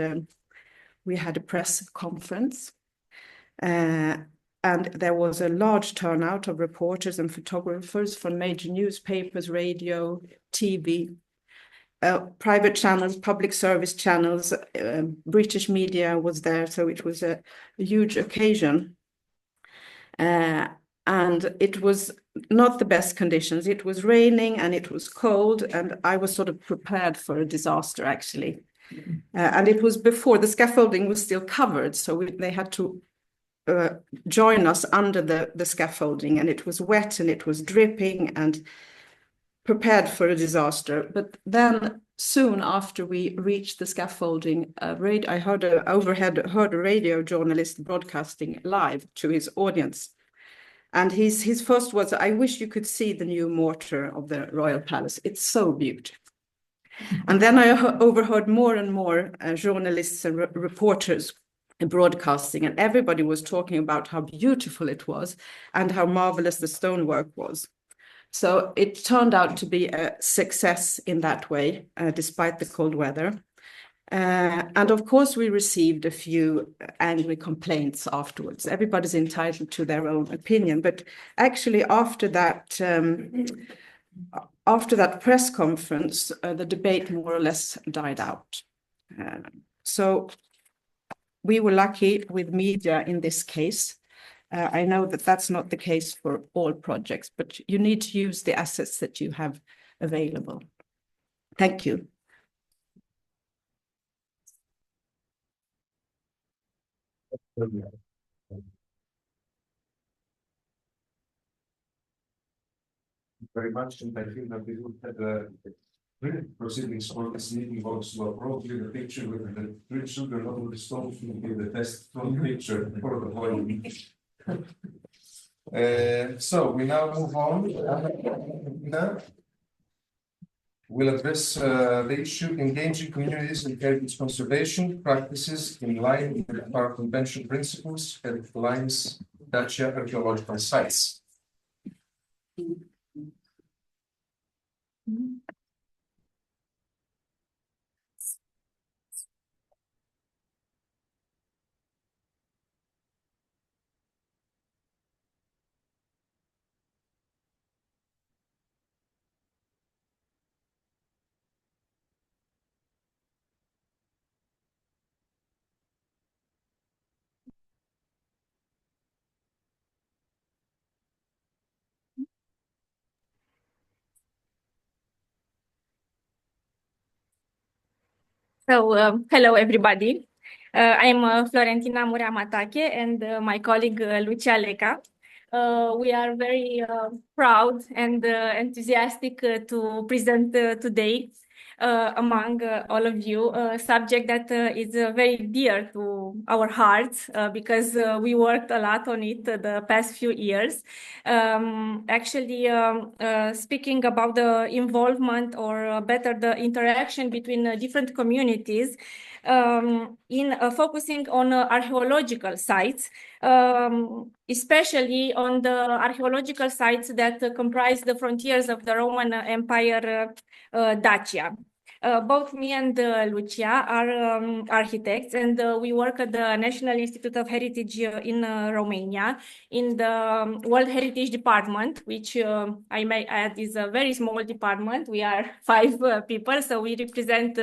a press conference, and there was a large turnout of reporters and photographers from major newspapers, radio, TV, private channels, public service channels, British media was there, so it was a huge occasion. And it was not the best conditions. It was raining and it was cold, and I was sort of prepared for a disaster, actually. And it was before the scaffolding was still covered, so they had to join us under the scaffolding, and it was wet and it was dripping and prepared for a disaster. But then soon after we reached the scaffolding, I heard a radio journalist broadcasting live to his audience. And his first words, "I wish you could see the new mortar of the Royal Palace. It's so beautiful." And then I overheard more and more journalists and reporters broadcasting, and everybody was talking about how beautiful it was and how marvelous the stonework was. So it turned out to be a success in that way, despite the cold weather. And of course, we received a few angry complaints afterwards. Everybody's entitled to their own opinion, but actually after that press conference, the debate more or less died out. So we were lucky with media in this case. I know that that's not the case for all projects, but you need to use the assets that you have available. Thank you. Very much, and I think that we would have the proceedings for this meeting also probably the picture with the green sugar, not with the stone, will be the best front picture for the whole meeting. So we now move on. We'll address the issue engaging communities in heritage conservation practices in line with our convention principles and lines Dacia archaeological sites. So, hello everybody. I'm Florentina Muramatake and my colleague Lucia Leca. We are very proud and enthusiastic to present today among all of you a subject that is very dear to our hearts because we worked a lot on it the past few years. Speaking about the involvement or better the interaction between different communities in focusing on archaeological sites, especially on the archaeological sites that comprise the frontiers of the Roman Empire Dacia. Both me and Lucia are architects, and we work at the National Institute of Heritage in Romania in the World Heritage Department, which I may add is a very small department. We are 5 people, so we represent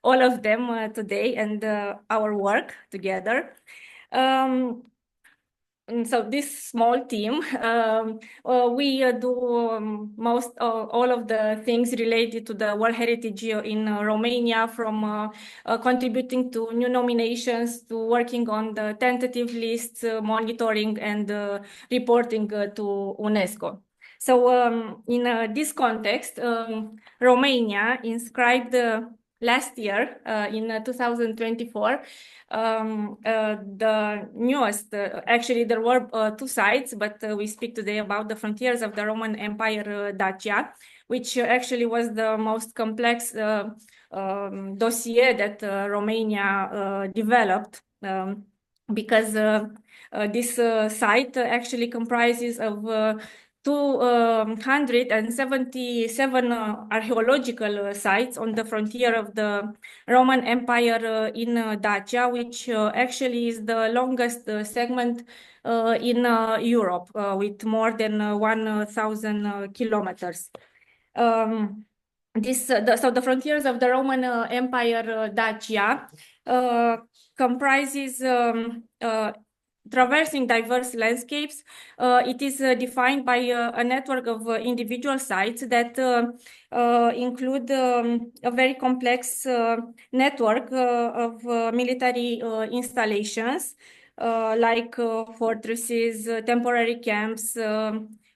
all of them today and our work together. and so this small team, we do most all of the things related to the World Heritage in Romania, from contributing to new nominations to working on the tentative lists, monitoring and reporting to UNESCO. So in this context, Romania inscribed last year, in 2024, the newest, actually there were two sites, but we speak today about the frontiers of the Roman Empire, Dacia, which actually was the most complex dossier that Romania developed, because this site actually comprises of 277 archaeological sites on the frontier of the Roman Empire in Dacia, which actually is the longest segment in Europe, with more than 1,000 kilometers. So the frontiers of the Roman Empire, Dacia, comprises traversing diverse landscapes. It is defined by a network of individual sites that include a very complex network of military installations, like fortresses, temporary camps,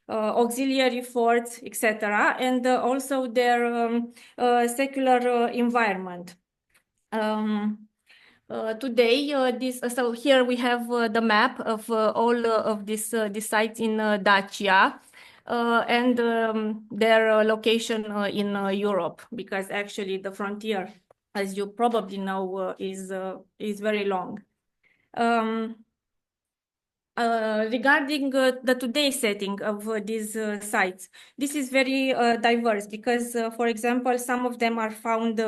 auxiliary forts, etc., and also their secular environment. Today, so here we have the map of all of these sites in Dacia, and their location in Europe, because actually the frontier, as you probably know, is very long. Regarding the today's setting of these sites, this is very diverse, because, for example, some of them are found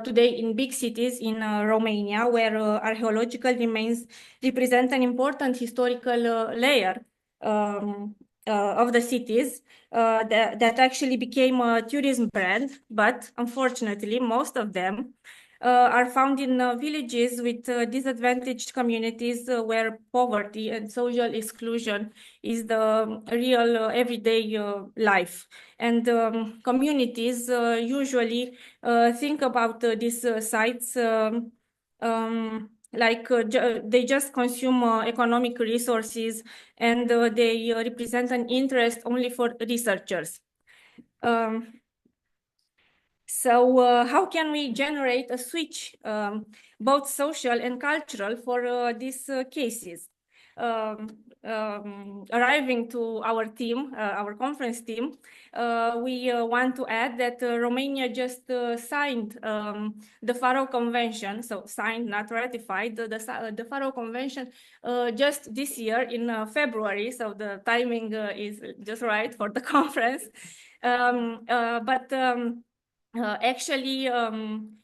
today in big cities in Romania, where archaeological remains represent an important historical layer of the cities that actually became a tourism brand, but unfortunately, most of them are found in villages with disadvantaged communities, where poverty and social exclusion is the real everyday life. And communities usually think about these sites like they just consume economic resources, and they represent an interest only for researchers. So how can we generate a switch, both social and cultural, for these cases? Arriving to our team, our conference team, we want to add that Romania just signed the Faro Convention, so signed, not ratified, the Faro Convention just this year in February, so the timing is just right for the conference. Actually,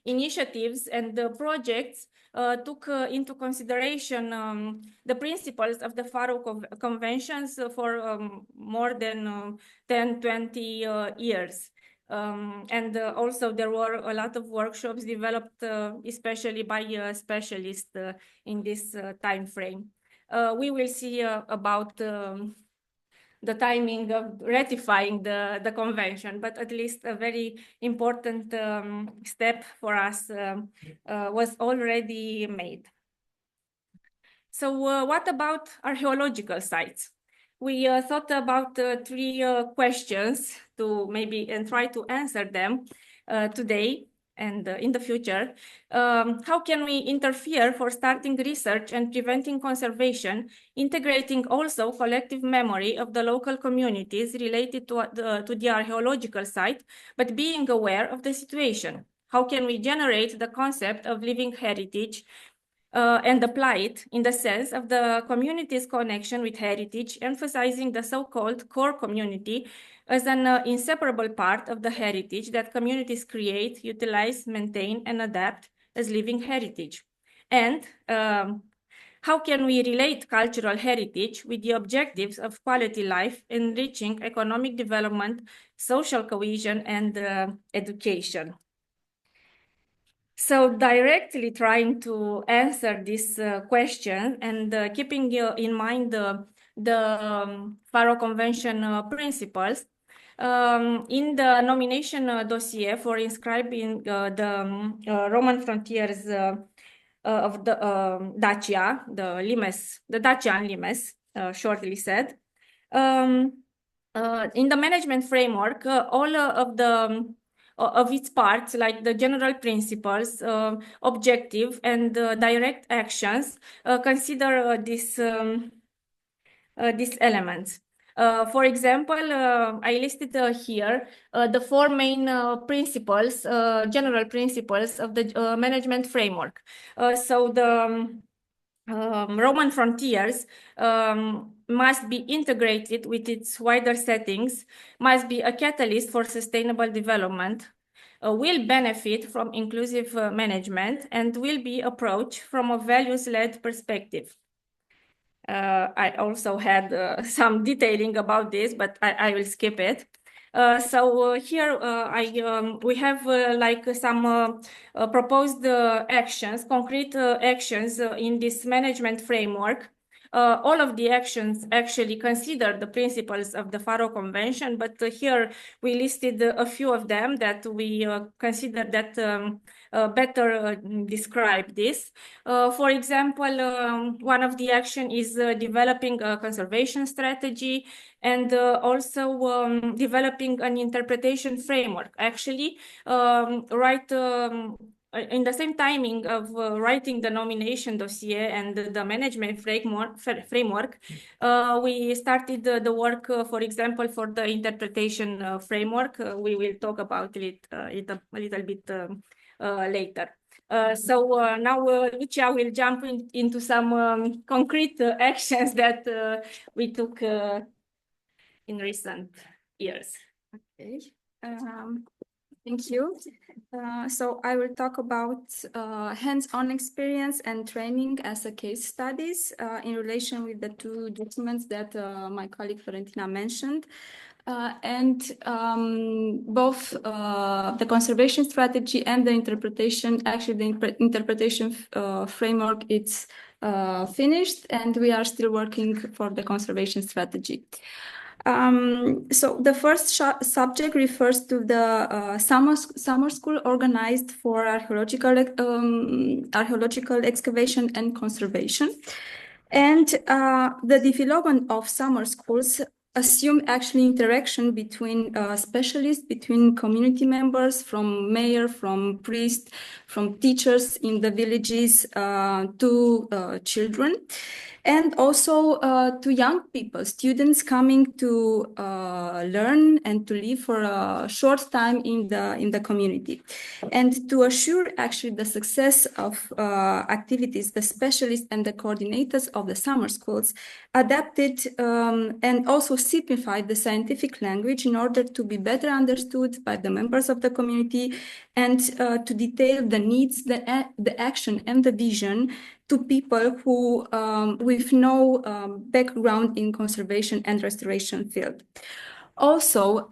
initiatives and projects took into consideration the principles of the Faro Conventions for more than 10-20 years. And also there were a lot of workshops developed especially by specialists in this time frame. We will see about the timing of ratifying the convention, but at least a very important step for us was already made. So what about archaeological sites? We thought about three questions to maybe and try to answer them today and in the future. How can we interfere for starting research and preventing conservation, integrating also collective memory of the local communities related to the archaeological site, but being aware of the situation? How can we generate the concept of living heritage and apply it in the sense of the community's connection with heritage, emphasizing the so-called core community as an inseparable part of the heritage that communities create, utilize, maintain, and adapt as living heritage? And how can we relate cultural heritage with the objectives of quality life, enriching economic development, social cohesion, and education? So directly trying to answer this question and keeping in mind the Faro Convention principles, in the nomination dossier for inscribing the Roman frontiers of the Dacia, the Dacian limes, shortly said, in the management framework, all of its parts, like the general principles, objective, and direct actions, consider these elements. For example, I listed here the four main principles, general principles of the management framework. So the Roman frontiers must be integrated with its wider settings, must be a catalyst for sustainable development, will benefit from inclusive management, and will be approached from a values-led perspective. I also had some detailing about this, but I will skip it. So here we have like some proposed actions, concrete actions in this management framework. All of the actions actually consider the principles of the Faro Convention, but here we listed a few of them that we consider that better describe this. For example, one of the action is developing a conservation strategy and also developing an interpretation framework. Actually, in the same timing of writing the nomination dossier and the management framework, we started the work, for example, for the interpretation framework. We will talk about it a little bit later. So now Lucia will jump into some concrete actions that we took in recent years. Okay. Thank you. So I will talk about hands-on experience and training as a case studies in relation with the two documents that my colleague Florentina mentioned. Both the conservation strategy and the interpretation, actually the interpretation framework, it's finished, and we are still working for the conservation strategy. So the first subject refers to the summer school organized for archaeological excavation and conservation. And the development of summer schools assume actually interaction between specialists, between community members, from mayor, from priest, from teachers in the villages to children. And also to young people, students coming to learn and to live for a short time in the community. And to assure actually the success of activities, the specialists and the coordinators of the summer schools adapted and also simplified the scientific language in order to be better understood by the members of the community, and to detail the needs, the action and the vision to people who with no background in conservation and restoration field. Also,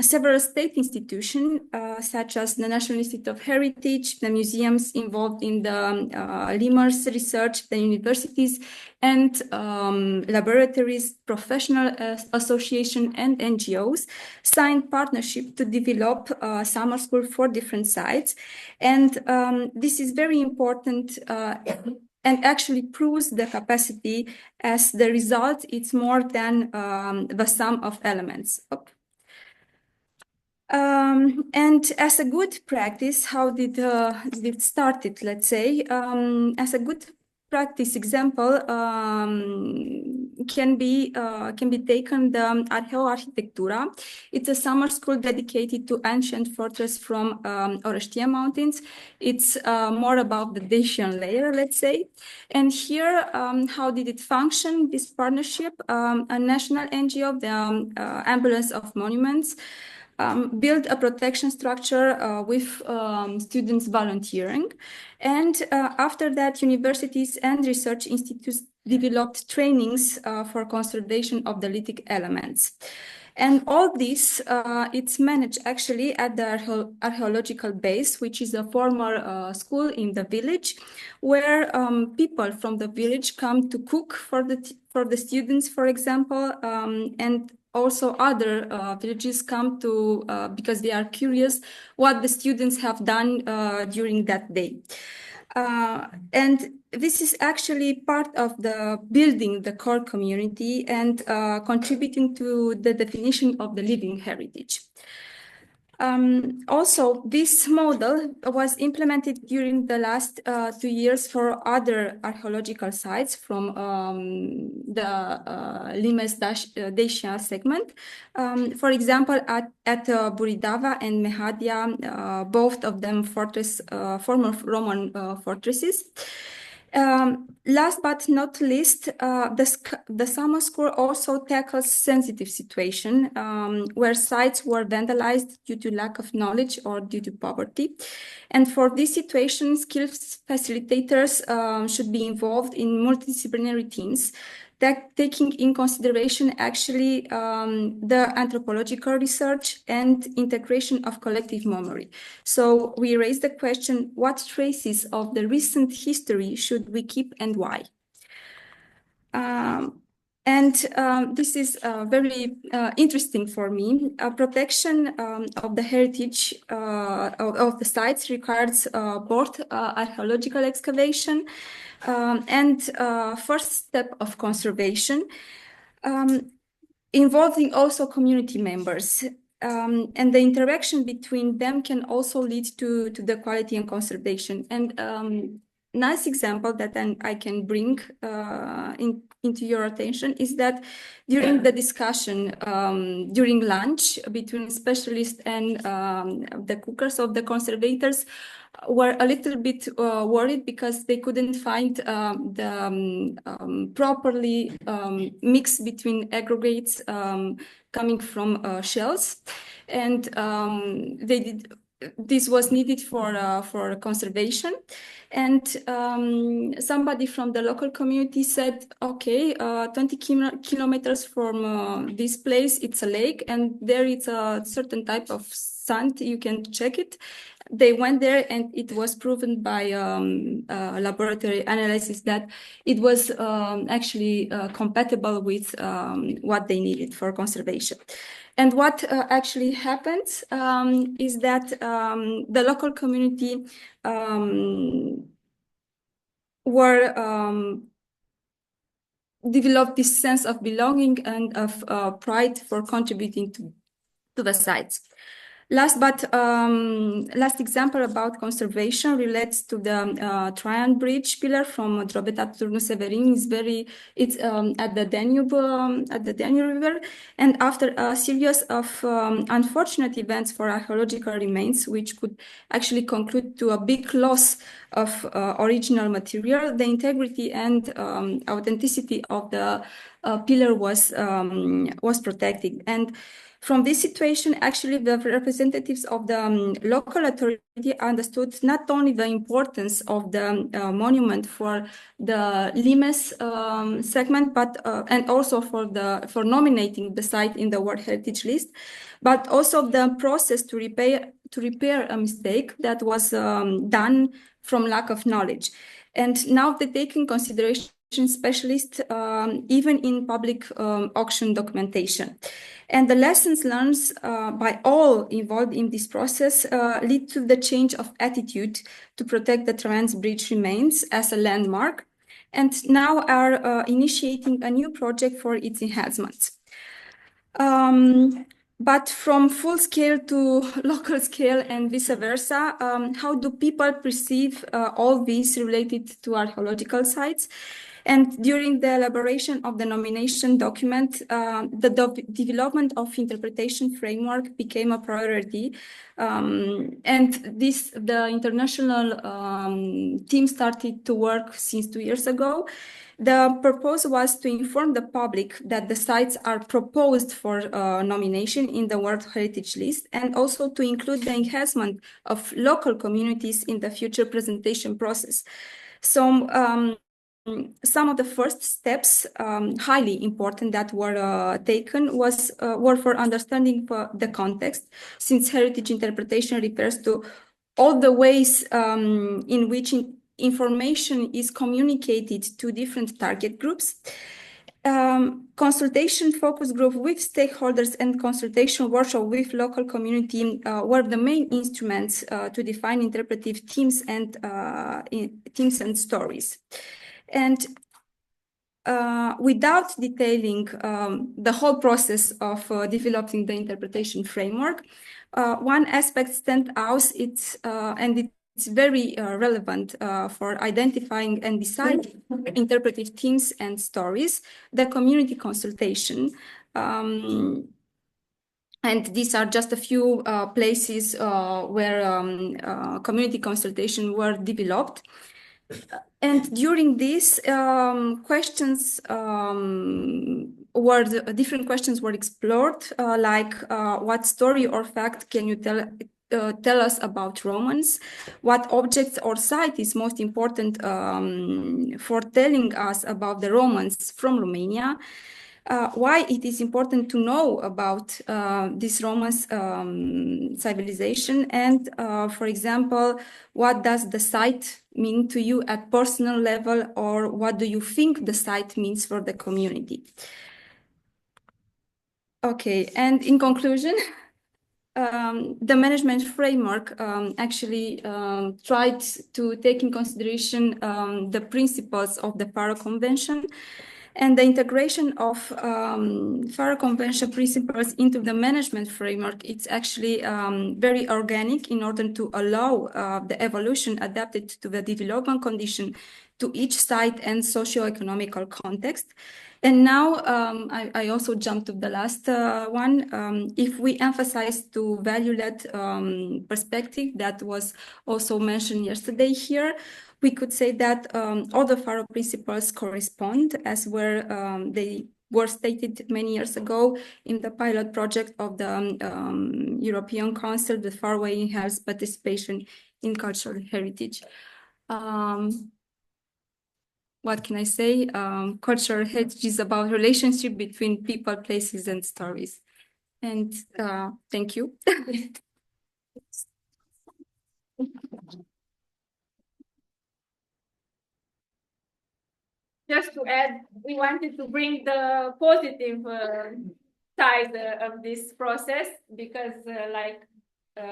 several state institutions, such as the National Institute of Heritage, the museums involved in the lemurs research, the universities and laboratories, professional association and NGOs signed partnership to develop summer school for different sites. And this is very important and actually proves the capacity, as the result it's more than the sum of elements. And as a good practice, how did it started, let's say, as a good practice example can be taken the Arheoarhitectura. It's a summer school dedicated to ancient fortress from Orăștia Mountains. It's more about the Dacian layer, let's say. And here, how did it function, this partnership? A national NGO, the Ambulance of Monuments, built a protection structure with students volunteering. And after that, universities and research institutes developed trainings for conservation of the lithic elements. And all this, it's managed actually at the archaeological base, which is a former school in the village, where people from the village come to cook for the students, for example, and also other villages come to because they are curious what the students have done during that day. And this is actually part of the building the core community and contributing to the definition of the living heritage. Also, this model was implemented during the last 2 years for other archaeological sites from the Limes-Dacia segment. For example, at Buridava and Mehadia, both of them former Roman fortresses. Last but not least, the summer school also tackles sensitive situation where sites were vandalized due to lack of knowledge or due to poverty. And for this situation, skilled facilitators should be involved in multidisciplinary teams that taking in consideration actually the anthropological research and integration of collective memory. So we raised the question, what traces of the recent history should we keep and why? This is very interesting for me. Protection of the heritage of the sites requires both archaeological excavation and first step of conservation, involving also community members. And the interaction between them can also lead to the quality and conservation. And nice example that then I can bring into your attention is that during the discussion, during lunch between specialists and the cookers of the conservators were a little bit worried because they couldn't find the properly mix between aggregates coming from shells, and this was needed for conservation. And somebody from the local community said, okay, 20 kilometers from this place, it's a lake, and there it's a certain type of sand, you can check it. They went there and it was proven by laboratory analysis that it was actually compatible with what they needed for conservation. And what actually happens is that the local community developed this sense of belonging and of pride for contributing to the sites. Last example about conservation relates to the Traian Bridge pillar from Drobeta to Turnu Severin. It's at the Danube River, and after a series of unfortunate events for archaeological remains, which could actually conclude to a big loss of original material, the integrity and authenticity of the pillar was protected. And from this situation, actually, the representatives of the local authority understood not only the importance of the monument for the Limes segment, but and also for nominating the site in the World Heritage List, but also the process to repair a mistake that was done from lack of knowledge. And now they take in consideration specialists even in public auction documentation. And the lessons learned by all involved in this process lead to the change of attitude to protect the Trans Bridge remains as a landmark, and now are initiating a new project for its enhancements. But from full scale to local scale and vice versa, how do people perceive all these related to archaeological sites? And during the elaboration of the nomination document, the development of interpretation framework became a priority. And the international team started to work since 2 years ago. The purpose was to inform the public that the sites are proposed for nomination in the World Heritage List, and also to include the enhancement of local communities in the future presentation process. So some of the first steps, highly important, that were taken were for understanding the context, since heritage interpretation refers to all the ways in which information is communicated to different target groups. Consultation focus group with stakeholders and consultation workshop with local community were the main instruments to define interpretive themes and stories. And without detailing the whole process of developing the interpretation framework, one aspect stands out, and it's very relevant for identifying and deciding interpretive themes and stories, the community consultation. And these are just a few places where community consultation were developed. And during this, different questions were explored, like what story or fact can you tell us about Romans? What objects or site is most important for telling us about the Romans from Romania? Why it is important to know about this Romans civilization, and for example, what does the site mean to you at personal level, or what do you think the site means for the community? Okay, and in conclusion, the management framework actually tried to take in consideration the principles of the Faro Convention, and the integration of Faro Convention principles into the management framework. It's actually very organic in order to allow the evolution adapted to the development condition to each site and socio-economical context. And now I also jumped to the last one. If we emphasize to value-led perspective that was also mentioned yesterday here, we could say that all the Faro principles correspond as they were stated many years ago in the pilot project of the European Council, the Faraway Enhanced Participation in Cultural Heritage. What can I say? Cultural heritage is about relationship between people, places, and stories. And thank you. Just to add, we wanted to bring the positive side of this process, because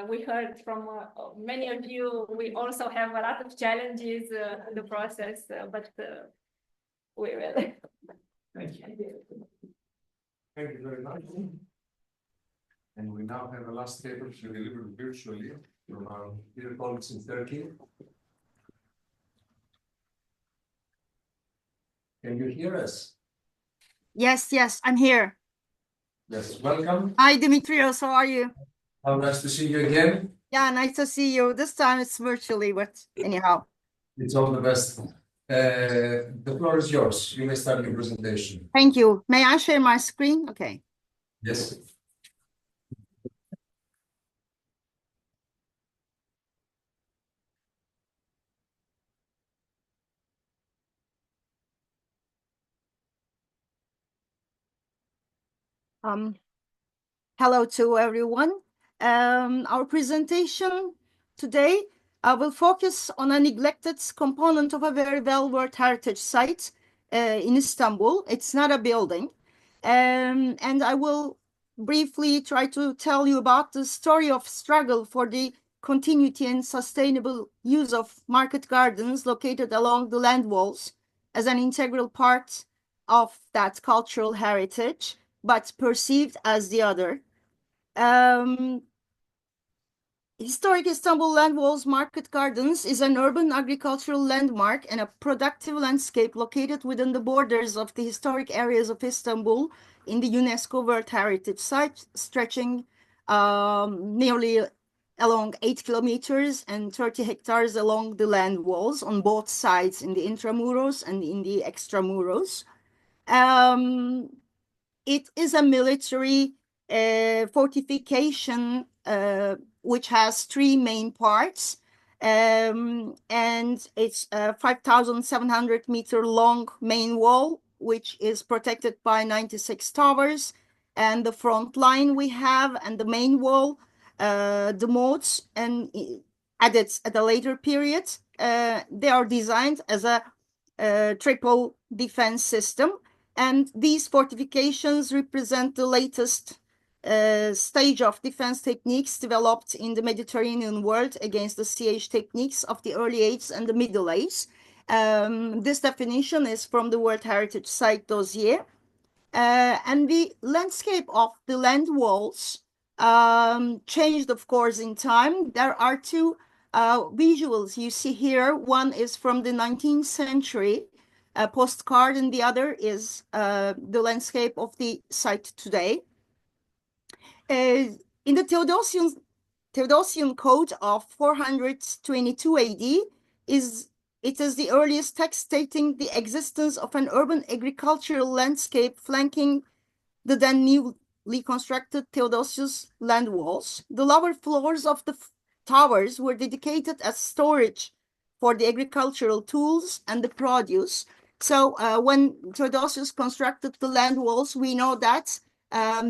we heard from many of you, we also have a lot of challenges in the process, but we will. Thank you. Thank you very much. And we now have a last paper to be delivered virtually from our dear colleagues in Turkey. Can you hear us? Yes, I'm here. Yes, welcome. Hi, Dimitrios, how are you? How nice to see you again. Yeah, nice to see you. This time it's virtually, but anyhow. It's all the best. The floor is yours. You may start your presentation. Thank you. May I share my screen? Okay. Yes. Hello to everyone. Our presentation today will focus on a neglected component of a very well-worked heritage site in Istanbul. It's not a building. And I will briefly try to tell you about the story of struggle for the continuity and sustainable use of market gardens located along the land walls as an integral part of that cultural heritage, but perceived as the other. Historic Istanbul Land Walls Market Gardens is an urban agricultural landmark and a productive landscape located within the borders of the historic areas of Istanbul in the UNESCO World Heritage Site, stretching nearly along 8 kilometers and 30 hectares along the land walls on both sides, in the intramuros and in the extramuros. It is a military fortification which has 3 main parts. And it's a 5,700 meter long main wall, which is protected by 96 towers. And the front line we have and the main wall, the moats and added at a later period, they are designed as a triple defense system. And these fortifications represent the latest stage of defense techniques developed in the Mediterranean world against the siege techniques of the early Ages and the Middle Ages. This definition is from the World Heritage Site dossier. And the landscape of the land walls changed, of course, in time. There are two visuals you see here. One is from the 19th century postcard, and the other is the landscape of the site today. In the Theodosian Code of 422 AD, it is the earliest text stating the existence of an urban agricultural landscape flanking the then newly constructed Theodosius land walls. The lower floors of the towers were dedicated as storage for the agricultural tools and the produce. So when Theodosius constructed the land walls, we know that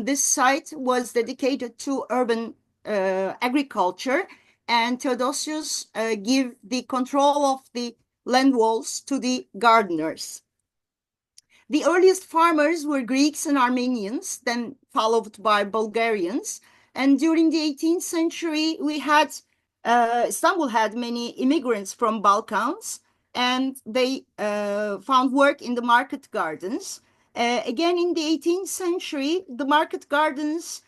this site was dedicated to urban agriculture, and Theodosius gave the control of the land walls to the gardeners. The earliest farmers were Greeks and Armenians, then followed by Bulgarians. And during the 18th century, we had Istanbul had many immigrants from Balkans, and they found work in the market gardens. Again, in the 18th century, the market gardens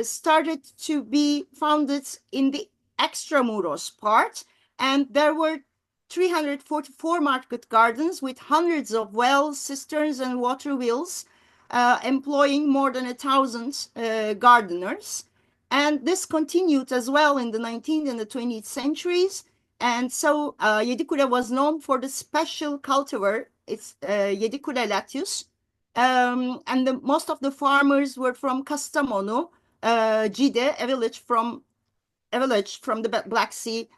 started to be founded in the extramuros part, and there were 344 market gardens with hundreds of wells, cisterns, and water wheels, employing more than 1,000 gardeners. And this continued as well in the 19th and the 20th centuries. And so Yedikule was known for the special cultivar, it's Yedikule latius. And most of the farmers were from Kastamonu, Cide, a village from the Black Sea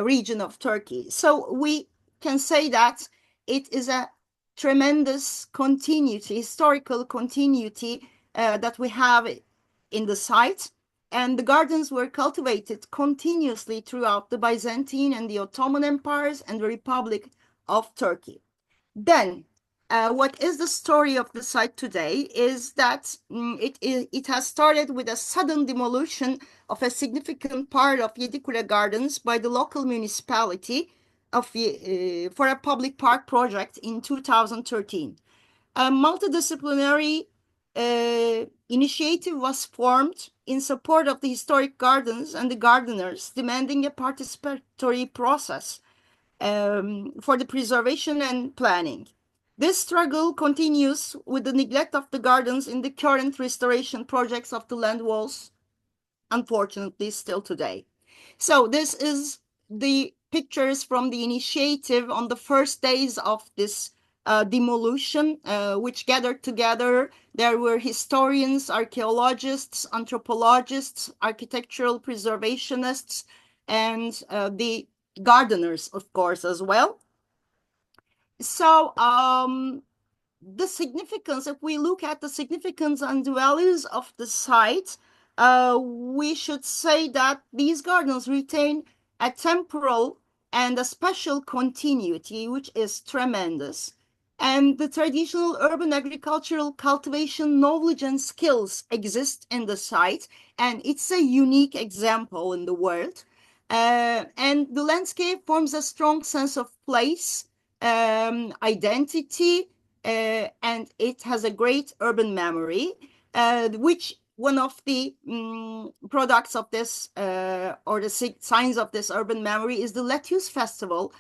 region of Turkey. So we can say that it is a tremendous continuity, historical continuity that we have in the site. And the gardens were cultivated continuously throughout the Byzantine and the Ottoman empires and the Republic of Turkey. Then, what is the story of the site today is that it has started with a sudden demolition of a significant part of Yedikule Gardens by the local municipality for a public park project in 2013. A multidisciplinary initiative was formed in support of the historic gardens and the gardeners, demanding a participatory process for the preservation and planning. This struggle continues with the neglect of the gardens in the current restoration projects of the land walls, unfortunately, still today. So this is the pictures from the initiative on the first days of this demolition, which gathered together. There were historians, archaeologists, anthropologists, architectural preservationists, and the gardeners, of course, as well. So the significance, if we look at the significance and the values of the site, we should say that these gardens retain a temporal and a spatial continuity, which is tremendous. And the traditional urban agricultural cultivation knowledge and skills exist in the site, and it's a unique example in the world. And the landscape forms a strong sense of place, identity, and it has a great urban memory, which one of the products of this or the signs of this urban memory is the Latius Festival,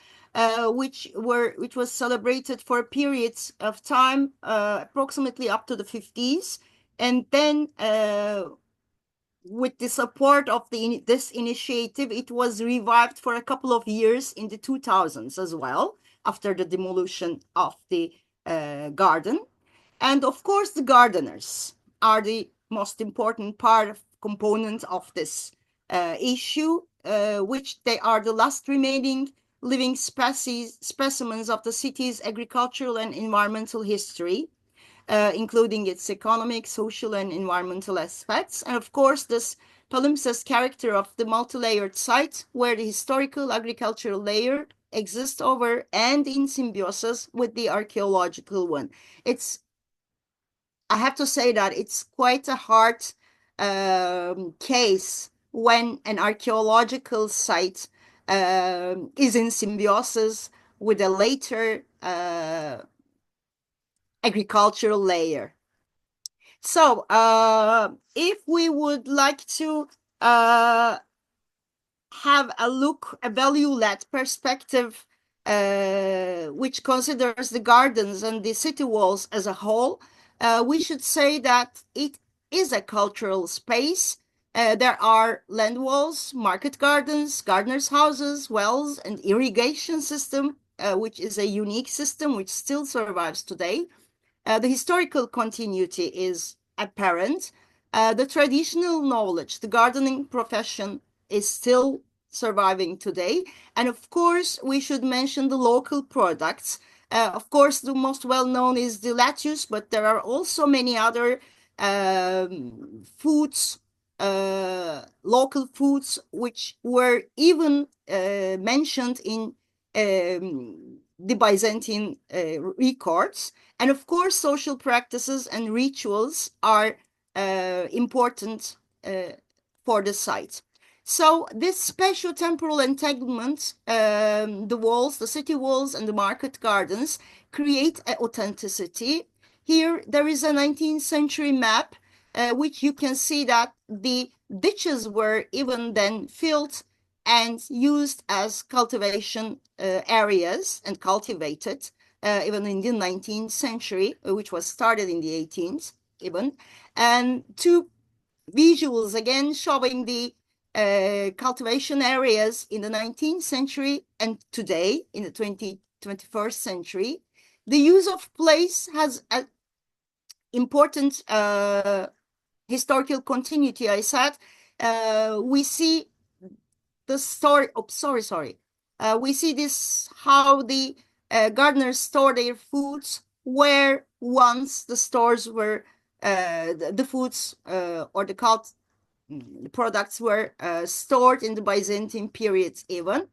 which was celebrated for periods of time approximately up to the 50s, and then with the support of this initiative, it was revived for a couple of years in the 2000s as well, after the demolition of the garden. And of course, the gardeners are the most important component of this issue. which they are the last remaining living specimens of the city's agricultural and environmental history, including its economic, social, and environmental aspects. And of course, this palimpsest character of the multi-layered site, where the historical agricultural layer exists over and in symbiosis with the archaeological one. I have to say that it's quite a hard case when an archaeological site is in symbiosis with a later agricultural layer. So if we would like to have a look, a value-led perspective, which considers the gardens and the city walls as a whole, we should say that it is a cultural space. There are land walls, market gardens, gardeners' houses, wells, and irrigation system, which is a unique system which still survives today. The historical continuity is apparent. The traditional knowledge, the gardening profession, is still surviving today. And of course, we should mention the local products. Of course, the most well-known is the lettuce, but there are also many other foods, local foods, which were even mentioned in the Byzantine records. And of course, social practices and rituals are important for the site. So this spatio-temporal entanglement, the walls, the city walls and the market gardens create authenticity. Here there is a 19th century map, which you can see that the ditches were even then filled and used as cultivation areas and cultivated, even in the 19th century, which was started in the 18th even. And two visuals again showing the cultivation areas in the 19th century and today in the 21st century. The use of place has an important historical continuity. I said we see the story. Oh, sorry. We see this how the gardeners store their foods where once the stores were the foods or the products were stored in the Byzantine periods even.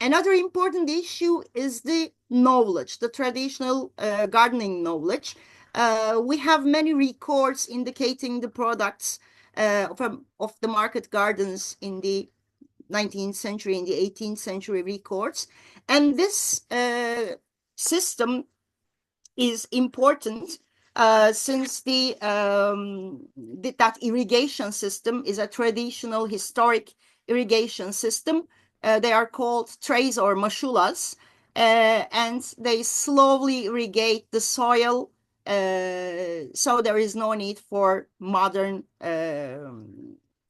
Another important issue is the knowledge, the traditional gardening knowledge. We have many records indicating the products of the market gardens in the 19th century, in the 18th century records. And this system is important since that irrigation system is a traditional historic irrigation system. They are called trays or mashulas, and they slowly irrigate the soil, so there is no need for modern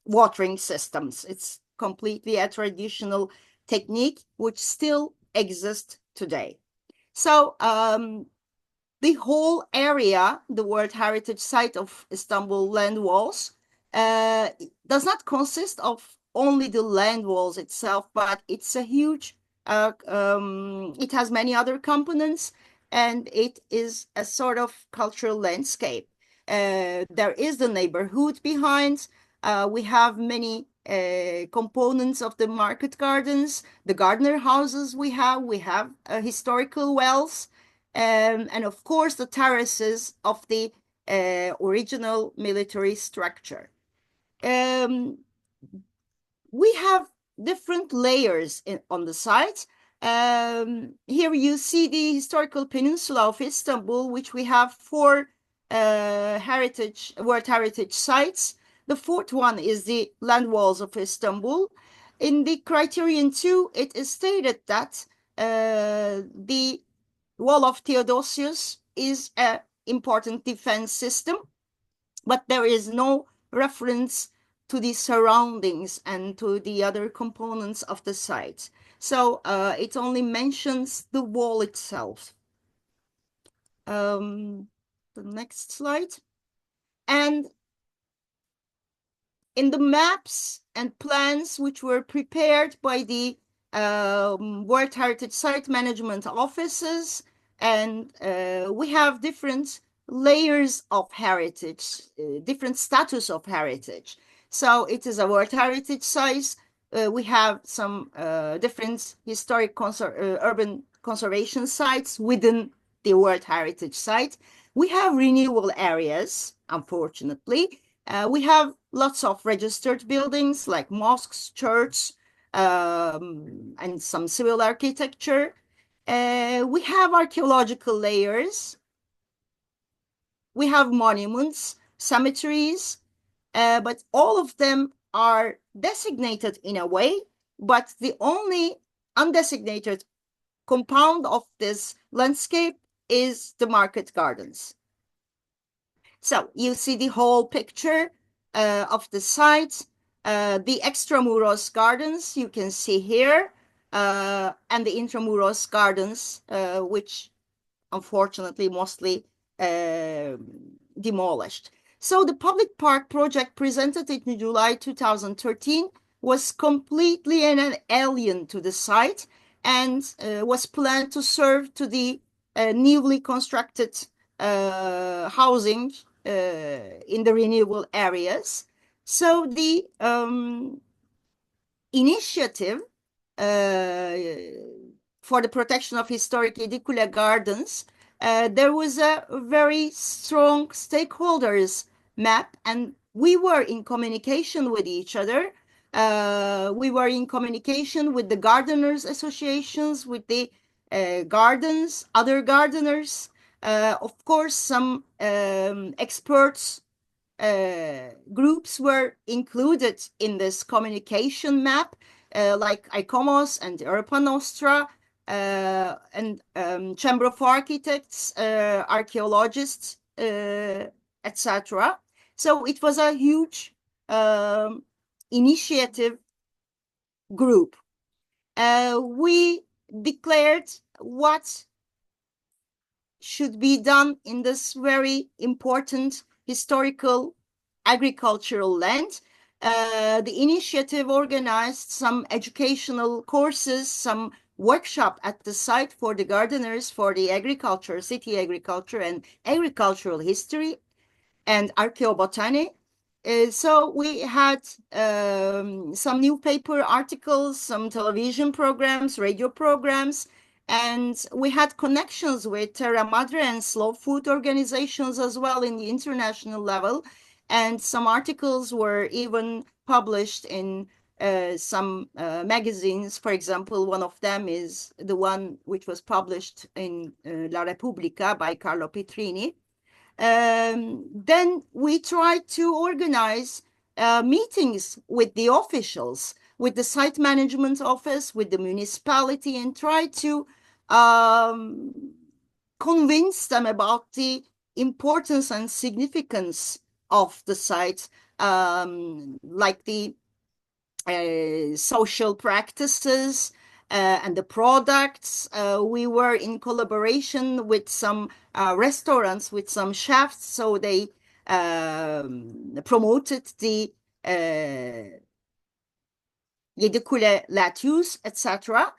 watering systems. It's completely a traditional technique which still exists today. So the whole area, the World Heritage Site of Istanbul land walls, does not consist of only the land walls itself, but it's a huge, it has many other components, and it is a sort of cultural landscape. There is the neighborhood behind. We have many components of the market gardens, the gardener houses we have historical wells, and of course the terraces of the original military structure. We have different layers on the site. Here you see the historical peninsula of Istanbul, which we have 4 World Heritage sites. The 4th one is the land walls of Istanbul. In the criterion 2, it is stated that the wall of Theodosius is an important defense system, but there is no reference to the surroundings and to the other components of the site. So it only mentions the wall itself. The next slide. And in the maps and plans which were prepared by the World Heritage Site Management offices, and we have different layers of heritage, different status of heritage. So it is a World Heritage Site. We have some different historic urban conservation sites within the World Heritage Site. We have renewal areas, unfortunately. We have lots of registered buildings like mosques, churches, and some civil architecture. We have archaeological layers. We have monuments, cemeteries, but all of them are designated in a way, but the only undesignated compound of this landscape is the market gardens. So you see the whole picture of the site, the extramuros gardens you can see here, and the intramuros gardens, which unfortunately mostly demolished. So the public park project presented in July 2013 was completely an alien to the site and was planned to serve to the newly constructed housing in the renewable areas. So the initiative for the protection of historic edicula gardens, there was a very strong stakeholders map, and we were in communication with each other. We were in communication with the gardeners associations, with the gardens, other gardeners, of course, some experts groups were included in this communication map, like ICOMOS and Europa Nostra, and Chamber of Architects, archaeologists, etc. So it was a huge initiative group. We declared what should be done in this very important historical agricultural land. The initiative organized some educational courses, some workshop at the site for the gardeners, for the agriculture, city agriculture and agricultural history and archaeobotany. So we had some newspaper articles, some television programs, radio programs, and we had connections with Terra Madre and slow food organizations as well in the international level. And some articles were even published in some magazines. For example, one of them is the one which was published in La Repubblica by Carlo Petrini. Then we tried to organize meetings with the officials, with the site management office, with the municipality, and try to convince them about the importance and significance of the site, like the social practices and the products. We were in collaboration with some restaurants, with some chefs, so they promoted the Yedikule lettuce, etc.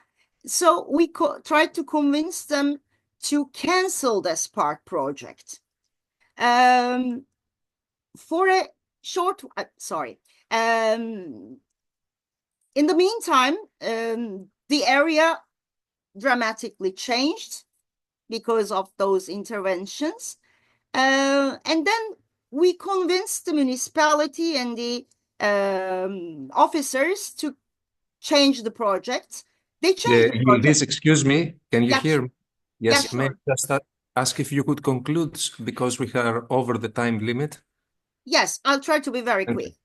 So we tried to convince them to cancel this park project. For a short, in the meantime, the area dramatically changed because of those interventions. And then we convinced the municipality and the officers to change the project. They changed the project. This, excuse me, can you hear me? Yes, Yeah, may I sure. just ask if you could conclude because we are over the time limit? Yes, I'll try to be very quick.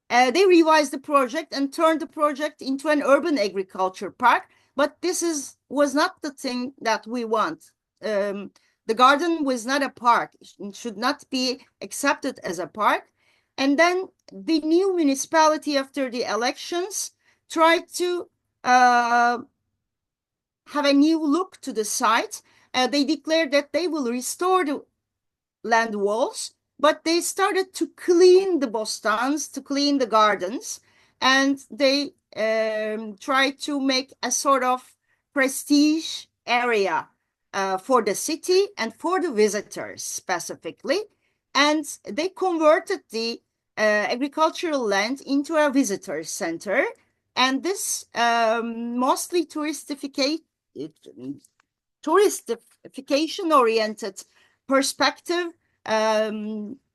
They revised the project and turned the project into an urban agriculture park, but this was not the thing that we want. The garden was not a park. It should not be accepted as a park. And then the new municipality after the elections tried to have a new look to the site. They declared that they will restore the land walls, but they started to clean the bostans, to clean the gardens. and they try to make a sort of prestige area for the city and for the visitors specifically. And they converted the agricultural land into a visitor center. And this mostly touristification-oriented perspective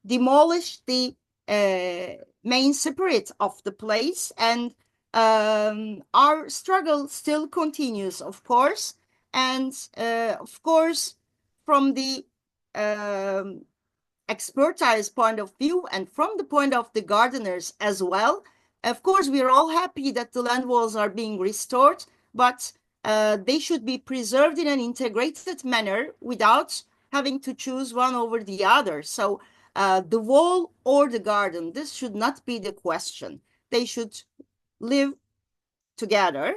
demolished the main spirit of the place. And our struggle still continues, of course. And of course, from the expertise point of view and from the point of the gardeners as well, of course, we are all happy that the land walls are being restored, but they should be preserved in an integrated manner without having to choose one over the other. So the wall or the garden, this should not be the question. They should live together.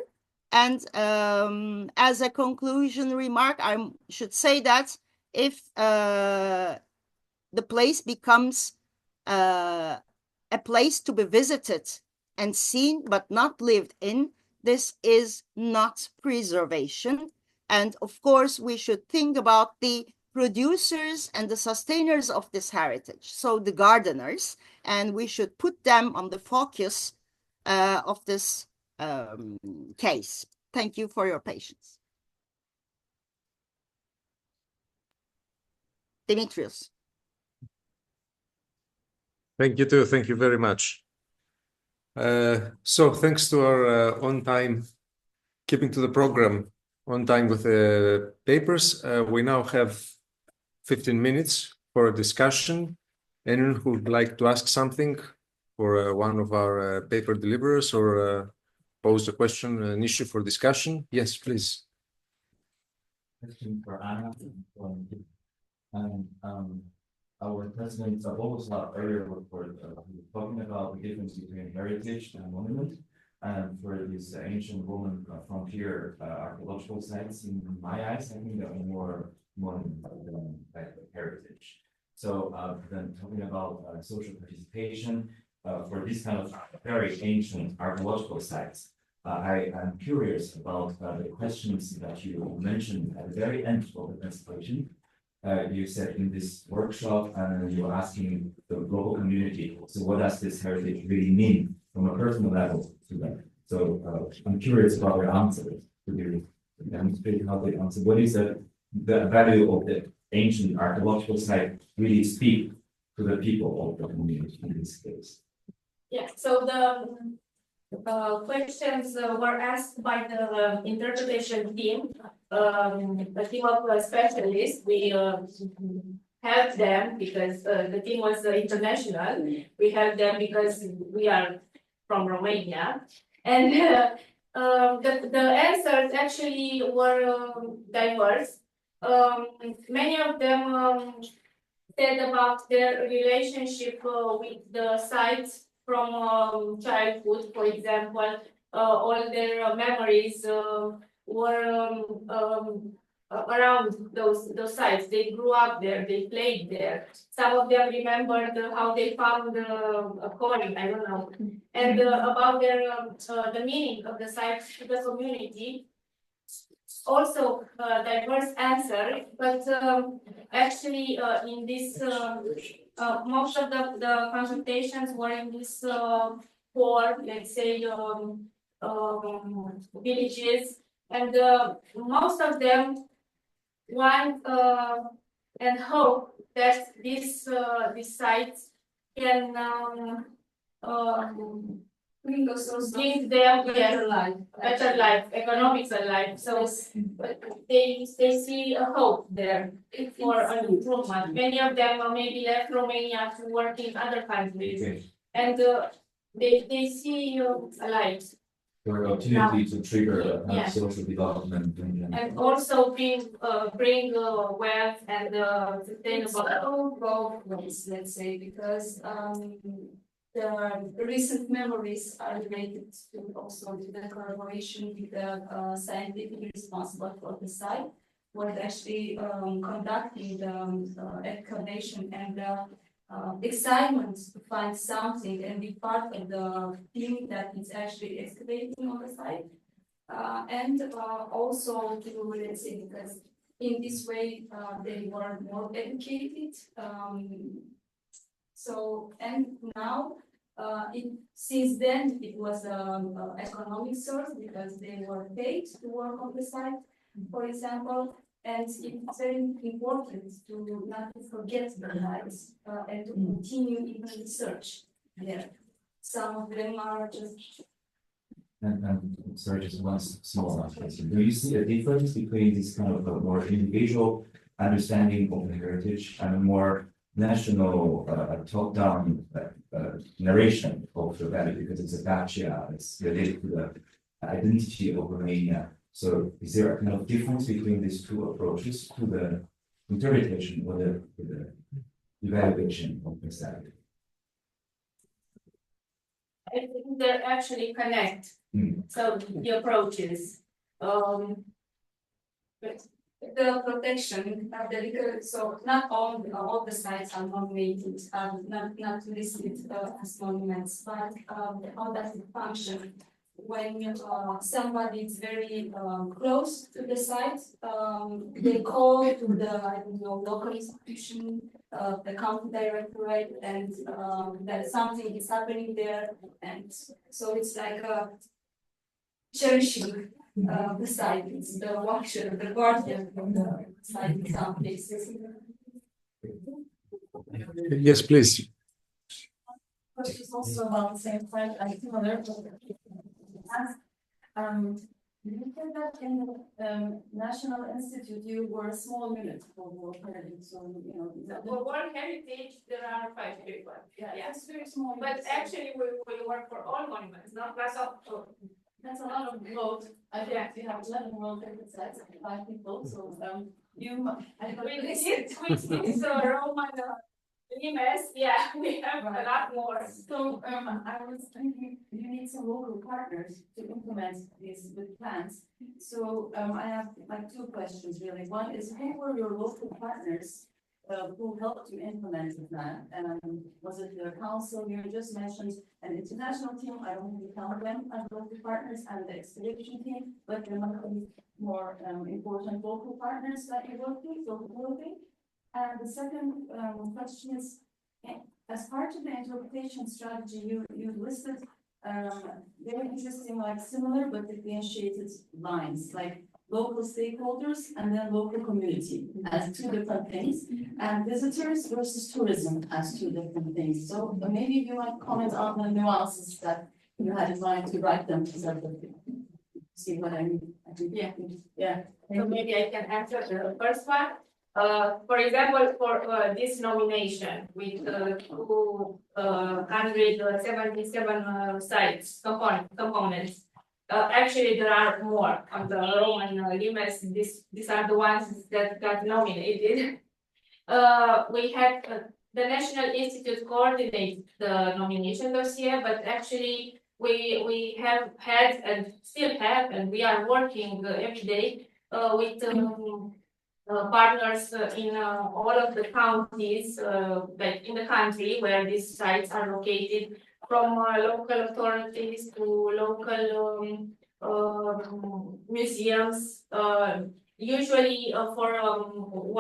And as a conclusion remark, I should say that if the place becomes a place to be visited and seen but not lived in, this is not preservation. And of course, we should think about the producers and the sustainers of this heritage, so the gardeners, and we should put them on the focus of this case. Thank you for your patience. Dimitrios. Thank you too. Thank you very much. So thanks to our on time, keeping to the program, on time with the papers, we now have 15 minutes for a discussion. Anyone who would like to ask something for one of our paper deliverers or pose a question, an issue for discussion? Yes, please. Question for Anna. Our president Rosa earlier was talking about the difference between heritage and monument. And for these ancient Roman frontier archaeological sites, in my eyes, I think they are more monument than heritage. So then talking about social participation for these kind of very ancient archaeological sites, I am curious about the questions that you mentioned at the very end of the presentation. You said in this workshop, and you were asking the global community, so what does this heritage really mean from a personal level to them? So I'm curious about your answer. Could you demonstrate how they answer? What is the value of the ancient archaeological site really speak to the people of the community in this case? Yeah, so the questions were asked by the interpretation team. A team of specialists. We helped them because the team was international. We helped them because we are from Romania. And the answers actually were diverse. Many of them said about their relationship with the sites from childhood, for example. All their memories were around those sites. They grew up there, they played there. Some of them remembered how they found a coin, I don't know. And about their the meaning of the sites to the community. Also diverse answer, but actually in this most of the consultations were in this poor, let's say, villages. And most of them want and hope that these sites can give them better life, economical life. So they see a hope there for an improvement. Many of them maybe left Romania to work in other countries, and they see a light. For an opportunity to trigger social development and also bring wealth and sustainable goals, let's say, because the recent memories are related to also to the collaboration with the scientifically responsible for the site, who are actually conducting the excavation, and excitement to find something and be part of the team that is actually excavating on the site. And also to, let's say, because in this way they were more educated. So, and now since then it was an economic source because they were paid to work on the site, for example. And it's very important to not forget the rights and to continue even research there. Some of them are just. And sorry, just one small question. Do you see a difference between this kind of a more individual understanding of the heritage and a more national, top-down narration of the value? Because it's a dacia, it's related to the identity of Romania. So is there a kind of difference between these two approaches to the interpretation or the evaluation of the site? I think they actually connect. So the approaches, but the protection of the legal. So not all the sites are nominated, not listed as monuments, but how does it function? When somebody is very close to the site, they call to the local institution, the county directorate, and that something is happening there, and so it's like a cherishing the site. It's the watcher, the guardian of the site in some places. Yes, please. Question is also about the same point. I think on you said that in the National Institute you were a small unit for World Heritage, so For World Heritage, there are 5 people. Yeah, it's very small. But actually, we work for all monuments, not class of. That's a lot of world. I think you have 11 World Heritage sites and 5 people, so with Roman Limes, yeah, we have a lot more. So I was thinking you need some local partners to implement these with plans. So I have like 2 questions really. One is, who were your local partners who helped you implement the plan? Was it the council? You just mentioned an international team. I don't really count them as local partners, and the expedition team, but there might be more important local partners that you work with, locally. And the second question is, as part of the interpretation strategy, you listed very interesting, like similar but differentiated lines, like local stakeholders and then local community as 2 different things, and visitors versus tourism as 2 different things. So maybe you might comment on the nuances that you had in mind to write them separately. See what I mean? Yeah. So maybe I can answer the first one. For example, for this nomination with 277 sites components, actually there are more on the Roman Limes. These are the ones that got nominated. We had the National Institute coordinate the nomination dossier, but actually we have had and still have, and we are working every day with partners in all of the counties, like in the country where these sites are located, from local authorities to local museums. Usually for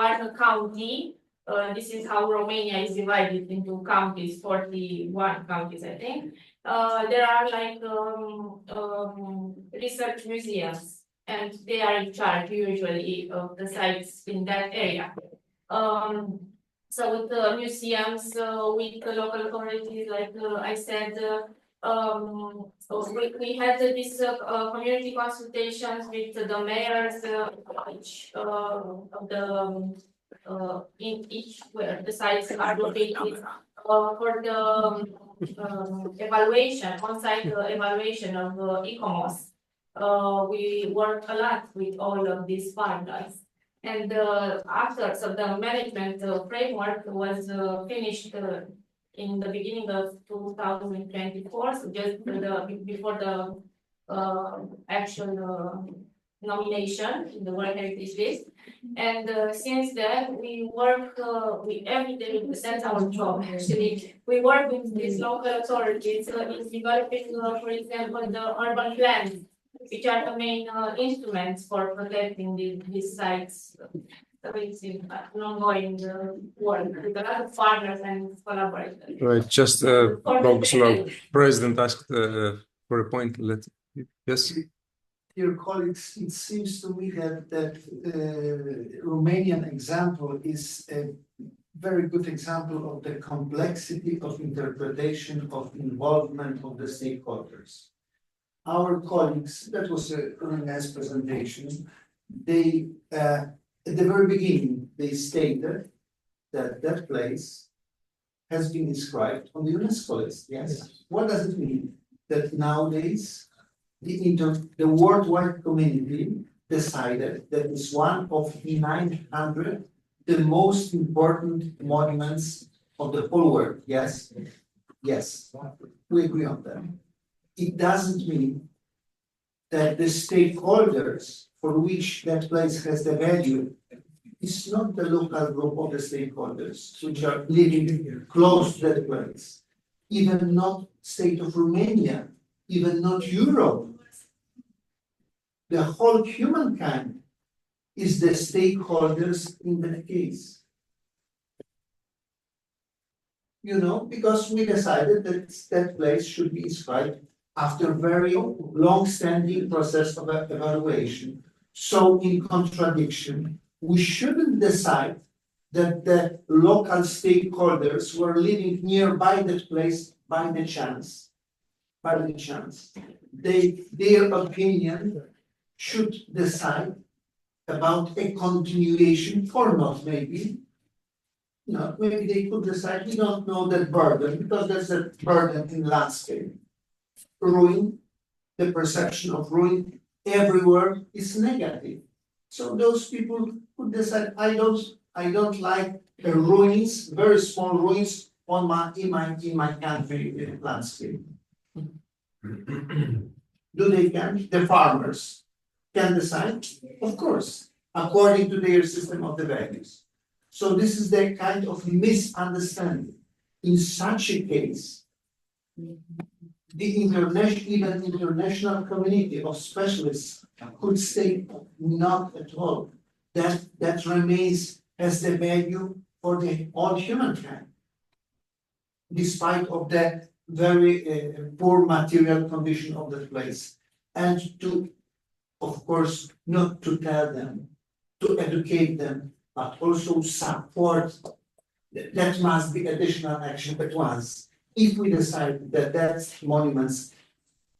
one county, this is how Romania is divided into counties, 41 counties, I think. There are like research museums, and they are in charge usually of the sites in that area. So with the museums, with the local authorities, like I said, we had these community consultations with the mayors in each where the sites are located for the evaluation, on-site evaluation of ECOMOS. We work a lot with all of these partners. And after, so the management framework was finished in the beginning of 2024, so just before the actual nomination in the World Heritage List. And since then, we work, we every day, that's our job actually. We work with these local authorities in developing, for example, the urban plans, which are the main instruments for protecting these sites. So it's an ongoing work with a lot of partners and collaborators. Right, just President asked for a point. Yes. Dear colleagues, it seems to me that Romanian example is a very good example of the complexity of interpretation of involvement of the stakeholders. Our colleagues, that was a really nice presentation, they, at the very beginning, they stated that that place has been inscribed on the UNESCO list, yes? What does it mean? That nowadays, the worldwide community decided that it's one of 900 the most important monuments of the whole world. Yes, yes, we agree on that. It doesn't mean that the stakeholders for which that place has the value is not the local group of the stakeholders which are living close to that place, even not state of Romania, even not Europe. The whole humankind is the stakeholders in that case. You know, because we decided that that place should be inscribed after a very long-standing process of evaluation. So in contradiction, we shouldn't decide that the local stakeholders who are living nearby that place by the chance. Their opinion should decide about a continuation or not, maybe. No, maybe they could decide, we don't know that burden, because there's a burden in landscape. Ruin, the perception of ruin everywhere is negative. So those people could decide, I don't like the ruins, very small ruins on in my country landscape. Do they can? The farmers can decide? Of course, according to their system of the values. So this is the kind of misunderstanding. In such a case, the international community of specialists could say not at all. That remains as the value for the all humankind, despite of the very poor material condition of the place, and to, of course, not to tell them, to educate them, but also support. That must be additional action at once. If we decide that that's monuments,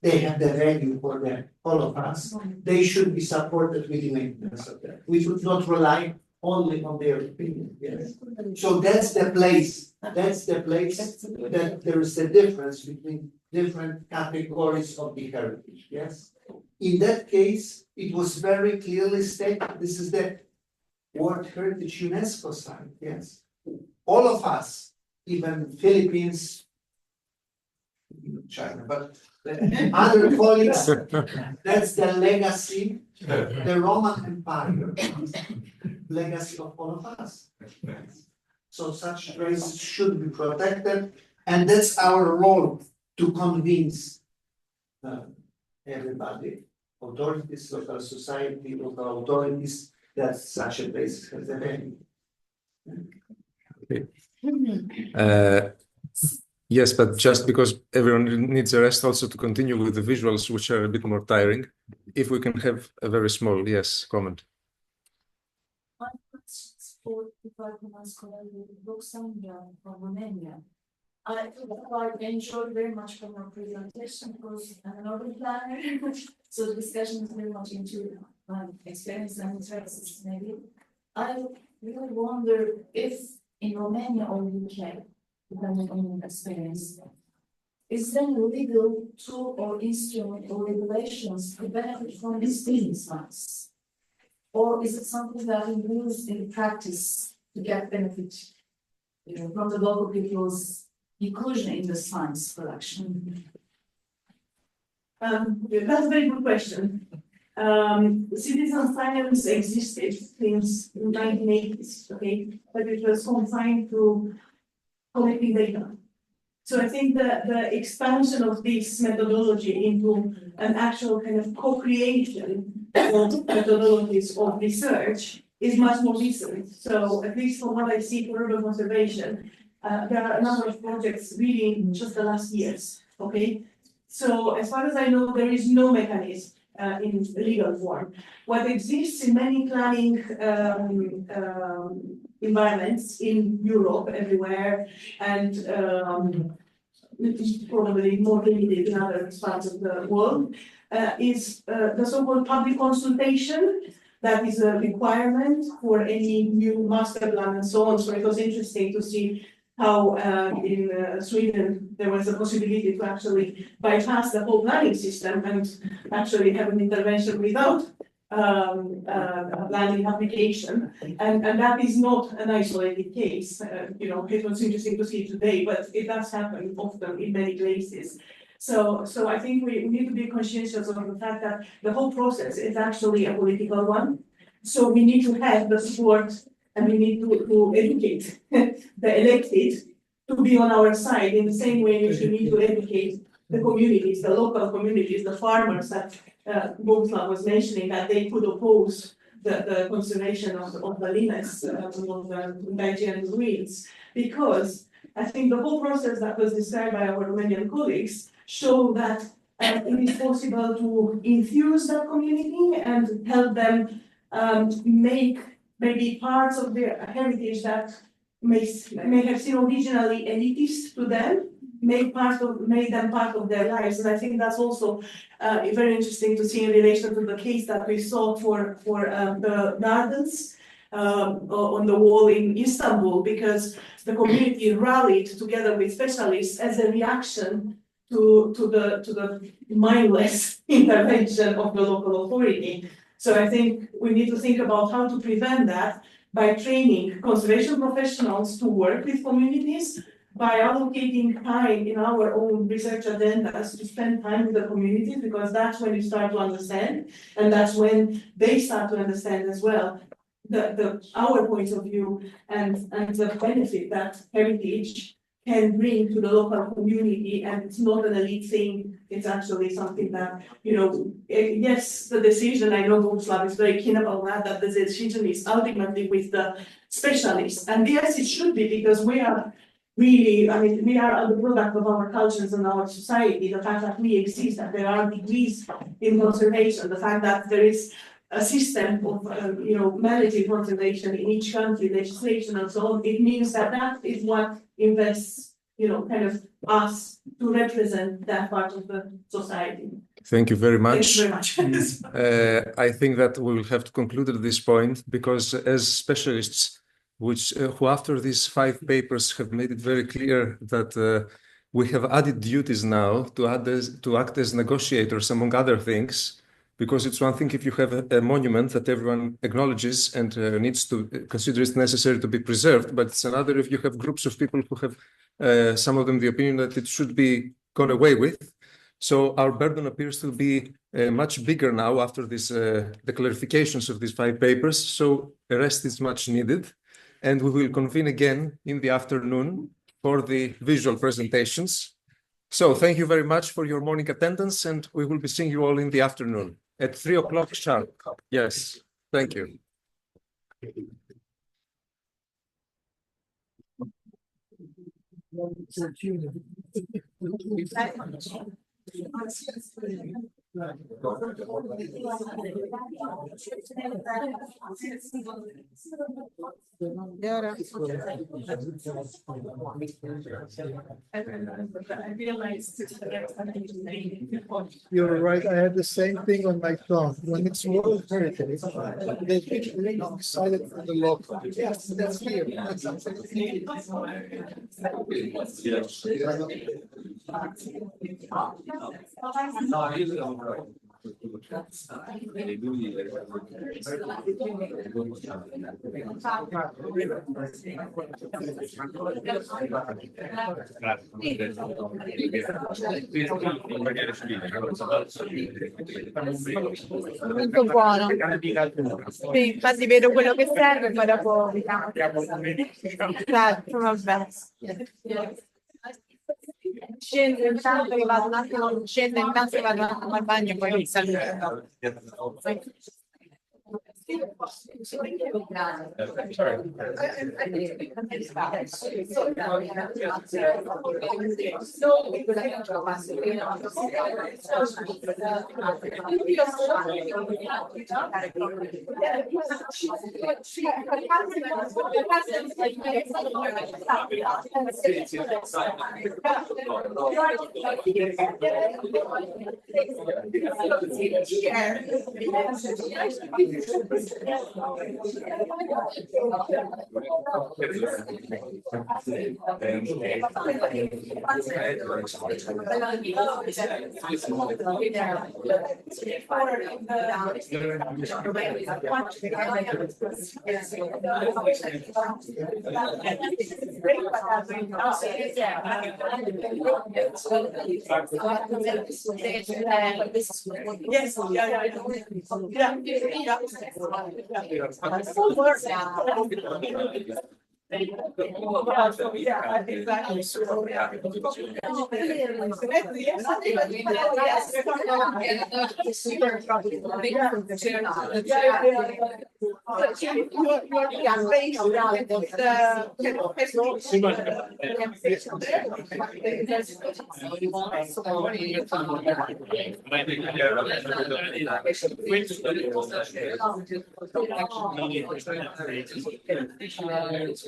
they have the value for all of us, they should be supported with the maintenance of that. We should not rely only on their opinion. Yes. So that's the place. That's the place that there is a difference between different categories of the heritage. Yes. In that case, it was very clearly stated. This is the World Heritage UNESCO site. Yes. All of us, even Philippines, China, but other colleagues, that's the legacy, the Roman Empire, legacy of all of us. So such places should be protected, and that's our role to convince everybody, authorities, local society, local authorities, that such a place has a value. Okay. Yes, but just because everyone needs a rest, also to continue with the visuals, which are a bit more tiring, if we can have a very small, yes, comment. My questions for Department's colleague Ruxandra from Romania. I enjoyed very much from your presentation because I'm an urban planner, so the discussion is very much into my experience and interests maybe. I really wonder if in Romania or UK, depending on your experience, is there a legal tool or instrument or regulations to benefit from these business funds? Or is it something that is used in practice to get benefit from the local people's inclusion in the science collection? That's a very good question. Citizen science existed since the 1980s, okay, but it was confined to collecting data. So I think that the expansion of this methodology into an actual kind of co-creation of methodologies of research is much more recent. So at least from what I see for urban conservation, there are a number of projects really in just the last years, okay? So as far as I know, there is no mechanism in legal form. What exists in many planning environments in Europe, everywhere, and it is probably more limited in other parts of the world, is the so-called public consultation. That is a requirement for any new master plan and so on. So it was interesting to see how in Sweden there was a possibility to actually bypass the whole planning system and actually have an intervention without a planning application, and that is not an isolated case. You know, it was interesting to see today, but it does happen often in many places. So I think we need to be conscientious of the fact that the whole process is actually a political one. So we need to have the support, and we need to educate the elected to be on our side in the same way as we need to educate the communities, the local communities, the farmers that Boguslav was mentioning, that they could oppose the conservation of the limits of the Nigerian ruins. Because I think the whole process that was described by our Romanian colleagues show that it is possible to infuse that community and help them make maybe parts of their heritage that may have seemed originally elitist to them, made them part of their lives. And I think that's also very interesting to see in relation to the case that we saw for the gardens on the wall in Istanbul, because the community rallied together with specialists as a reaction to the mindless intervention of the local authority. So I think we need to think about how to prevent that by training conservation professionals to work with communities, by allocating time in our own research agendas to spend time with the communities, because that's when you start to understand, and that's when they start to understand as well our points of view and the benefit that heritage can bring to the local community. And it's not an elite thing, it's actually something that, you know, yes, the decision, I know Boguslav is very keen about that the decision is ultimately with the specialists. And yes, it should be, because we are really, I mean, we are the product of our cultures and our society. The fact that we exist, that there are degrees in conservation, the fact that there is a system of, managing conservation in each country, legislation and so on, it means that is what invests, kind of us to represent that part of the society. Thank you very much. Thank you very much. I think that we will have to conclude at this point, because as specialists, who after these 5 papers have made it very clear that we have added duties now to act as negotiators, among other things, because it's one thing if you have a monument that everyone acknowledges and needs to consider it necessary to be preserved, but it's another if you have groups of people who have, some of them, the opinion that it should be gone away with. So our burden appears to be much bigger now after this, the clarifications of these 5 papers. So a rest is much needed. And we will convene again in the afternoon for the visual presentations. So thank you very much for your morning attendance, and we will be seeing you all in the afternoon at 3 o'clock sharp. Yes, thank you. You're right. I had the same thing on my tongue. When it's World Heritage, they get really excited for the local. Yes, that's here. Molto buono. Sì, infatti vedo quello che serve, poi dopo vediamo. Certo, vabbè. Scendo intanto che vado un attimo, scendo intanto che vado un attimo al bagno e poi mi saluto. Yes,